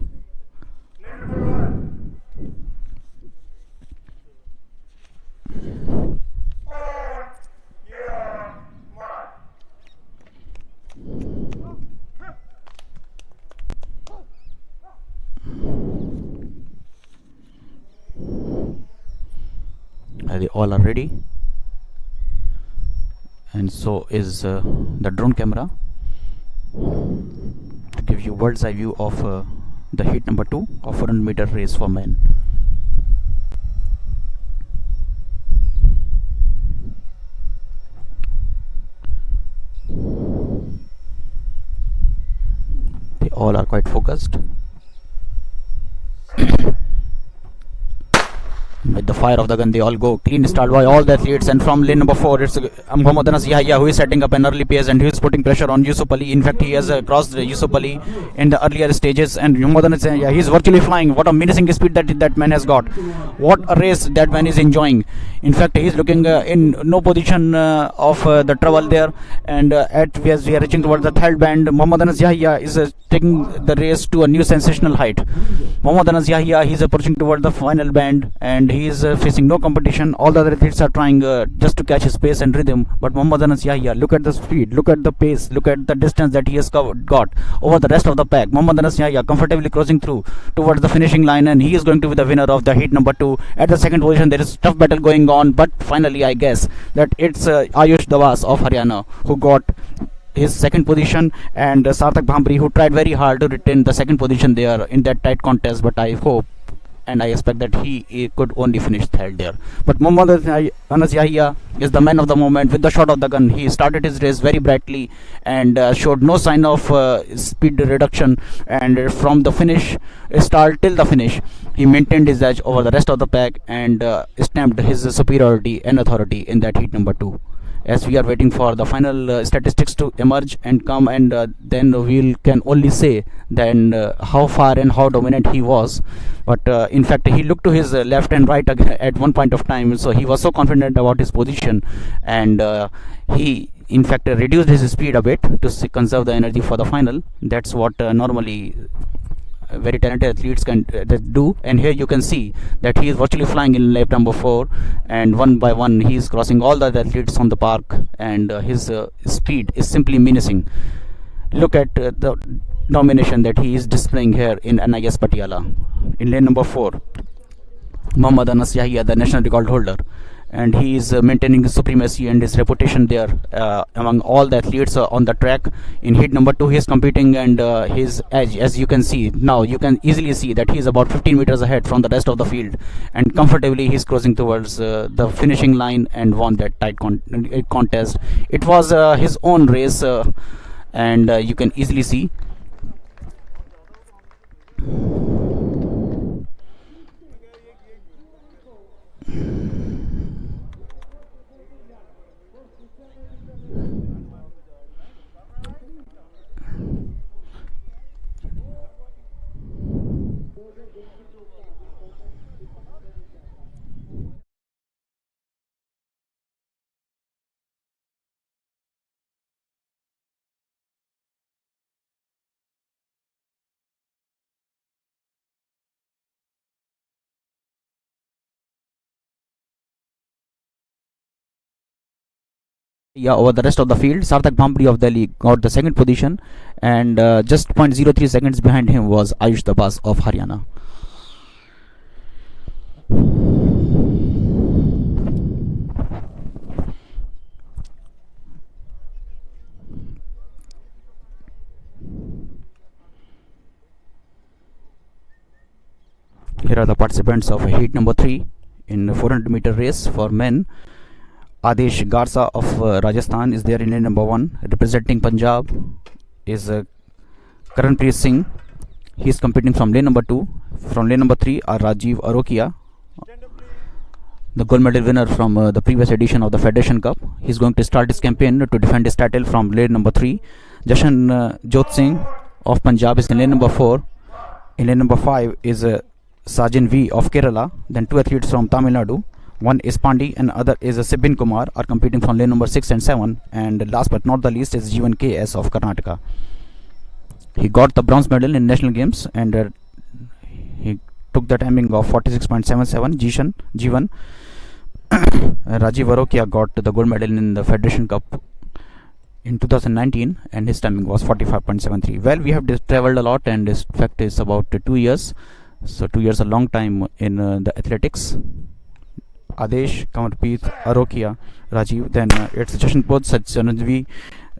They all are ready, and so is the drone camera to give you bird's eye view of the heat number 2 of 400 meter race for men. They all are quite focused. With the fire of the gun, they all go. Clean start by all the athletes, and from lane number 4, it's Mohammad Anas Yahya who is setting up an early pace, and he is putting pressure on Yusuf Ali. In fact, he has crossed Yusuf Ali in the earlier stages, and Mohammad Anas Yahya, he is virtually flying. What a menacing speed that man has got. What a race that man is enjoying. In fact, he is looking in no position of the trouble there, and as we are reaching towards the third band, Mohammad Anas Yahya is taking the race to a new sensational height. Mohammad Anas Yahya, he is approaching towards the final band, and he is facing no competition. All the other athletes are trying just to catch his pace and rhythm, but Mohammad Anas Yahya, look at the speed, look at the pace, look at the distance that he has got over the rest of the pack. Mohammad Anas Yahya comfortably crossing through towards the finishing line, and he is going to be the winner of the heat number 2. At the second position, there is tough battle going on, but finally I guess that it's Ayush Dabas of Haryana who got his second position, and Sarthak Bhamri who tried very hard to retain the second position there in that tight contest, but I hope and I expect that he could only finish third there. But Mohammad Anas Yahya is the man of the moment with the shot of the gun. He started his race very brightly and showed no sign of speed reduction, and from the finish start till the finish he maintained his edge over the rest of the pack and stamped his superiority and authority in that heat number 2. As we are waiting for the final statistics to emerge and come, and then we can only say then how far and how dominant he was. But in fact, he looked to his left and right at one point of time, so he was so confident about his position, and he in fact reduced his speed a bit to conserve the energy for the final. That's what normally very talented athletes can do, and here you can see that he is virtually flying in lap number 4, and one by one he is crossing all the other athletes on the park, and his speed is simply menacing. Look at the domination that he is displaying here in NIS Patiala. In lane number 4, Mohammad Anas Yahya, the national record holder, and he is maintaining his supremacy and his reputation there among all the athletes on the track. In heat number 2 he is competing, and his edge, as you can see now, you can easily see that he is about 15 meters ahead from the rest of the field, and comfortably he is crossing towards the finishing line and won that tight contest. It was his own race, and you can easily see. Yeah, over the rest of the field, Sarthak Bhampri of Delhi got the second position, and just 0.03 seconds behind him was Ayush Dabas of Haryana. Here are the participants of heat number 3 in 400-meter race for men. Adesh Garsa of Rajasthan is there in lane number 1. Representing Punjab is Karanpreet Singh. He is competing from lane number 2. From lane number 3 are Rajiv Arokia, the gold medal winner from the previous edition of the Federation Cup. He is going to start his campaign to defend his title from lane number 3. Jashan Jot Singh of Punjab is in lane number 4. In lane number 5 is Sajin V of Kerala. Then 2 athletes from Tamil Nadu. One is Pandi and other is Sibin Kumar, are competing from lane number 6 and 7. And last but not the least is Jivan KS of Karnataka. He got the bronze medal in national games, and he took the timing of 46.77. Jivan Rajiv Arokia got the gold medal in the Federation Cup in 2019, and his timing was 45.73. Well, we have traveled a lot, and in fact it's about 2 years. So 2 years a long time in the athletics. Adesh, Kamarpreet, Arokia, Rajiv, then it's Jashanpur, Satyanajvi,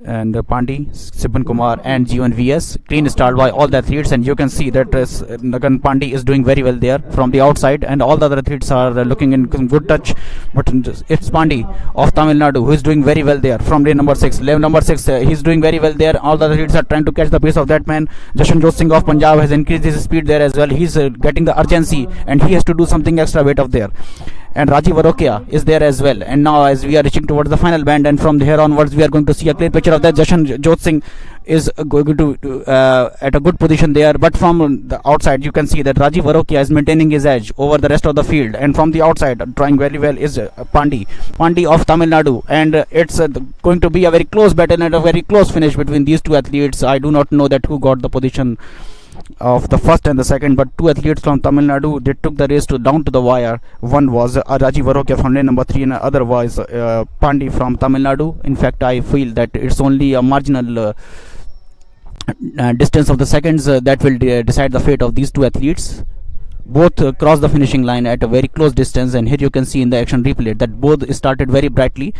and Pandi, Sibban Kumar, and Jivan VS. Clean start by all the athletes, and you can see that Nagan Pandi is doing very well there from the outside, and all the other athletes are looking in good touch. But it's Pandi of Tamil Nadu who is doing very well there from lane number 6. Lane number 6, he's doing very well there. All the athletes are trying to catch the pace of that man. Jashan Jot Singh of Punjab has increased his speed there as well. He's getting the urgency, and he has to do something extra weight of there. And Rajiv Arokia is there as well. And now as we are reaching towards the final band, and from here onwards we are going to see a clear picture of that. Jashan Jot Singh is going to at a good position there, but from the outside you can see that Rajiv Arokia is maintaining his edge over the rest of the field, and from the outside trying very well is Pandi of Tamil Nadu, and it's going to be a very close battle and a very close finish between these two athletes. I do not know that who got the position of the first and the second, but 2 athletes from Tamil Nadu, they took the race down to the wire. One was Rajiv Arokia from lane number 3, and the other was Pandi from Tamil Nadu. In fact, I feel that it's only a marginal distance of the seconds that will decide the fate of these 2 athletes. Both crossed the finishing line at a very close distance, and here you can see in the action replay that both started very brightly.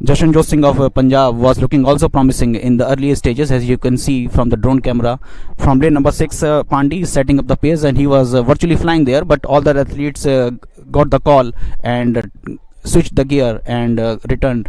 Jashan Jot Singh of Punjab was looking also promising in the earlier stages, as you can see from the drone camera. From lane number 6, Pandi is setting up the pace, and he was virtually flying there, but all the athletes got the call and switched the gear and returned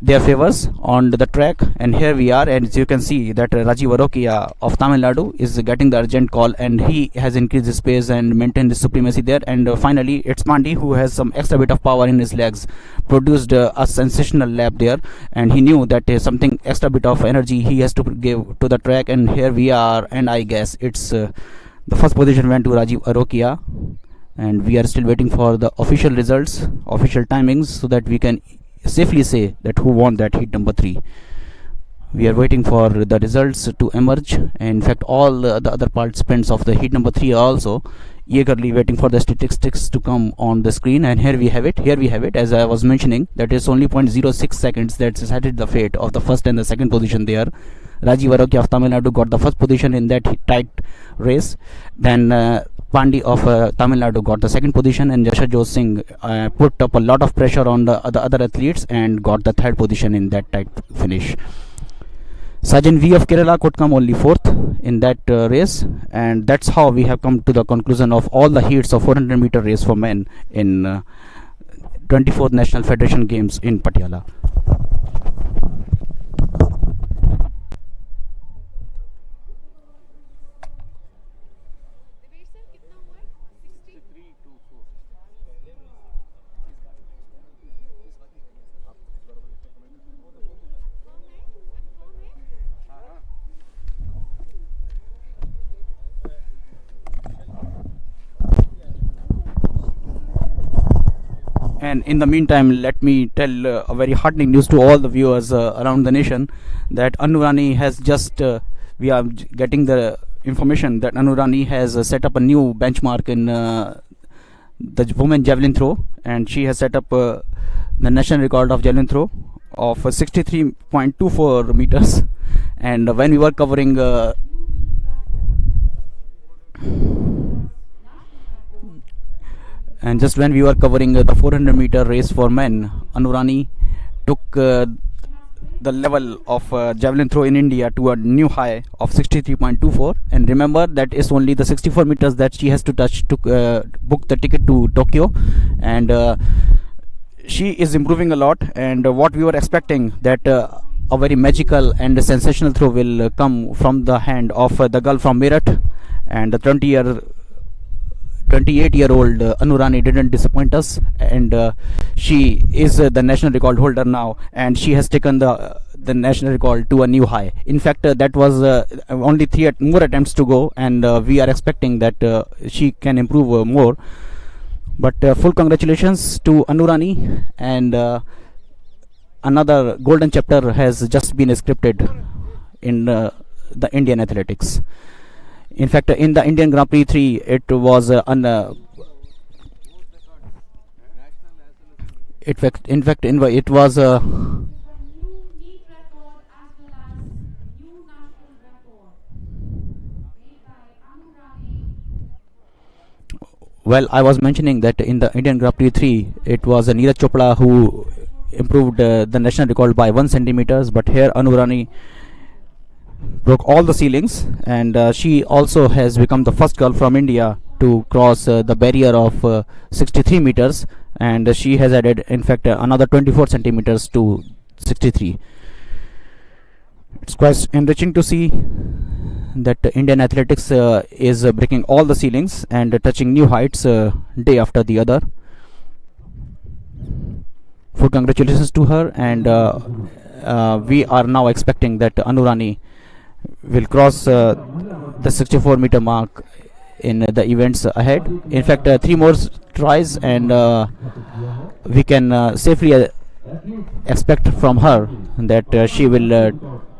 their favors on the track. And here we are, and as you can see that Rajiv Arokia of Tamil Nadu is getting the urgent call, and he has increased his pace and maintained his supremacy there. And finally it's Pandi who has some extra bit of power in his legs, produced a sensational lap there, and he knew that something extra bit of energy he has to give to the track. And here we are, and I guess it's the first position went to Rajiv Arokia, and we are still waiting for the official results, official timings, so that we can safely say that who won that heat number 3. We are waiting for the results to emerge, and in fact all the other participants of the heat number 3 are also eagerly waiting for the statistics to come on the screen. And here we have it, as I was mentioning, that is only 0.06 seconds that decided the fate of the first and the second position there. Rajiv Arogi of Tamil Nadu got the first position in that tight race. Then Pandi of Tamil Nadu got the second position, and Yashajot Singh put up a lot of pressure on the other athletes and got the third position in that tight finish. Sajan V of Kerala could come only fourth in that race, and that's how we have come to the conclusion of all the heats of 400-meter race for men in 24th National Federation Games in Patiala. And in the meantime, let me tell a very heartening news to all the viewers around the nation that Anurani has just, we are getting the information that Anurani has set up a new benchmark in the women javelin throw, and she has set up the national record of javelin throw of 63.24 meters. And when we were covering and just when we were covering the 400-meter race for men, Anurani took the level of javelin throw in India to a new high of 63.24. And remember that it's only the 64 meters that she has to touch to book the ticket to Tokyo. And she is improving a lot. And what we were expecting that a very magical and sensational throw will come from the hand of the girl from Meerut, and the 28-year-old Anurani didn't disappoint us, and she is the national record holder now, and she has taken the national record to a new high. In fact, that was only three more attempts to go, and we are expecting that she can improve more. But full congratulations to Anurani, and another golden chapter has just been scripted in the Indian athletics. In fact, in the Indian Grand Prix 3, it was it was well, I was mentioning that in the Indian Grand Prix 3, it was Neeraj Chopra who improved the national record by 1 centimeters, but here Anurani broke all the ceilings, and she also has become the first girl from India to cross the barrier of 63 meters, and she has added in fact another 24 centimeters to 63. It's quite enriching to see that Indian athletics is breaking all the ceilings and touching new heights day after the other. Full congratulations to her, and we are now expecting that Anurani will cross the 64-meter mark in the events ahead. In fact, 3 more tries, and we can safely expect from her that she will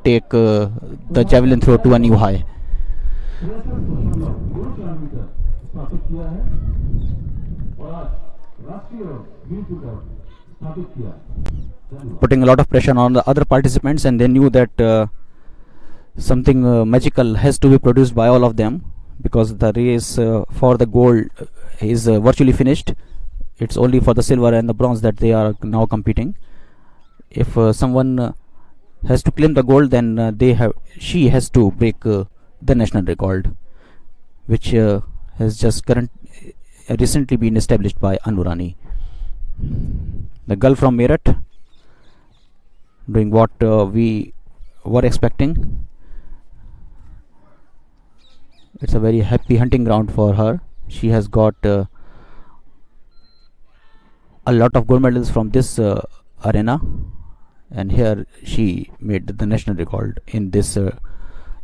take the javelin throw to a new high. Putting a lot of pressure on the other participants, and they knew that something magical has to be produced by all of them, because the race for the gold is virtually finished. It's only for the silver and the bronze that they are now competing. If someone has to claim the gold, then she has to break the national record, which has just recently been established by Anurani. The girl from Meerut doing what we were expecting. It's a very happy hunting ground for her. She has got a lot of gold medals from this arena, and here she made the national record in this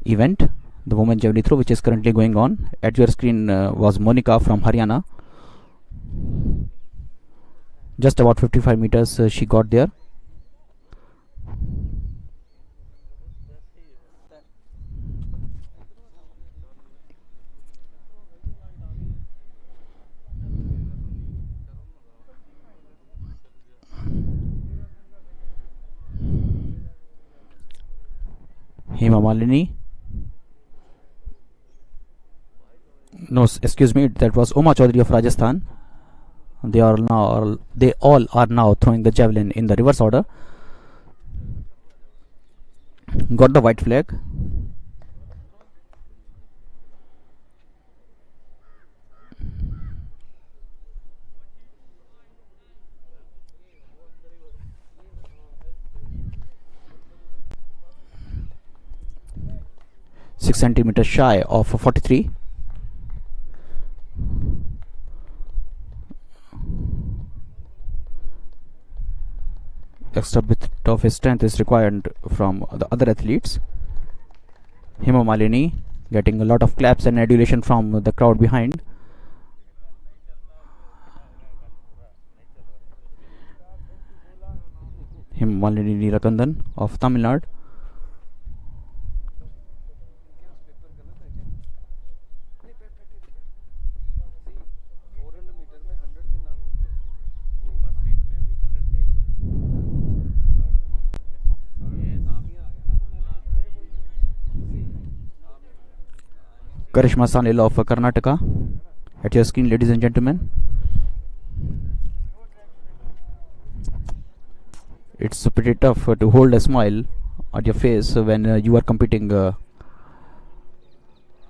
event, the women javelin throw, which is currently going on. At your screen was Monica from Haryana. Just about 55 meters she got there. Hema Malini. No, excuse me, that was Uma Chaudhary of Rajasthan. They all are now throwing the javelin in the reverse order. Got the white flag. Six centimeters shy of 43. Extra bit of strength is required from the other athletes. Hema Malini getting a lot of claps and adulation from the crowd behind. Hema Malini Neerakandan of Tamil Nadu. Karishma Sanil of Karnataka at your screen, ladies and gentlemen. It's pretty tough to hold a smile at your face when you are competing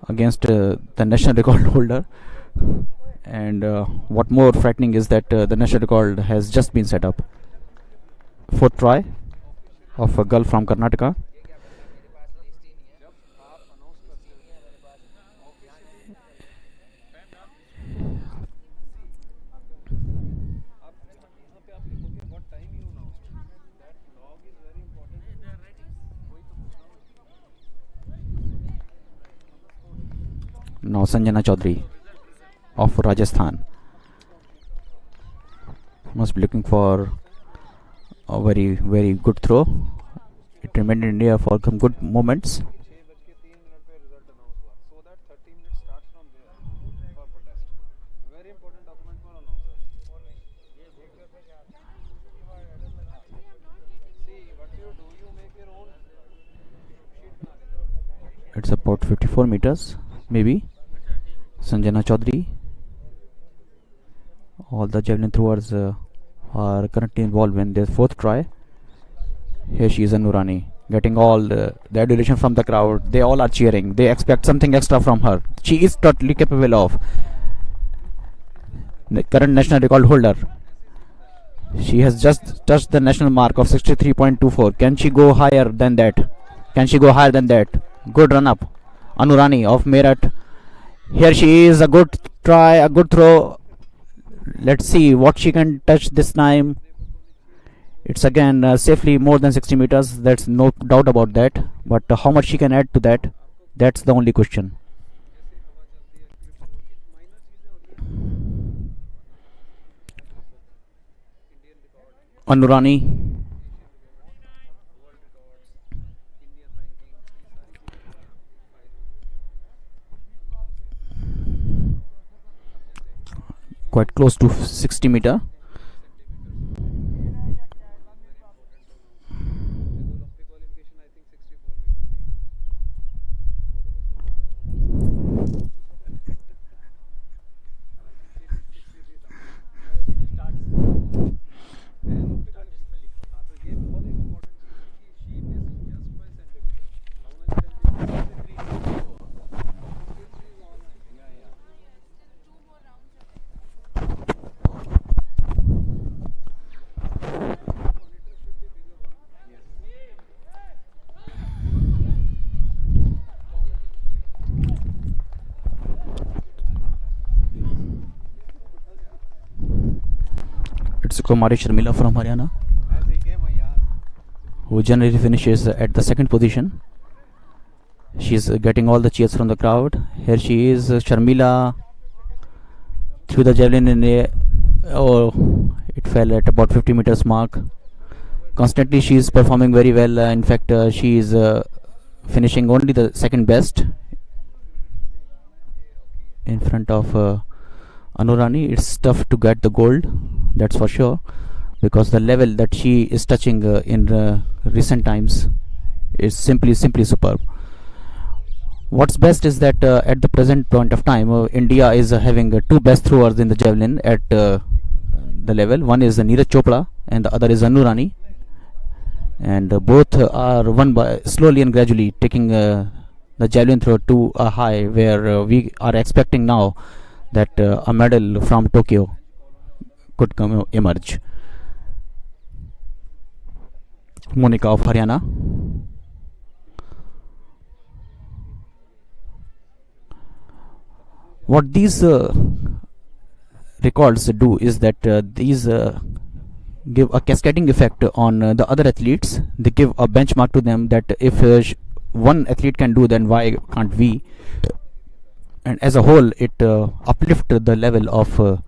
against the national record holder. And what more frightening is that the national record has just been set up. Fourth try of a girl from Karnataka. Now Sanjana Chaudhary of Rajasthan must be looking for a very, very good throw. It remained in the air for some good moments. It's about 54 meters maybe. Sanjana Chaudhary. All the javelin throwers are currently involved in their fourth try. Here she is, Anurani, getting all the adulation from the crowd. They all are cheering. They expect something extra from her. She is totally capable of. The current national record holder. She has just touched the national mark of 63.24. Can she go higher than that? Can she go higher than that? Good run up. Anurani of Meerut. Here she is, a good try, a good throw. Let's see what she can touch this time. It's again safely more than 60 meters. There's no doubt about that. But how much she can add to that, that's the only question. Anurani. Quite close to 60 meter. It's Kumari Sharmila from Haryana, who generally finishes at the second position. She's getting all the cheers from the crowd. Here she is, Sharmila, threw the javelin in the air. Oh, it fell at about 50 meters mark. Constantly she is performing very well. In fact, she is finishing only the second best in front of Anurani. It's tough to get the gold, that's for sure, because the level that she is touching in recent times is simply superb. What's best is that at the present point of time, India is having two best throwers in the javelin at the level. One is Neeraj Chopra and the other is Anu Rani, and both are one by slowly and gradually taking the javelin throw to a high where we are expecting now that a medal from Tokyo could emerge. Monica of Haryana. What these records do is that these give a cascading effect on the other athletes. They give a benchmark to them that if one athlete can do, then why can't we? And as a whole, it uplifts the level of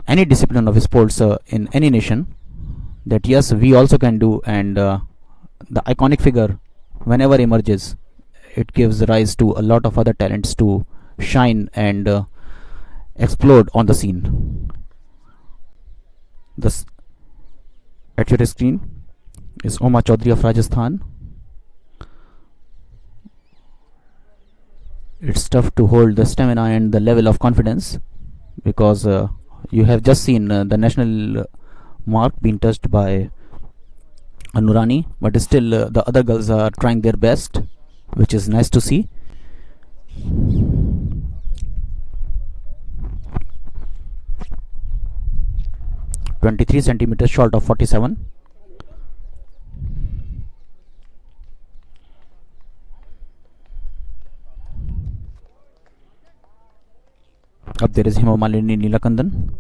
any discipline of sports in any nation, that yes, we also can do. And the iconic figure, whenever emerges, it gives rise to a lot of other talents to shine and explode on the scene. This at your screen is Oma Chaudhary of Rajasthan. It's tough to hold the stamina and the level of confidence, because you have just seen the national mark being touched by Anu Rani, but still the other girls are trying their best, which is nice to see. 23 centimeters short of 47. Up there is Hema Malini Neelakandan.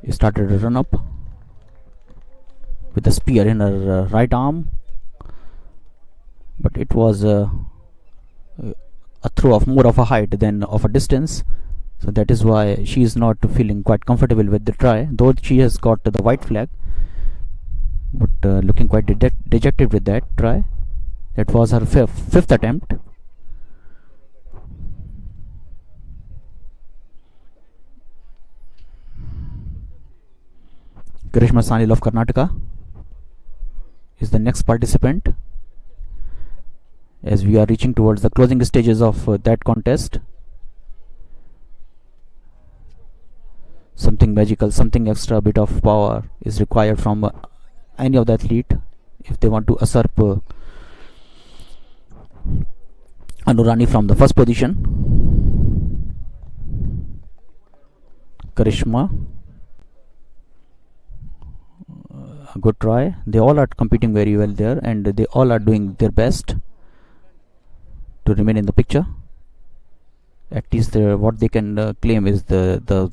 He started a run up with a spear in her right arm, but it was a throw of more of a height than of a distance, so that is why she is not feeling quite comfortable with the try, though she has got the white flag, but looking quite dejected with that try. That was her fifth attempt. Karishma Sanil of Karnataka is the next participant, as we are reaching towards the closing stages of that contest. Something magical, something extra bit of power is required from any of the athlete if they want to usurp Anu Rani from the first position. Karishma, a good try. They all are competing very well there, and they all are doing their best to remain in the picture. At least what they can claim is the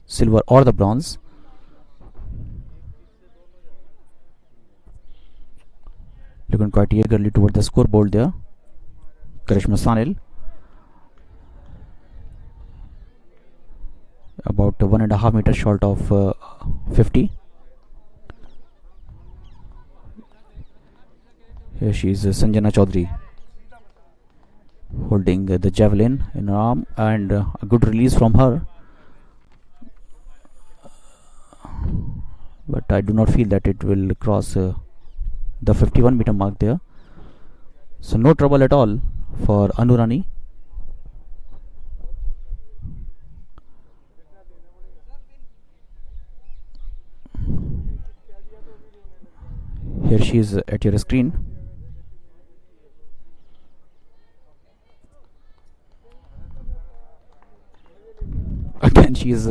silver or the bronze. Looking quite eagerly toward the scoreboard there. Karishma Sanil, about 1.5 meters short of 50. Here she is, Sanjana Chaudhary, holding the javelin in her arm, and a good release from her, but I do not feel that it will cross the 51 meter mark there, so no trouble at all for Anu Rani. Here she is at your screen. Again she is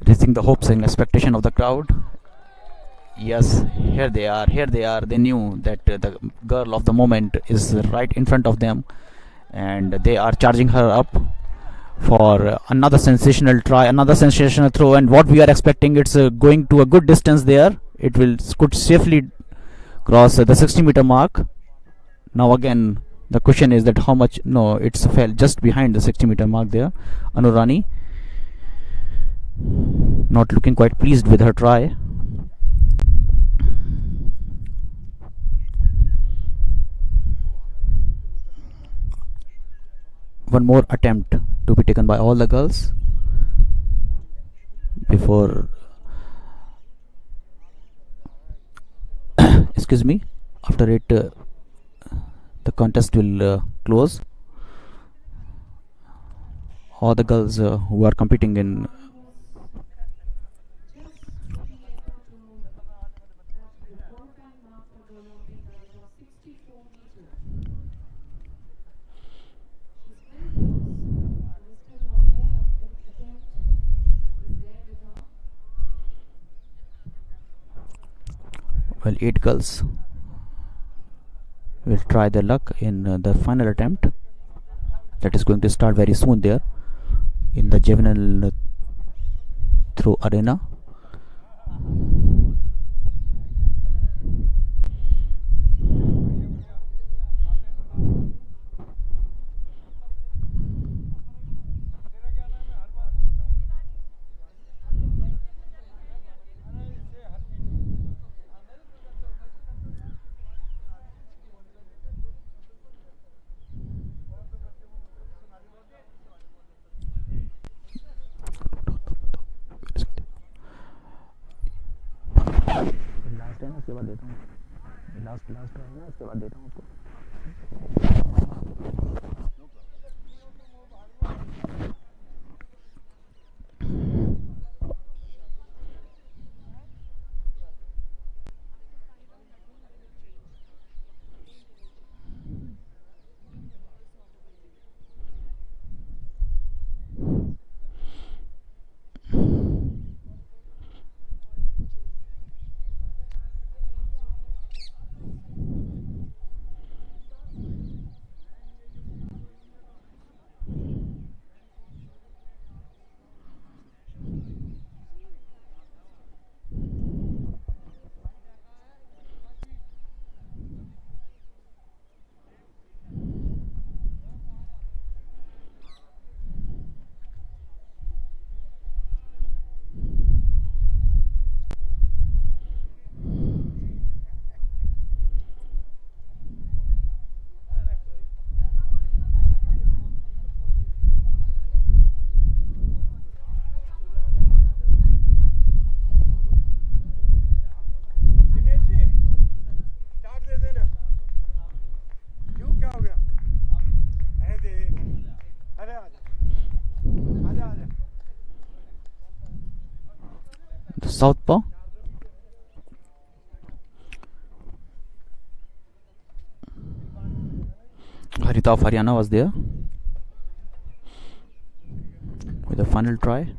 raising the hopes and expectation of the crowd. Yes, here they are, they knew that the girl of the moment is right in front of them, and they are charging her up for another sensational try, another sensational throw, and what we are expecting, it's going to a good distance there. It could safely cross the 60 meter mark. Now again the question is that how much. No, it's fell just behind the 60 meter mark there. Anu Rani not looking quite pleased with her try. One more attempt to be taken by all the girls before excuse me, after it the contest will close. All the girls who are competing in
just be able to the qualifying mark for the Olympic girls of 64 meters. She's very close. There is still one more attempt is there with her.
well, 8 girls will try their luck in the final attempt that is going to start very soon there in the Javelin throw arena. Last है ना, उसके बाद देता हूँ। Last है ना, उसके बाद देता हूँ आपको। Southpaw. Harita of Haryana was there with the final try.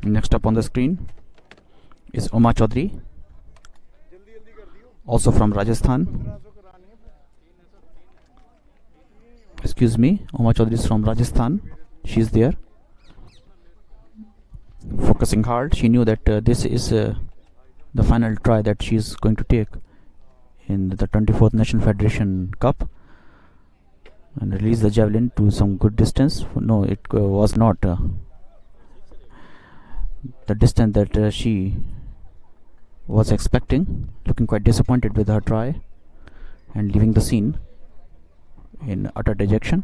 Next up on the screen is Uma Chaudhary, also from Rajasthan. Excuse me, Uma Chaudhary is from Rajasthan. She is there, focusing hard. She knew that this is the final try that she is going to take in the 24th National Federation Cup and release the javelin to some good distance. No, it was not the distance that she was expecting, looking quite disappointed with her try and leaving the scene in utter dejection.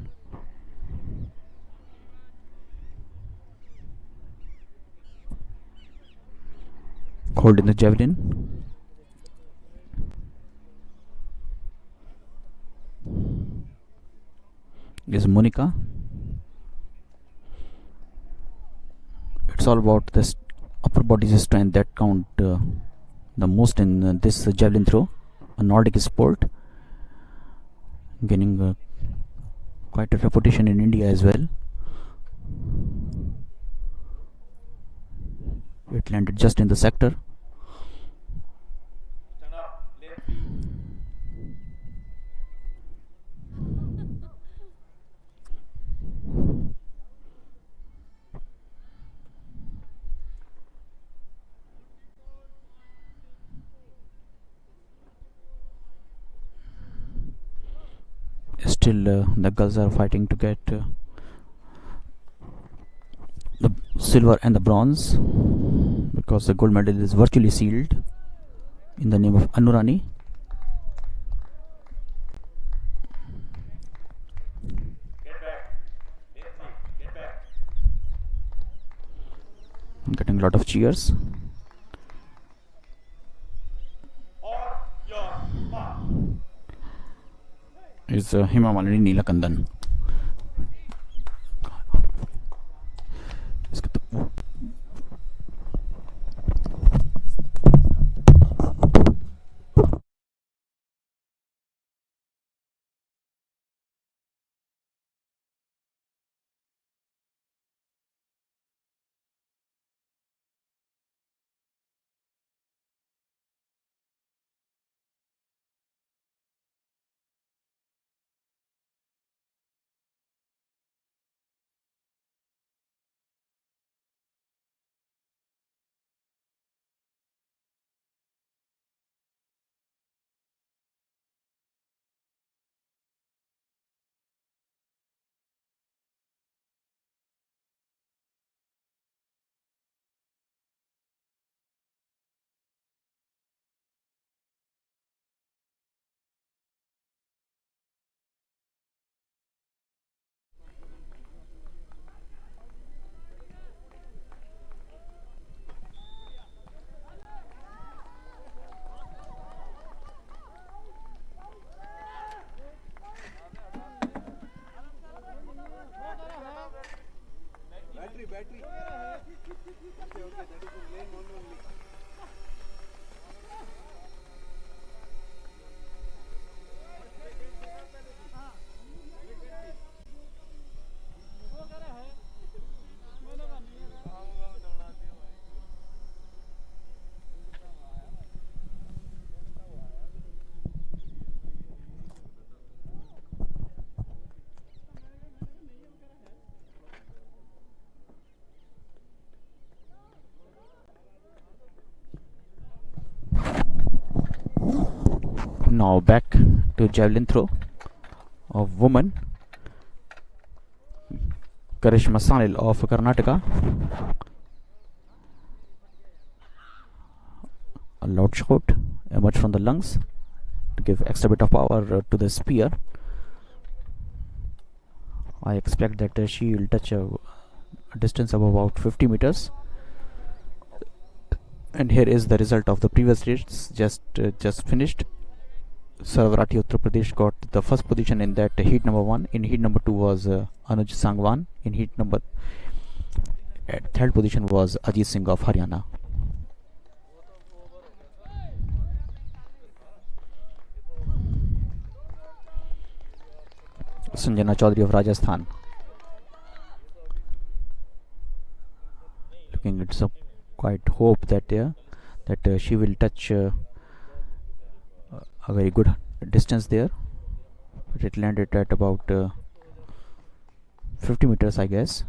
Holding the javelin. Is Monica. It's all about this upper body strength that count the most in this javelin throw, a Nordic sport, gaining quite a reputation in India as well. It landed just in the sector. Still the girls are fighting to get the silver and the bronze, because the gold medal is virtually sealed. in the name of Anurani. Getting a lot of cheers. Is Hima Malini Neelakandan. Now back to javelin throw of woman. Karishma Sanil of Karnataka. A loud shot emerged from the lungs to give extra bit of power to the spear. I expect that she will touch a distance of about 50 meters. And here is the result of the previous race just finished. Sarvarati Uttar Pradesh got the first position in that heat number 1. In heat number 2 was Anuj Sangwan. In heat number at third position was Ajit Singh of Haryana. Sanjana Chaudhary of Rajasthan. Looking at some quite hope that she will touch a very good distance there. It landed at about 50 meters, I guess.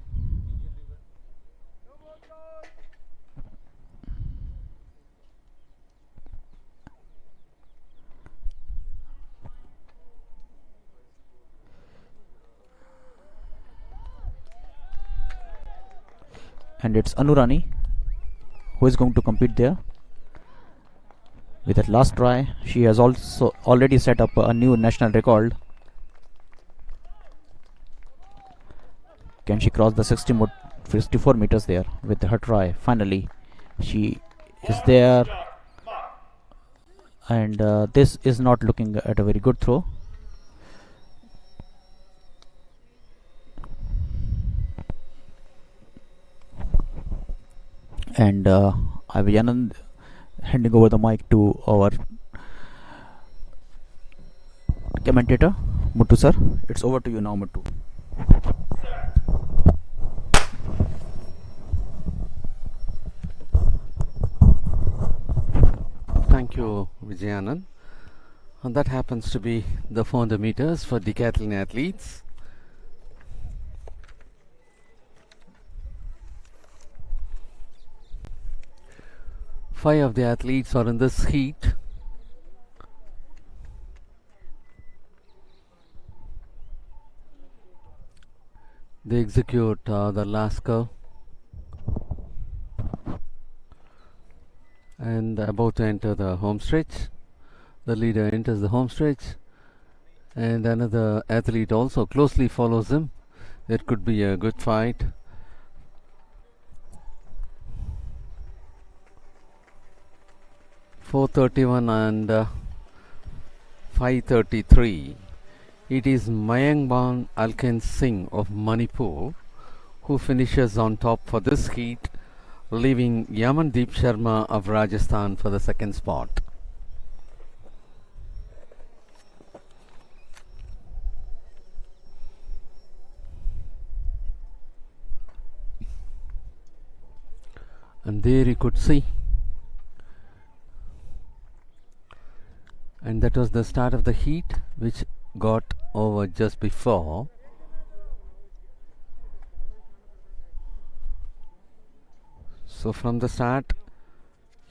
And it's Anurani who is going to compete there. With that last try, she has also already set up a new national record. Can she cross the 64 meters there with her try? Finally, she is there. And this is not looking at a very good throw. And I will handing over the mic to our commentator, Muttu sir. It's over to you now, Muttu.
Thank you, Vijayanand. And that happens to be the 400 meters for decathlon athletes. Five of the athletes are in this heat. They execute the last curve and about to enter the home stretch. The leader enters the home stretch, and another athlete also closely follows him. It could be a good fight. .431 and 5:33. It is Mayangbaan Alken Singh of Manipur who finishes on top for this heat, leaving Yamandeep Sharma of Rajasthan for the second spot. And there you could see, and that was the start of the heat, which got over just before. So from the start,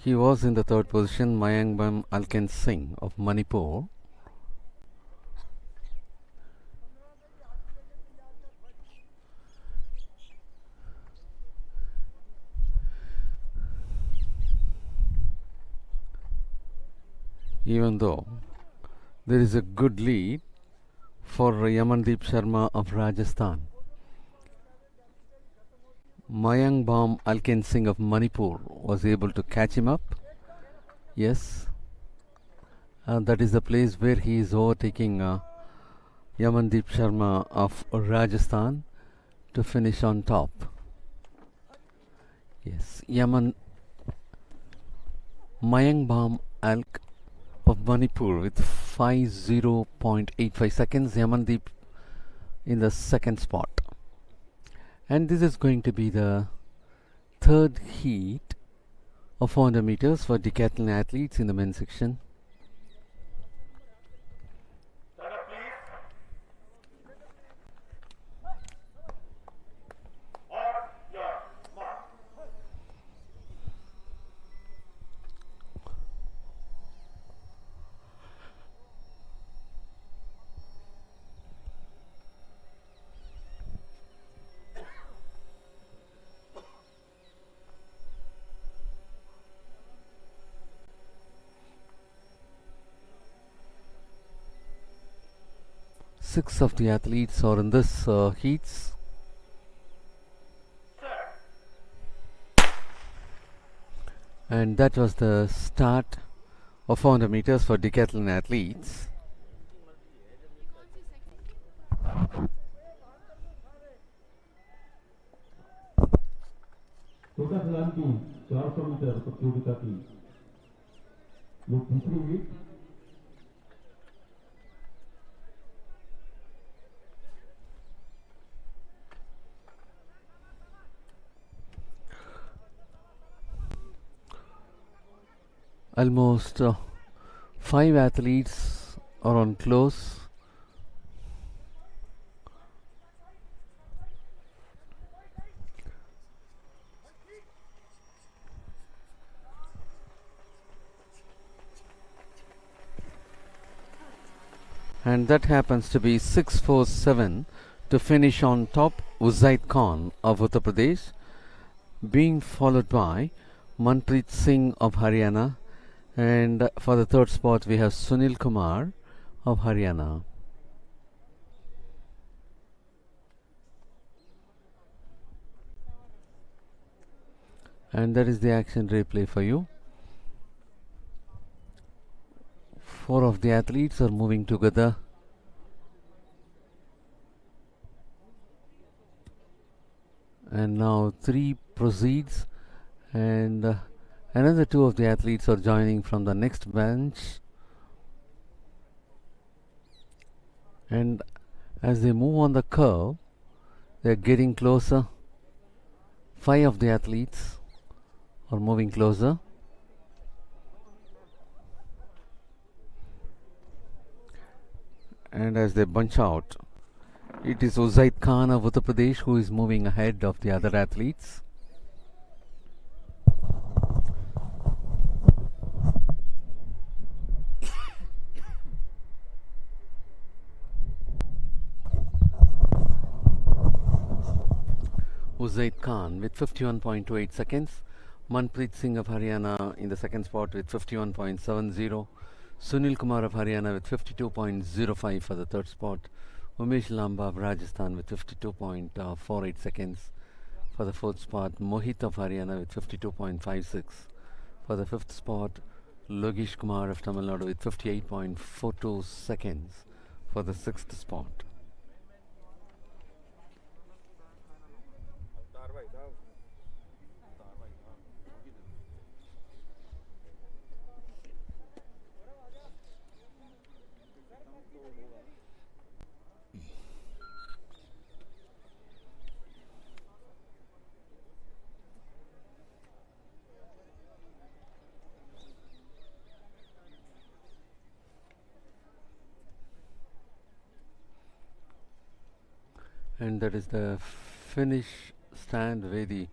he was in the third position, Mayangbam Alken Singh of Manipur. Even though there is a good lead for Yamandeep Sharma of Rajasthan, Mayangbam Alken Singh of Manipur was able to catch him up. Yes, that is the place where he is overtaking Yamandeep Sharma of Rajasthan to finish on top. Yes, Mayangbam Alk of Manipur with 50.85 seconds, Yamandeep in the second spot. And this is going to be the third heat of 400 meters for decathlon athletes in the men's section. Six of the athletes are in this heats. And that was the start of 400 meters for decathlon athletes.
Decathlon की 400 metre प्रतियोगिता की ये तीसरी meet
Almost 5 athletes are on close. And that happens to be 647 to finish on top, Uzaid Khan of Uttar Pradesh, being followed by Manpreet Singh of Haryana, and for the third spot we have Sunil Kumar of Haryana. And that is the action replay for you. 4 of the athletes are moving together. And now 3 proceeds, and another 2 of the athletes are joining from the next bench. And as they move on the curve, they are getting closer. 5 of the athletes are moving closer. And as they bunch out, it is Uzaid Khan of Uttar Pradesh who is moving ahead of the other athletes. Uzaid Khan with 51.28 seconds, Manpreet Singh of Haryana in the second spot with 51.70. Sunil Kumar of Haryana with 52.05 for the third spot. Umesh Lamba of Rajasthan with 52.48 seconds for the fourth spot. Mohit of Haryana with 52.56 for the fifth spot. Logesh Kumar of Tamil Nadu with 58.42 seconds for the sixth spot. And that is the finish stand where the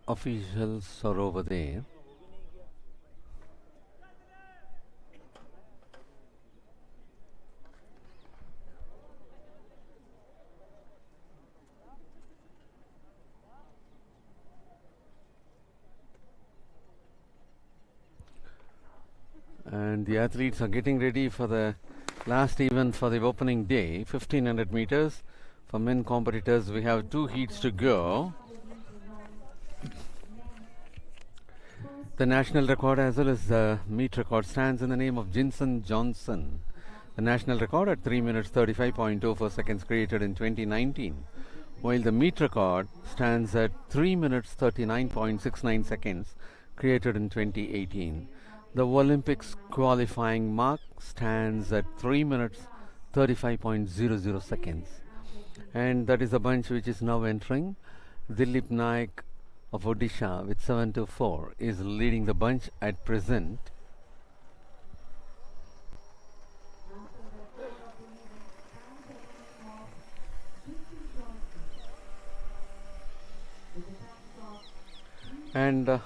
officials are over there. And the athletes are getting ready for the last event for the opening day, 1500 meters. For men competitors, we have 2 heats to go. The national record as well as the meet record stands in the name of Jinson Johnson. The national record at 3 minutes 35.24 seconds created in 2019, while the meet record stands at 3 minutes 39.69 seconds created in 2018. The Olympics qualifying mark stands at 3 minutes 35.00 seconds. And that is the bunch which is now entering. Dilip Naik of Odisha with 7-4 is leading the bunch at present. And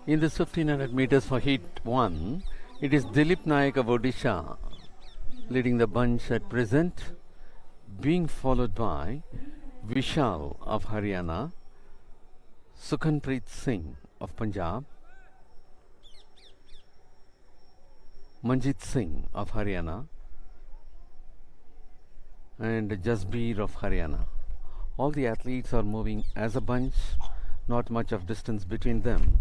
in this 1500 meters for heat 1, it is Dilip Naik of Odisha leading the bunch at present, being followed by Vishal of Haryana, Sukhanpreet Singh of Punjab, Manjit Singh of Haryana, and Jasbir of Haryana. All the athletes are moving as a bunch, not much of distance between them.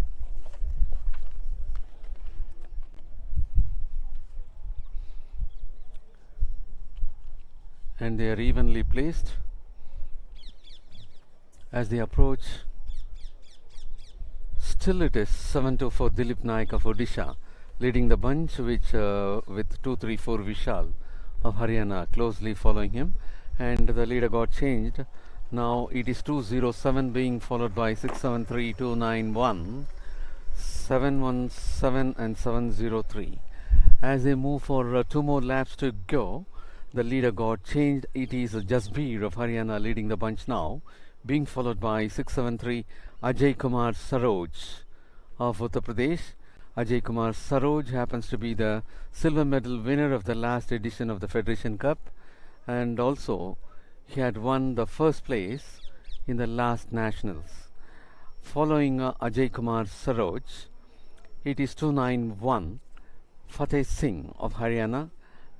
And they are evenly placed as they approach. Still it is 7-4 Dilip Naik of Odisha leading the bunch, which with 2-3-4 Vishal of Haryana closely following him, and the leader got changed. Now it is 207 being followed by 673, 291, 717 and 703. As they move for 2 more laps to go, the leader got changed. It is Jasbir of Haryana leading the bunch now, being followed by 673 Ajay Kumar Saroj of Uttar Pradesh. Ajay Kumar Saroj happens to be the silver medal winner of the last edition of the Federation Cup, and also he had won the first place in the last nationals. Following Ajay Kumar Saroj, it is 291 Fateh Singh of Haryana,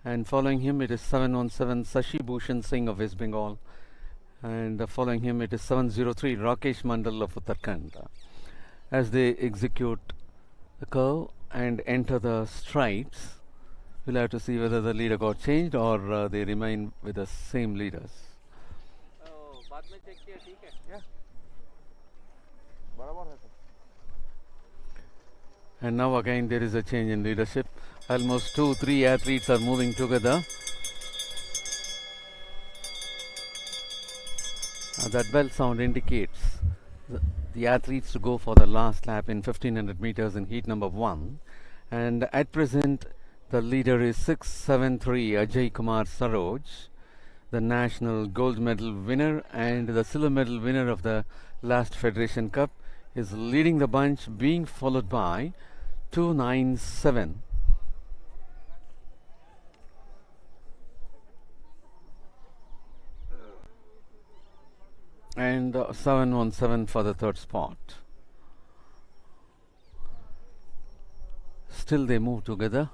and following him it is 717 Sashi Bhushan Singh of West Bengal, and following him it is 703 Rakesh Mandal of Uttarakhand. As they execute the curve and enter the stripes, we'll have to see whether the leader got changed or they remain with the same leaders. And now again there is a change in leadership. Almost 2-3 athletes are moving together. That bell sound indicates the athletes to go for the last lap in 1500 meters in heat number 1. And at present the leader is 673 Ajay Kumar Saroj, the national gold medal winner and the silver medal winner of the last Federation Cup, is leading the bunch, being followed by 297 and 717 for the third spot. still they move together.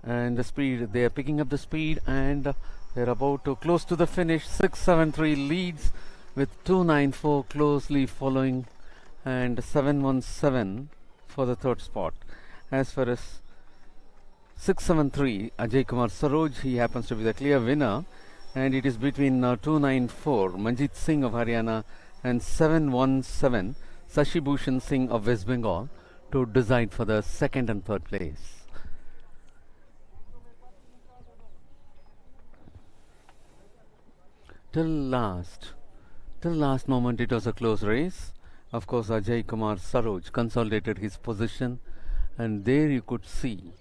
And the speed, they are picking up the speed, and they're about to close to the finish. 673 leads with 294 closely following, and 717 for the third spot. As far as 673, Ajay Kumar Saroj, he happens to be the clear winner, and it is between 294 Manjit Singh of Haryana and 717 Sashi Bhushan Singh of West Bengal to decide for the second and third place. Till last moment it was a close race. Of course, Ajay Kumar Saroj consolidated his position, and there you could see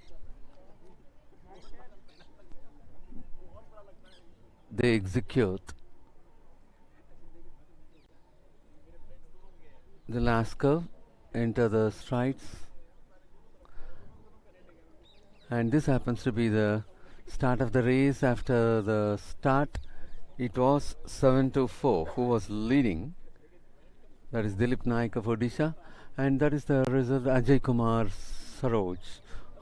they execute the last curve, enter the strides, and this happens to be the start of the race. After the start, it was 7-4 who was leading. That is Dilip Naik of Odisha, and that is the result. Ajay Kumar Saroj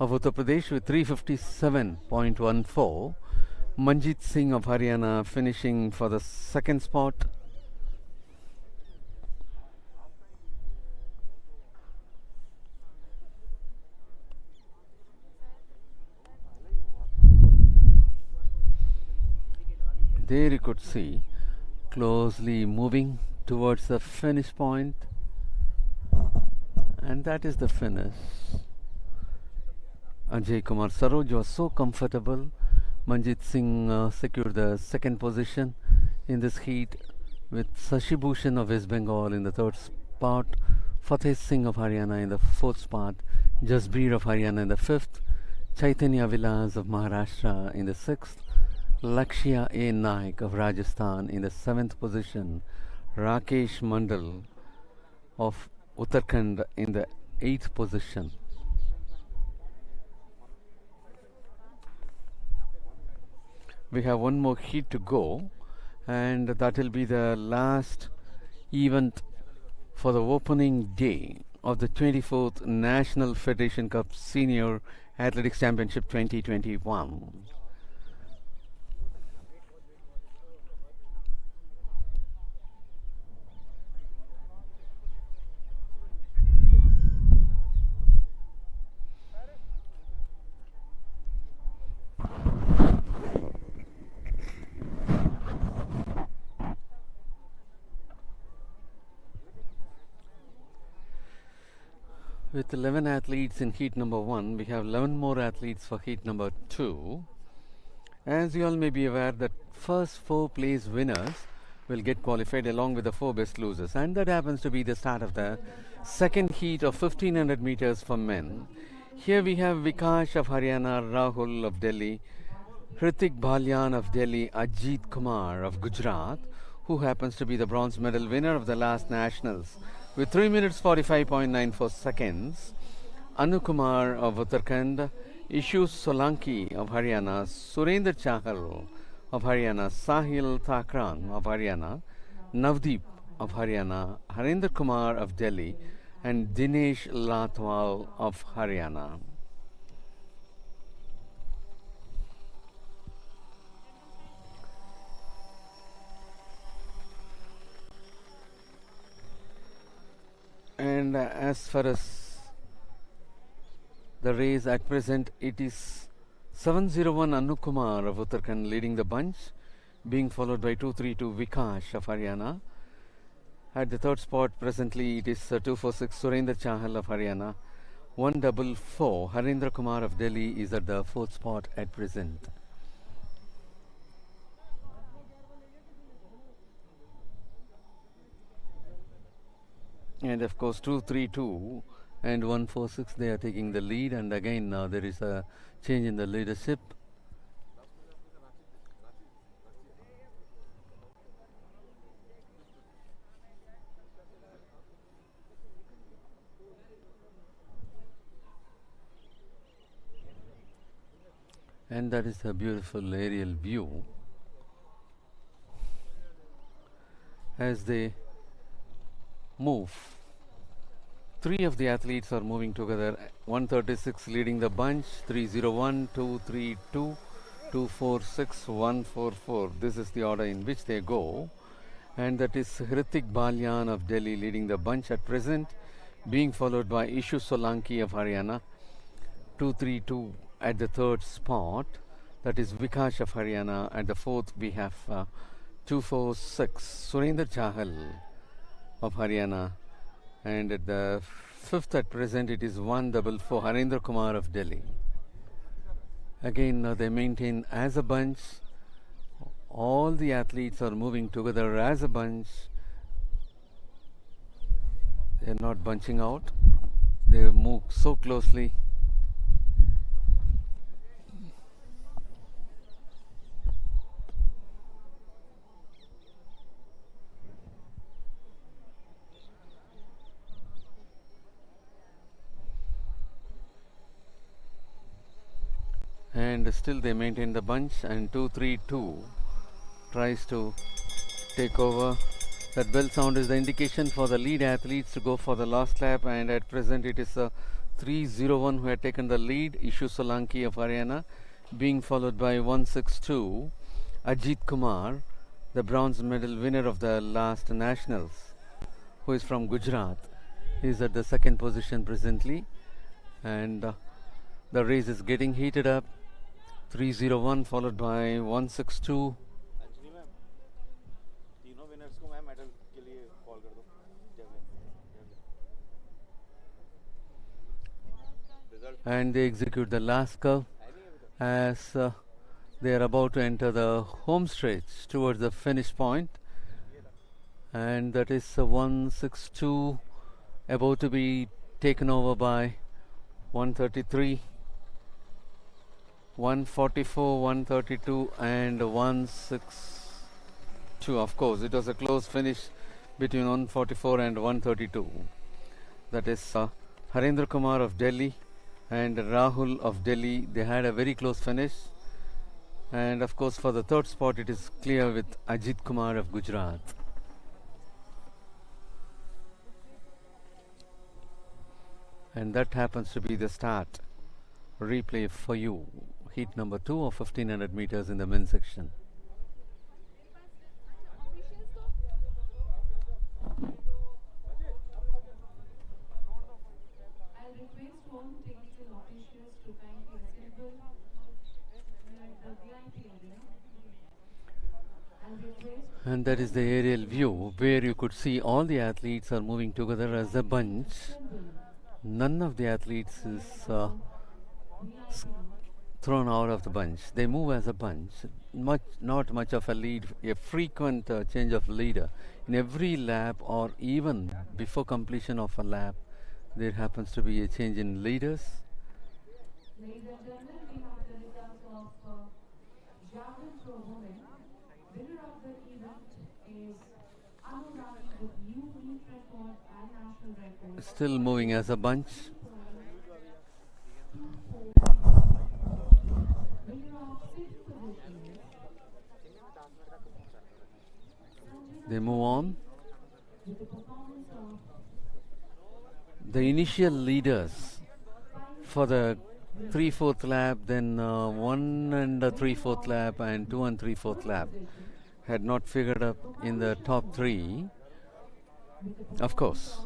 of Uttar Pradesh with 357.14. Manjit Singh of Haryana finishing for the second spot. There you could see closely moving towards the finish point, and that is the finish. Ajay Kumar Saroj was so comfortable. Manjit Singh secured the second position in this heat, with Sashi Bhushan of West Bengal in the third spot, Fateh Singh of Haryana in the fourth spot, Jasbir of Haryana in the fifth, Chaitanya Vilas of Maharashtra in the sixth, Lakshya A. Naik of Rajasthan in the seventh position, Rakesh Mandal of Uttarakhand in the eighth position. We have one more heat to go, and that will be the last event for the opening day of the 24th National Federation Cup Senior Athletics Championship 2021. With 11 athletes in heat number 1, we have 11 more athletes for heat number 2. As you all may be aware, that first 4 place winners will get qualified along with the 4 best losers, and that happens to be the start of the second heat of 1500 meters for men. Here we have Vikash of Haryana, Rahul of Delhi, Hrithik Bhalyan of Delhi, Ajit Kumar of Gujarat, who happens to be the bronze medal winner of the last nationals with 3 minutes 45.94 seconds, Anu Kumar of Uttarakhand, Ishu Solanki of Haryana, Surendra Chahal of Haryana, Sahil Thakran of Haryana, Navdeep of Haryana, Harinder Kumar of Delhi, and Dinesh Lathwal of Haryana. And as far as the race at present, it is 701 Anu Kumar of Uttarakhand leading the bunch, being followed by 232 Vikash of Haryana. At the third spot presently it is 246 Surendra Chahal of Haryana. 144 Harindra Kumar of Delhi is at the fourth spot at present. And of course 232 and 146, they are taking the lead, and again now there is a change in the leadership. And that is a beautiful aerial view as they move. Three of the athletes are moving together. 136 leading the bunch, 301, 232, 246, 144. This is the order in which they go. And that is Hrithik Balyan of Delhi leading the bunch at present, being followed by Ishu Solanki of Haryana, 232 at the third spot. That is Vikash of Haryana. At the fourth we have 246 Surendra Chahal of Haryana, and at the fifth at present it is 144 Harendra Kumar of Delhi. Again they maintain as a bunch. All the athletes are moving together as a bunch. They are not bunching out. They move so closely. And still they maintain the bunch, and 232 tries to take over. That bell sound is the indication for the lead athletes to go for the last lap, and at present it is 301 who had taken the lead, Ishu Solanki of Haryana, being followed by 162 Ajit Kumar, the bronze medal winner of the last nationals, who is from Gujarat. He is at the second position presently, and the race is getting heated up. 301 followed by 162. And they execute the last curve as they are about to enter the home stretch towards the finish point, and that is 162 about to be taken over by 133, 144, 132 and 162. Of course it was a close finish between 144 and 132. That is Harendra Kumar of Delhi and Rahul of Delhi. They had a very close finish, and of course for the third spot it is clear with Ajit Kumar of Gujarat. And that happens to be the start replay for you. Heat number 2 of 1500 meters in the men's section.
I'll request all the technical officials to kindly assemble the VIP area. I'll request.
And that is the aerial view where you could see all the athletes are moving together as a bunch. None of the athletes is thrown out of the bunch. They move as a bunch. Not much of a lead, a frequent change of leader. In every lap or even before completion of a lap, there happens to be a change in leaders.
Ladies and gentlemen, we have the results of Javelin for women. Winner of the event is Anuragi with new record and national record.
Still moving as a bunch. They move on. The initial leaders for the 3/4 lap, then 1 and 3/4 lap and 2 and 3/4 lap had not figured up in the top 3. Of course,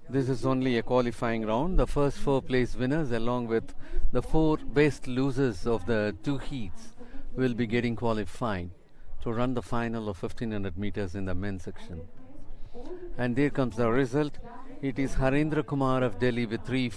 this is only a qualifying round. The first 4 place winners along with the 4 best losers of the 2 heats will be getting qualified to run the final of 1500 meters in the men's section. And there comes the result. It is Harendra Kumar of Delhi with 3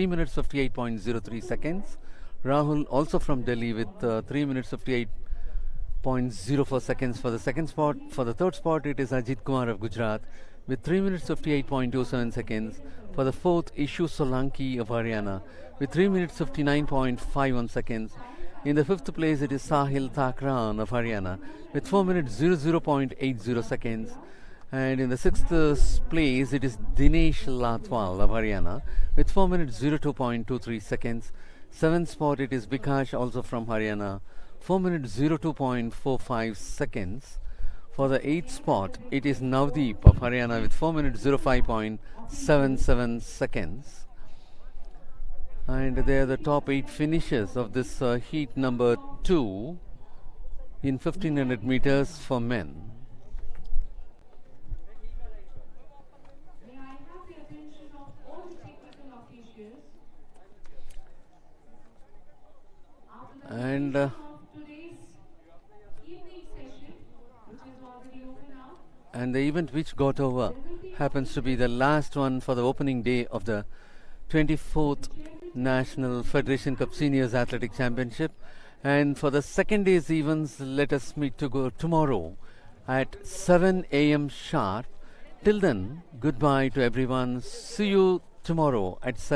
minutes 58.03 seconds. Rahul also from Delhi with 3 minutes 58.04 seconds for the second spot. For the third spot it is Ajit Kumar of Gujarat with 3 minutes 58.27 seconds. For the fourth, Ishu Solanki of Haryana with 3 minutes 59.51 seconds. In the fifth place it is Sahil Thakran of Haryana with 4 minutes 00.80 seconds. And in the sixth place it is Dinesh Latwal of Haryana with 4 minutes 02.23 seconds. Seventh spot it is Vikash also from Haryana, 4 minutes 02.45 seconds. For the 8th spot, it is Navdeep of Haryana with 4 minutes 05.77 seconds. And they are the top 8 finishers of this heat number 2 in 1500 meters for men.
May I have the attention of all the technical officials? After the
And
completion of today's evening session, which is already over now,
and the event which got over happens to be the last one for the opening day of the 24th National Federation Cup Seniors Athletic Championship. And for the second day's events, let us meet to go tomorrow at 7 a.m. sharp. Till then, goodbye to everyone. See you tomorrow at 7.